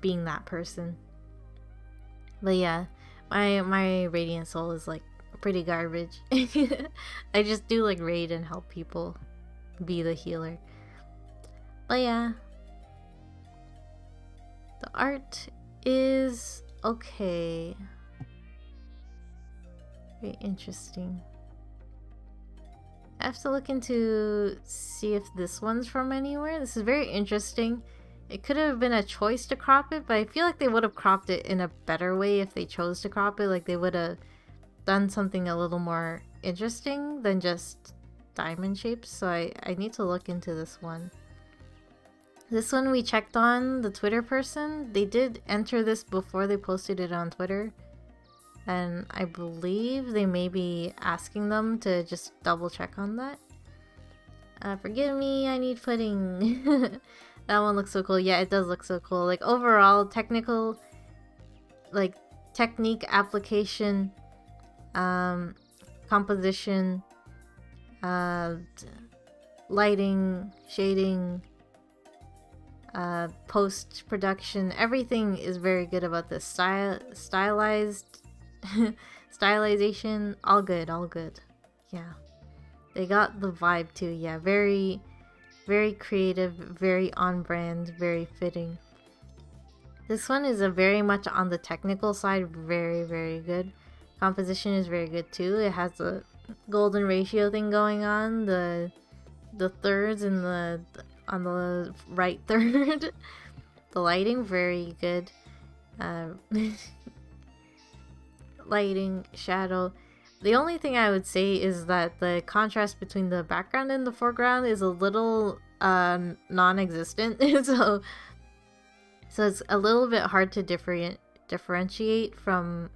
being that person. But yeah, my Radiant Soul is like pretty garbage. I just do like raid and help people be the healer. But yeah, the art is okay. Very interesting. I have to look into see if this one's from anywhere. This is very interesting. It could have been a choice to crop it, but I feel like they would have cropped it in a better way if they chose to crop it. Like they would have done something a little more interesting than just diamond shapes. So I need to look into this one. This one we checked on the Twitter person. They did enter this before they posted it on Twitter. And I believe they may be asking them to just double check on that. Forgive me, I need footing. That one looks so cool. Yeah, it does look so cool. Like overall, technical, like technique, application, composition, lighting, shading, post-production, everything is very good about this. Stylization, all good. Yeah, they got the vibe too. Yeah, very creative, very on brand, very fitting. This one is a very much on the technical side, very good. Composition is very good too. It has the golden ratio thing going on, the thirds and the on the right third. The lighting, very good. Lighting, shadow. The only thing I would say is that the contrast between the background and the foreground is a little non-existent. so it's a little bit hard to differentiate from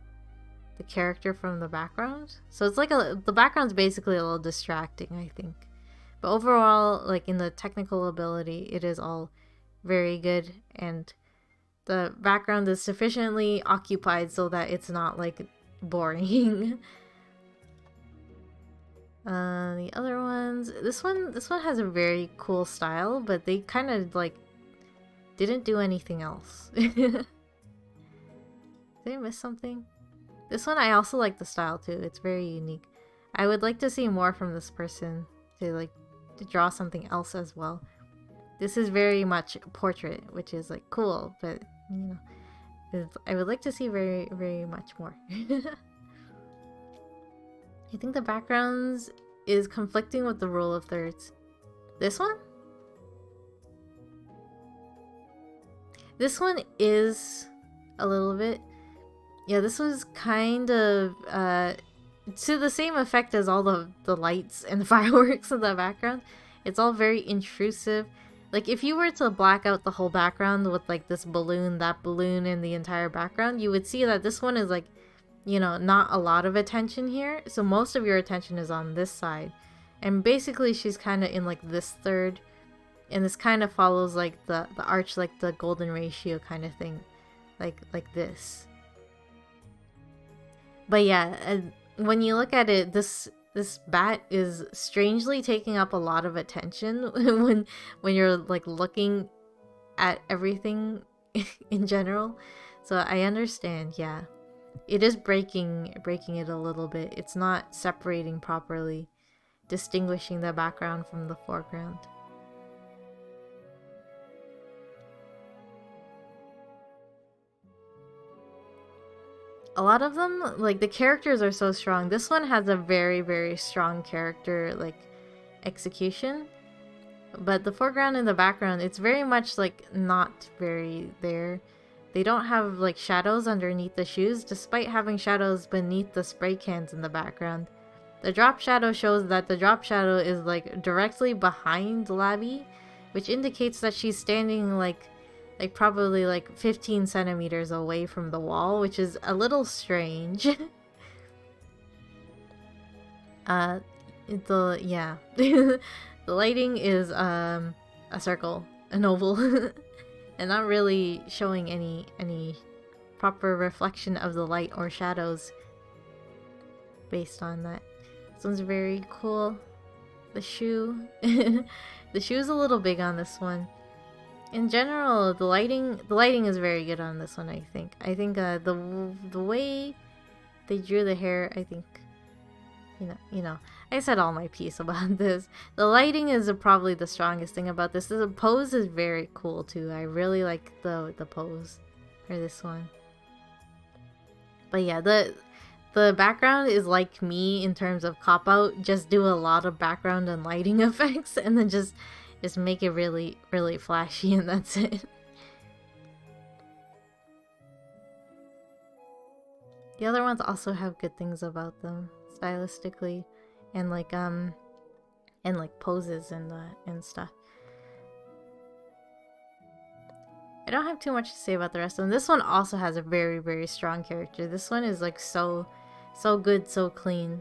the character from the background. So it's like the background's basically a little distracting, I think. But overall, like in the technical ability, it is all very good, and the background is sufficiently occupied so that it's not like boring. The other ones, this one has a very cool style, but they kind of like didn't do anything else. Did I miss something? This one I also like the style too. It's very unique. I would like to see more from this person to draw something else as well. This is very much portrait, which is like cool, but you know, I would like to see very, very much more. I think the backgrounds is conflicting with the rule of thirds. This one? This one is a little bit. Yeah, this was kind of to the same effect as all the lights and the fireworks in the background. It's all very intrusive. Like, if you were to black out the whole background with like this balloon, that balloon, and the entire background, you would see that this one is like, you know, not a lot of attention here. So most of your attention is on this side. And basically she's kind of in like this third. And this kind of follows like the arch, like the golden ratio kind of thing. Like this. But yeah, when you look at it, this bat is strangely taking up a lot of attention when you're like looking at everything in general. So I understand, yeah. It is breaking it a little bit. It's not separating properly, distinguishing the background from the foreground. A lot of them, like, the characters are so strong. This one has a very, very strong character, like, execution. But the foreground and the background, it's very much, like, not very there. They don't have, like, shadows underneath the shoes, despite having shadows beneath the spray cans in the background. The drop shadow shows that the drop shadow is, like, directly behind Labby, which indicates that she's standing, like probably like 15 centimeters away from the wall, which is a little strange. Yeah. The lighting is a circle, an oval, and not really showing any proper reflection of the light or shadows based on that. This one's very cool. The shoe. The shoe is a little big on this one. In general, the lighting is very good on this one, I think. I think the way they drew the hair, I think, you know, I said all my piece about this. The lighting is probably the strongest thing about this. The pose is very cool too. I really like the pose for this one. But yeah, the background is like me in terms of cop out. Just do a lot of background and lighting effects, and then just make it really, really flashy, and that's it. The other ones also have good things about them, stylistically, and like poses and stuff. I don't have too much to say about the rest of them. This one also has a very, very strong character. This one is like so good, so clean.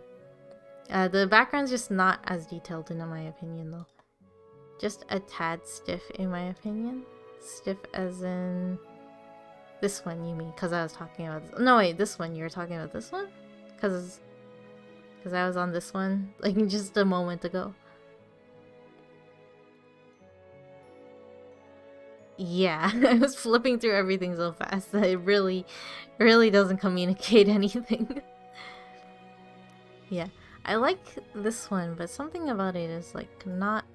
The background's just not as detailed in my opinion though. Just a tad stiff in my opinion. Stiff as in this one, you mean? Because I was talking about this. No wait, this one. You were talking about this one? Because I was on this one like just a moment ago. Yeah, I was flipping through everything so fast that it really doesn't communicate anything. Yeah, I like this one, but something about it is like not...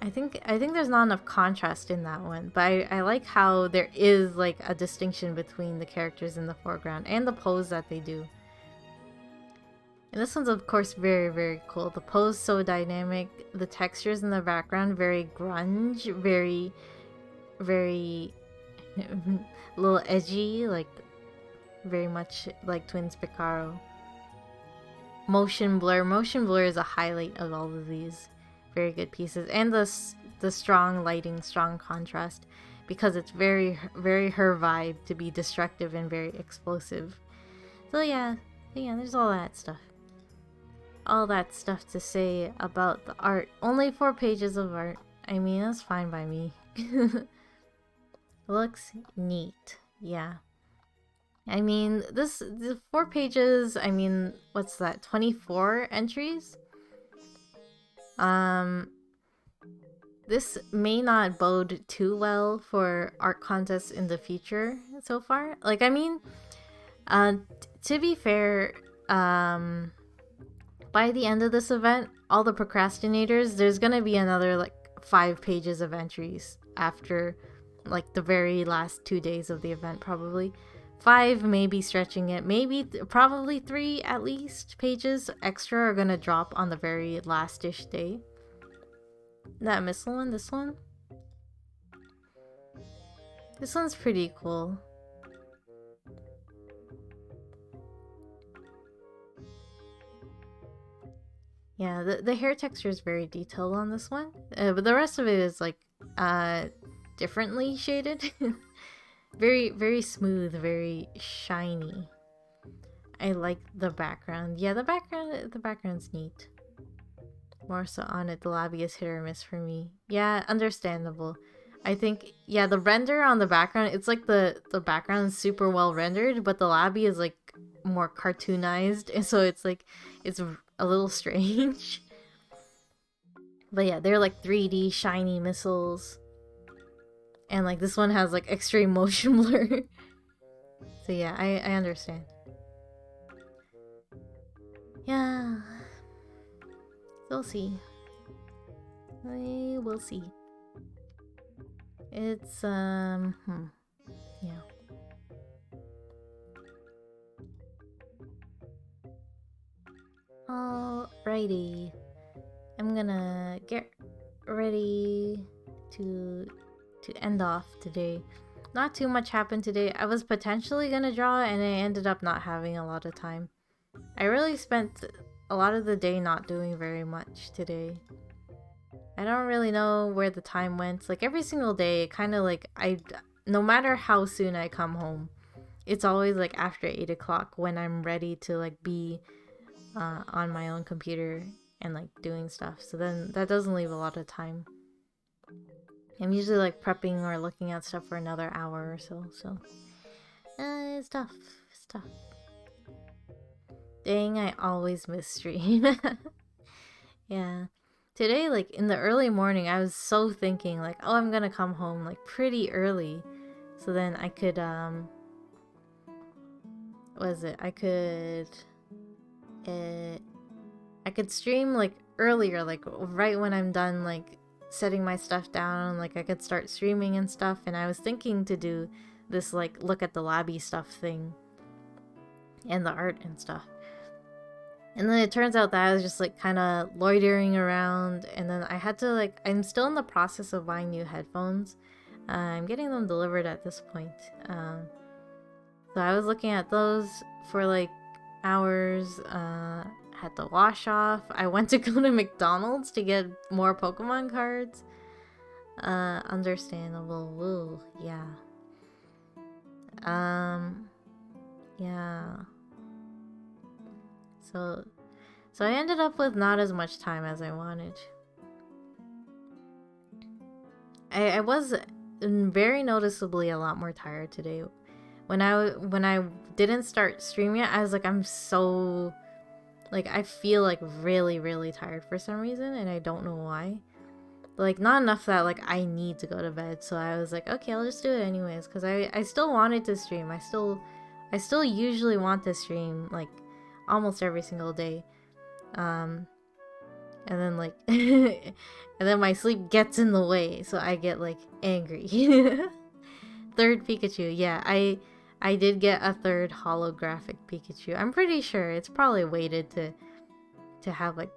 I think there's not enough contrast in that one, but I like how there is like a distinction between the characters in the foreground and the pose that they do. And this one's of course very, very cool. The pose so dynamic, the textures in the background very grunge, very a little edgy, like very much like Twins Picaro. Motion blur is a highlight of all of these. Very good pieces, and the strong lighting, strong contrast, because it's very, very her vibe to be destructive and very explosive. So yeah, there's all that stuff. All that stuff to say about the art. Only 4 pages of art. I mean, that's fine by me. Looks neat. Yeah. I mean, the 4 pages, I mean, what's that? 24 entries? Um, this may not bode too well for art contests in the future so far. Like, I mean, to be fair, by the end of this event, all the procrastinators, there's gonna be another like 5 pages of entries after like the very last 2 days of the event, probably. 5, maybe stretching it, maybe probably 3 at least pages extra are gonna drop on the very last-ish day. That missile one, this one? This one's pretty cool. Yeah, the hair texture is very detailed on this one, but the rest of it is like differently shaded. Very, very smooth, very shiny. I like the background. Yeah, the background's neat. More so on it, the lobby is hit or miss for me. Yeah, understandable. I think, yeah, the render on the background, it's like the background is super well rendered, but the lobby is like more cartoonized, and so it's like, it's a little strange. But yeah, they're like 3D shiny missiles. And like this one has like extreme motion blur. So yeah, I understand. Yeah. We'll see. We will see. It's yeah. Alrighty. I'm gonna get ready to end off today. Not too much happened today. I was potentially gonna draw and I ended up not having a lot of time. I really spent a lot of the day not doing very much today. I don't really know where the time went. Like every single day, kind of like no matter how soon I come home, it's always like after 8 o'clock when I'm ready to like be on my own computer and like doing stuff. So then that doesn't leave a lot of time. I'm usually like prepping or looking at stuff for another hour or so. So it's tough. It's tough. Dang, I always miss stream. Yeah. Today, like in the early morning, I was so thinking like, oh, I'm gonna come home like pretty early. So then I could what is it? I could stream like earlier, like right when I'm done like setting my stuff down, like I could start streaming and stuff. And I was thinking to do this like look at the lobby stuff thing and the art and stuff. And then it turns out that I was just like kind of loitering around, and then I had to like, I'm still in the process of buying new headphones. I'm getting them delivered at this point. So I was looking at those for like hours. Had to wash off. I went to go to McDonald's to get more Pokemon cards. Understandable. Woo, yeah. Yeah. So I ended up with not as much time as I wanted. I was very noticeably a lot more tired today. When I didn't start streaming yet, I was like, I'm so like, I feel like really, really tired for some reason, and I don't know why. Like, not enough that like I need to go to bed, so I was like, okay, I'll just do it anyways, because I still wanted to stream. I still usually want to stream like almost every single day. And then like and then my sleep gets in the way, so I get like angry. Third Pikachu. Yeah, I did get a third holographic Pikachu. I'm pretty sure it's probably weighted to have like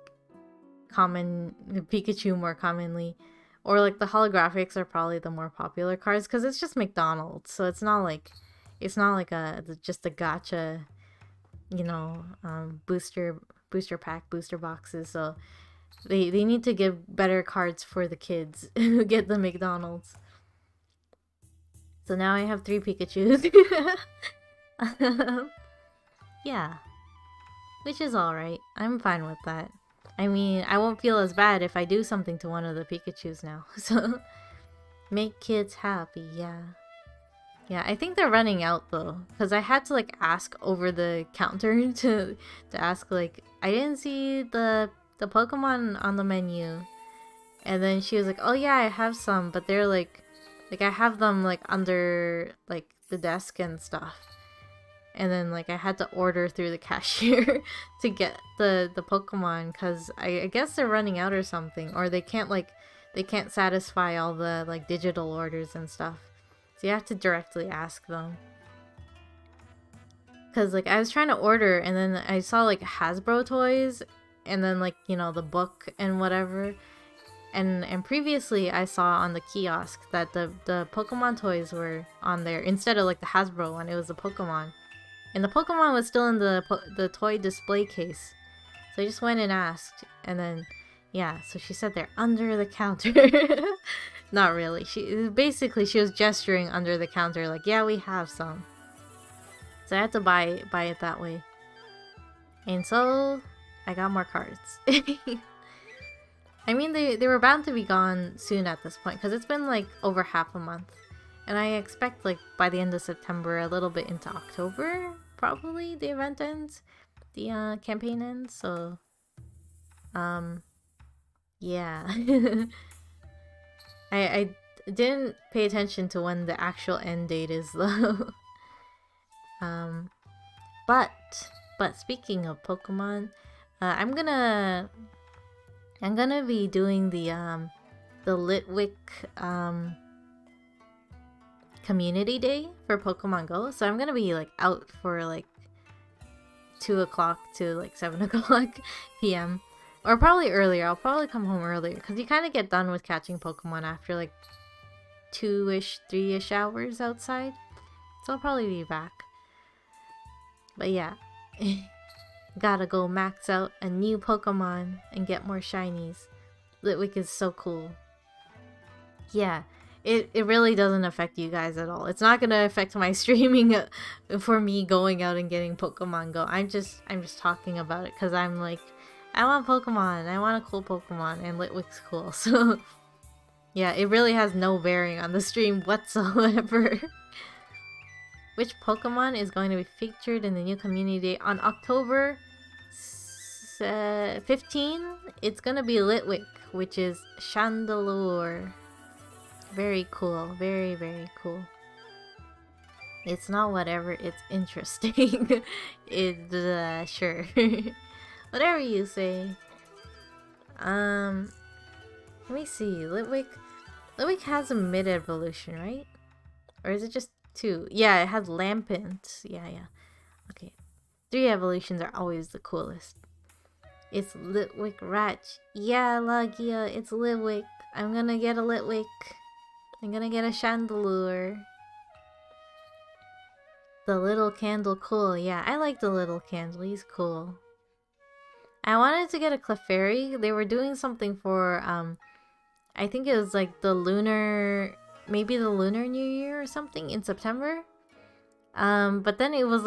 common Pikachu more commonly, or like the holographics are probably the more popular cards because it's just McDonald's, so it's not like a just a gacha, you know, booster pack, booster boxes. So they need to give better cards for the kids who get the McDonald's. So now I have 3 Pikachus. Yeah, which is alright. I'm fine with that. I mean, I won't feel as bad if I do something to one of the Pikachus now. So, make kids happy, yeah. Yeah, I think they're running out though, because I had to like ask over the counter to ask like I didn't see the Pokemon on the menu, and then she was like, "Oh yeah, I have some, but they're like I have them like under like the desk and stuff." And then like I had to order through the cashier to get the Pokemon because I guess they're running out or something, or they can't satisfy all the like digital orders and stuff. So you have to directly ask them. Cause like I was trying to order and then I saw like Hasbro toys and then like, you know, the book and whatever. And previously I saw on the kiosk that the Pokemon toys were on there instead of like the Hasbro one, it was the Pokemon. And the Pokemon was still in the toy display case. So I just went and asked and then yeah, so she said they're under the counter. Not really. She was gesturing under the counter like, "Yeah, we have some." So I had to buy it that way. And so I got more cards. I mean, they were bound to be gone soon at this point because it's been like over half a month. And I expect like by the end of September, a little bit into October, probably the event ends. The campaign ends, so yeah. I didn't pay attention to when the actual end date is though. um but speaking of Pokemon, I'm gonna be doing the Litwick community day for Pokemon Go. So I'm gonna be like out for like 2 o'clock to like 7 o'clock p.m. Or probably earlier. I'll probably come home earlier because you kind of get done with catching Pokemon after like 2-ish, 3-ish hours outside. So I'll probably be back. But yeah. Gotta go max out a new Pokemon and get more shinies. Litwick is so cool. Yeah, it really doesn't affect you guys at all. It's not gonna affect my streaming for me going out and getting Pokemon Go. I'm just talking about it because I'm like, I want Pokemon. I want a cool Pokemon, and Litwick's cool. So yeah, it really has no bearing on the stream whatsoever. Which Pokemon is going to be featured in the new community day on October 15? It's gonna be Litwick, which is Chandelure. Very cool. Very, very cool. It's not whatever, it's interesting. It's, sure. Whatever you say. Let me see. Litwick has a mid-evolution, right? Or is it just 2? Yeah, it has Lampent. Yeah. Okay. 3 evolutions are always the coolest. It's Litwick Ratch. Yeah, Lagia, it's Litwick. I'm gonna get a Litwick. I'm gonna get a Chandelure. The little candle, cool. Yeah, I like the little candle. He's cool. I wanted to get a Clefairy. They were doing something for, I think it was like the lunar, maybe the Lunar New Year or something in September. But then it was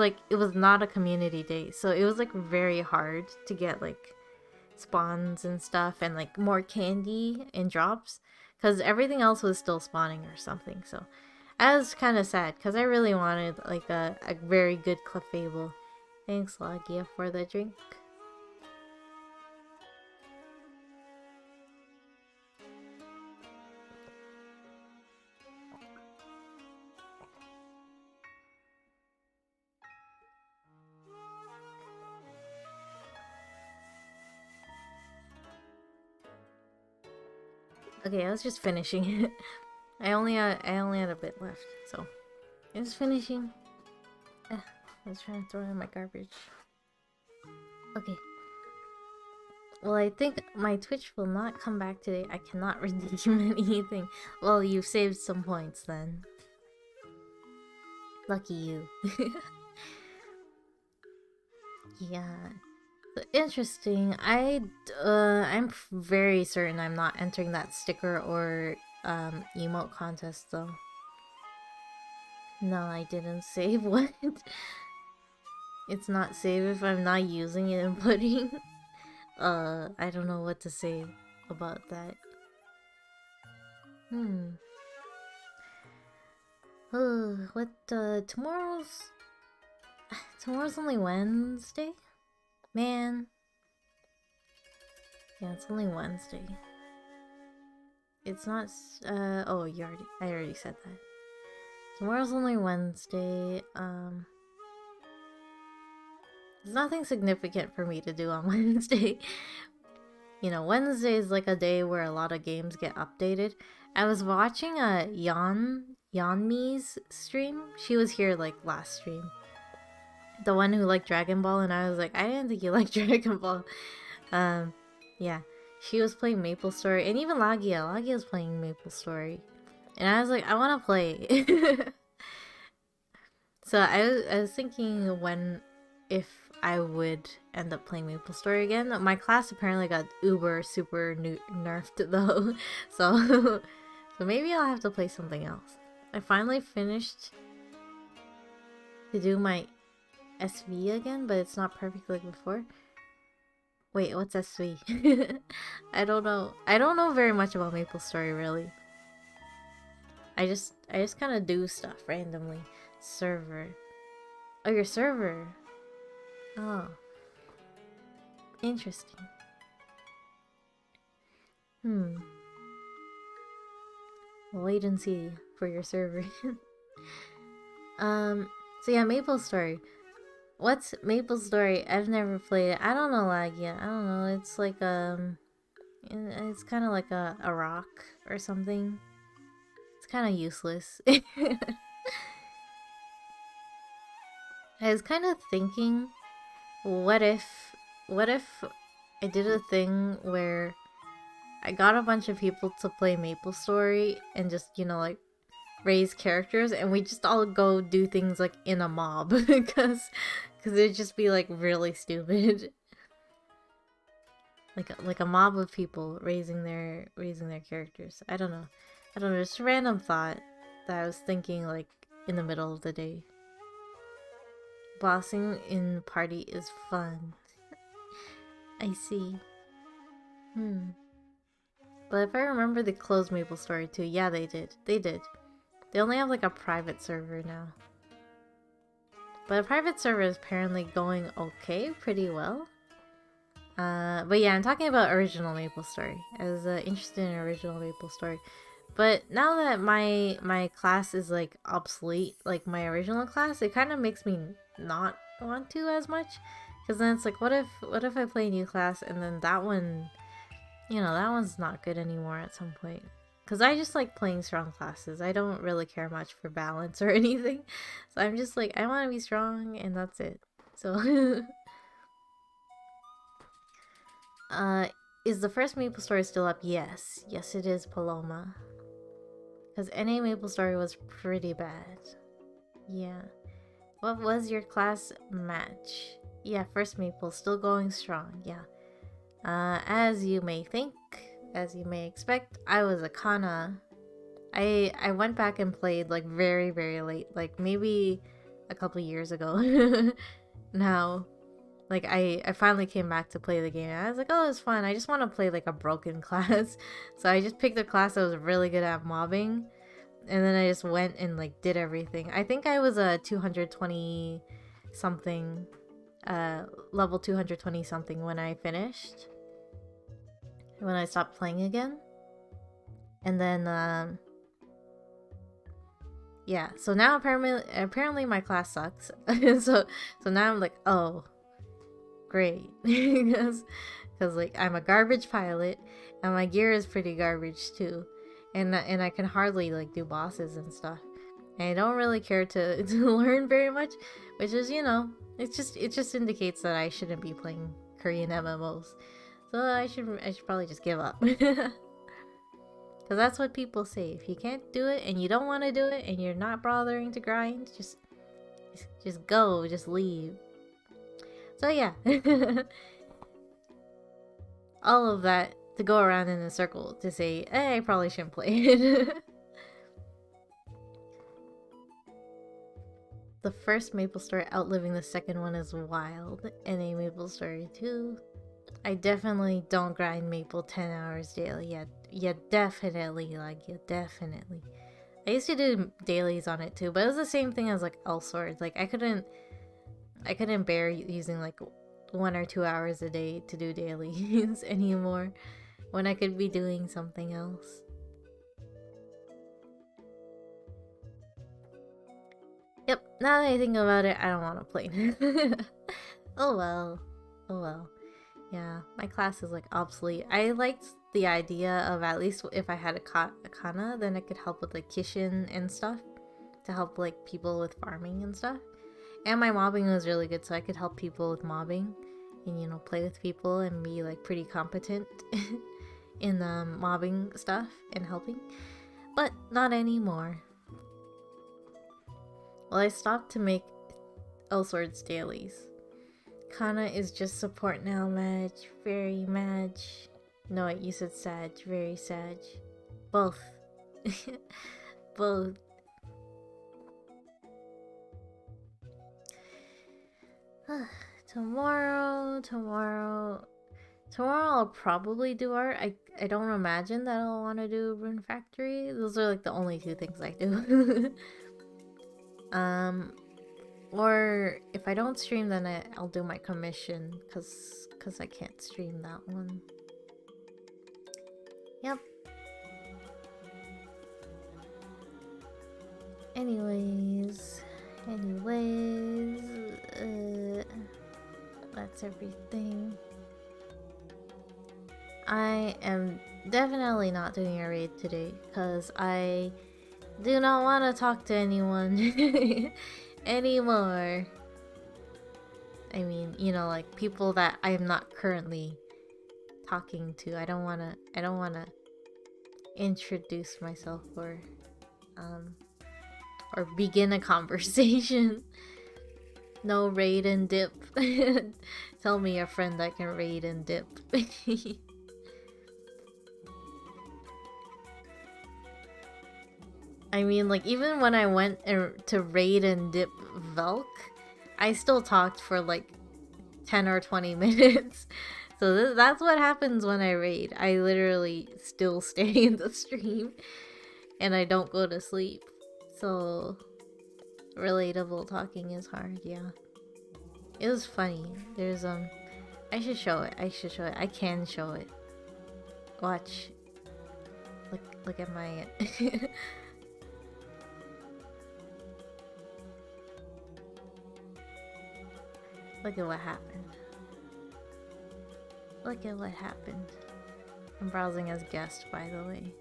not a community day, so it was like very hard to get like spawns and stuff and like more candy and drops because everything else was still spawning or something. So I was kind of sad because I really wanted like a very good Clefable. Thanks, Lagia, for the drink. Okay, I was just finishing it. I only had a bit left, so I was finishing. I was trying to throw in my garbage. Okay. Well, I think my Twitch will not come back today. I cannot redeem anything. Well, you've saved some points then. Lucky you. Yeah. Interesting. I'm very certain I'm not entering that sticker or emote contest though. No, I didn't save. What? It's not save if I'm not using it and putting. I don't know what to say about that. What, tomorrow's only Wednesday? Man. Yeah, it's only Wednesday. It's not, oh, I already said that. Tomorrow's only Wednesday, there's nothing significant for me to do on Wednesday. You know, Wednesday is like a day where a lot of games get updated. I was watching a Yeonmi's stream. She was here like last stream. The one who liked Dragon Ball, and I was like, I didn't think you liked Dragon Ball. Yeah. She was playing Maple Story, and even Lagia was playing Maple Story. And I was like, I wanna play. So I was thinking if I would end up playing Maple Story again. My class apparently got uber super nerfed though, so so maybe I'll have to play something else. I finally finished to do my SV again, but it's not perfect like before. Wait, what's SV? I don't know. I don't know very much about Maple Story really. I just kind of do stuff randomly. Server. Oh, your server. Oh. Interesting. We'll wait and see for your server. So yeah, Maple Story. What's Maple Story? I've never played it. I don't know Lagia. I don't know. It's like it's kind of like a rock or something. It's kind of useless. I was kind of thinking, what if I did a thing where I got a bunch of people to play Maple Story and just, you know, like raise characters, and we just all go do things like in a mob because it'd just be like really stupid. like a mob of people raising their characters. I don't know, just a random thought that I was thinking like in the middle of the day. Bossing in party is fun. I see. But if I remember, they closed Maple Story too. Yeah, they did. They only have like a private server now. But a private server is apparently going okay, pretty well. But yeah, I'm talking about original Maple Story. I was interested in original Maple Story. But now that my class is like obsolete, like my original class, it kind of makes me not want to as much. Because then it's like, what if I play a new class and then that one, you know, that one's not good anymore at some point. Because I just like playing strong classes. I don't really care much for balance or anything. So I'm just like, I want to be strong and that's it. So, is the first Maple Story still up? Yes. Yes, it is, Paloma. Because NA Maple Story was pretty bad. Yeah. What was your class match? Yeah, first Maple, still going strong, yeah. As you may think, as you may expect, I was a Kana. I went back and played like very, very late, like maybe a couple years ago. Now, like I finally came back to play the game. I was like, oh, it's fun. I just want to play like a broken class. So I just picked a class that was really good at mobbing. And then I just went and like did everything. I think I was a 220 something, level 220 something when I finished. When I stopped playing again. And then, yeah. So now apparently my class sucks. so now I'm like, oh, great. Because like I'm a garbage pilot and my gear is pretty garbage too. And I can hardly like do bosses and stuff. And I don't really care to learn very much, which is, you know, it just indicates that I shouldn't be playing Korean MMOs. So I should probably just give up. Because that's what people say. If you can't do it and you don't want to do it and you're not bothering to grind, just go, just leave. So yeah. All of that to go around in a circle to say, hey, I probably shouldn't play it. The first Maple Story outliving the second one is wild. And a Maple Story 2. I definitely don't grind Maple 10 hours daily. Yeah, definitely, like, yeah, definitely. I I used to do dailies on it too, but it was the same thing as like Elsword. Like I couldn't bear using like 1 or 2 hours a day to do dailies anymore when I could be doing something else. Yep, now that I think about it, I don't want to play. Oh well. Oh well. Yeah, my class is like obsolete. I liked the idea of at least if I had a kana, then I could help with like Kishin and stuff to help like people with farming and stuff. And my mobbing was really good, so I could help people with mobbing and, you know, play with people and be like pretty competent in mobbing stuff and helping. But not anymore. Well, I stopped to make Elsword's dailies. Kana is just support now, Madge. Very Madge. No, wait, you said Sag. Very Sag. Both. Both. Tomorrow I'll probably do art. I don't imagine that I'll want to do Rune Factory. Those are like the only two things I do. Or if I don't stream, then I'll do my commission, cause I can't stream that one. Yep. Anyways, that's everything. I am definitely not doing a raid today, cause I do not want to talk to anyone anymore. I mean, you know, like people that I am not currently talking to. I don't wanna introduce myself or begin a conversation. No raid and dip. Tell me a friend that can raid and dip. I mean, like, even when I went to raid and dip Velk, I still talked for like 10 or 20 minutes. So that's what happens when I raid. I literally still stay in the stream and I don't go to sleep. So relatable talking is hard, yeah. It was funny. There's I should show it. I can show it. Watch. Look at my Look at what happened. Look at what happened. I'm browsing as guest, by the way.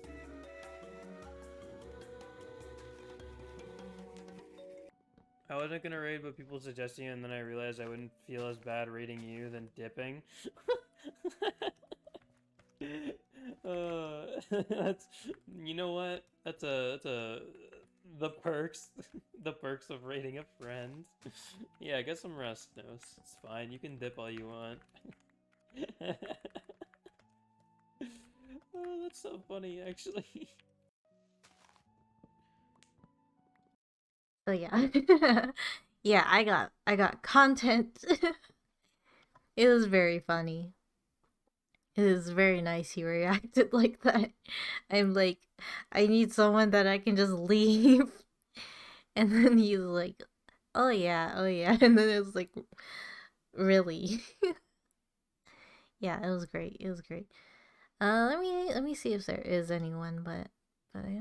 I wasn't gonna raid, but people suggesting it, and then I realized I wouldn't feel as bad raiding you than dipping. That's, you know what? That's the perks, the perks of raiding a friend. Yeah, get some rest, Nose. It's fine. You can dip all you want. Oh, that's so funny, actually. So yeah. Yeah, I got content. It was very funny. It is very nice he reacted like that. I'm like, I need someone that I can just leave. And then he's like, oh yeah. And then it was like, really? Yeah, it was great. Let me see if there is anyone, but I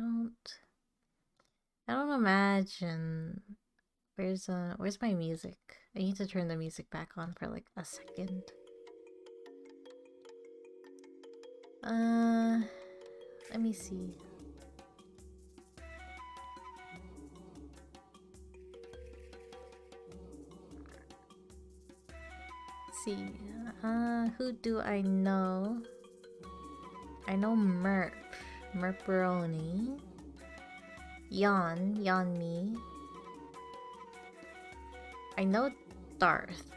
don't imagine. Where's my music? I need to turn the music back on for like a second. Let me see. Who do I know? I know Merperoni. Yanmi. I know Darth.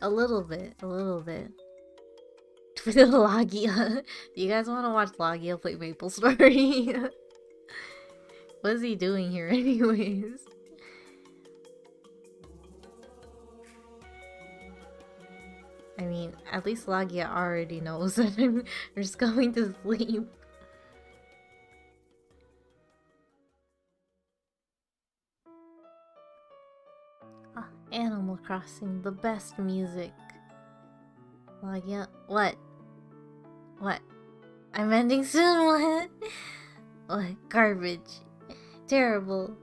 a little bit. For the Logia. Do you guys want to watch Logia play Maple Story? What is he doing here anyways? I mean, at least Logia already knows that I'm just going to sleep. Animal Crossing, the best music. Like, yeah, what? What? I'm ending soon, what? What? Garbage. Terrible.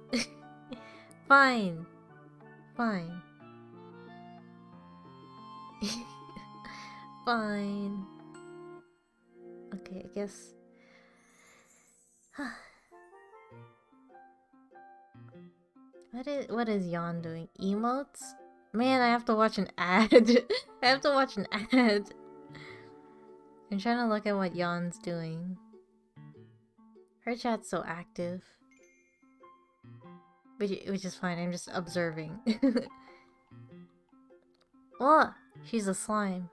Fine. Fine. Fine. Okay, I guess. What is Yawn doing? Emotes? Man, I have to watch an ad. I have to watch an ad. I'm trying to look at what Yawn's doing. Her chat's so active. Which is fine, I'm just observing. Oh, she's a slime.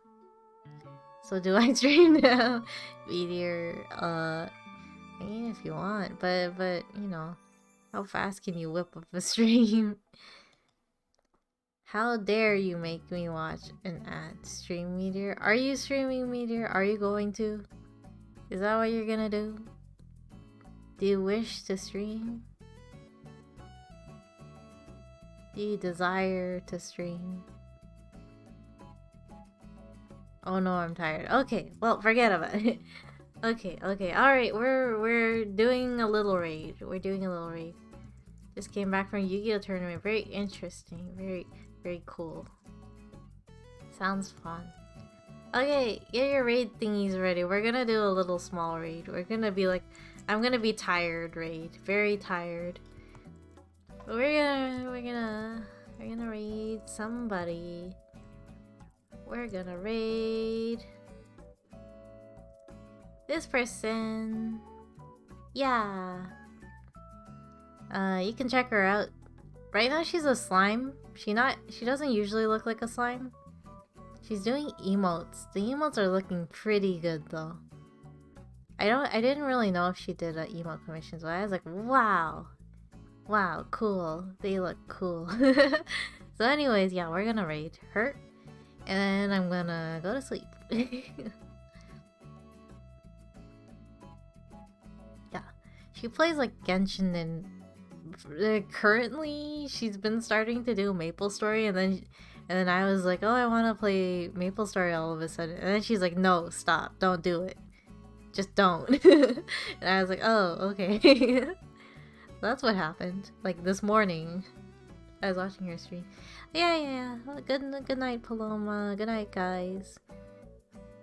So do I stream now? Meteor, I mean if you want, but you know, how fast can you whip up a stream? How dare you make me watch an ad? Stream Meteor? Are you streaming Meteor? Are you going to? Is that what you're gonna do? Do you wish to stream? Do you desire to stream? Oh no, I'm tired. Okay, well, forget about it. Okay, alright, we're doing a little raid. Just came back from Yu-Gi-Oh! Tournament. Very interesting. Very cool. Sounds fun. Okay, get your raid thingies ready. We're gonna do a little small raid. We're gonna be like, I'm gonna be tired raid. Very tired. But we're gonna raid somebody. We're gonna raid this person. Yeah. You can check her out. Right now she's a slime. She doesn't usually look like a slime. She's doing emotes. The emotes are looking pretty good though. I didn't really know if she did emote commissions, but I was like, wow. Wow, cool. They look cool. So anyways, yeah, we're gonna raid her. And then I'm gonna go to sleep. Yeah. She plays like Genshin and currently she's been starting to do MapleStory, and then I was like, oh, I want to play MapleStory all of a sudden, and then she's like, no, stop, don't do it, just don't. And I was like, oh, okay. That's what happened. Like this morning I was watching her stream. Yeah. Well, good night, Paloma. Good night, guys.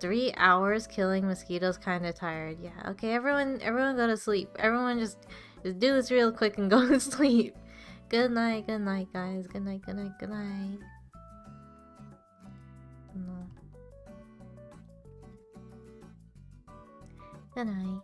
3 hours killing mosquitoes, kind of tired. Yeah. Okay, everyone go to sleep. Everyone just do this real quick and go to sleep. Good night, guys. Good night. No. Good night.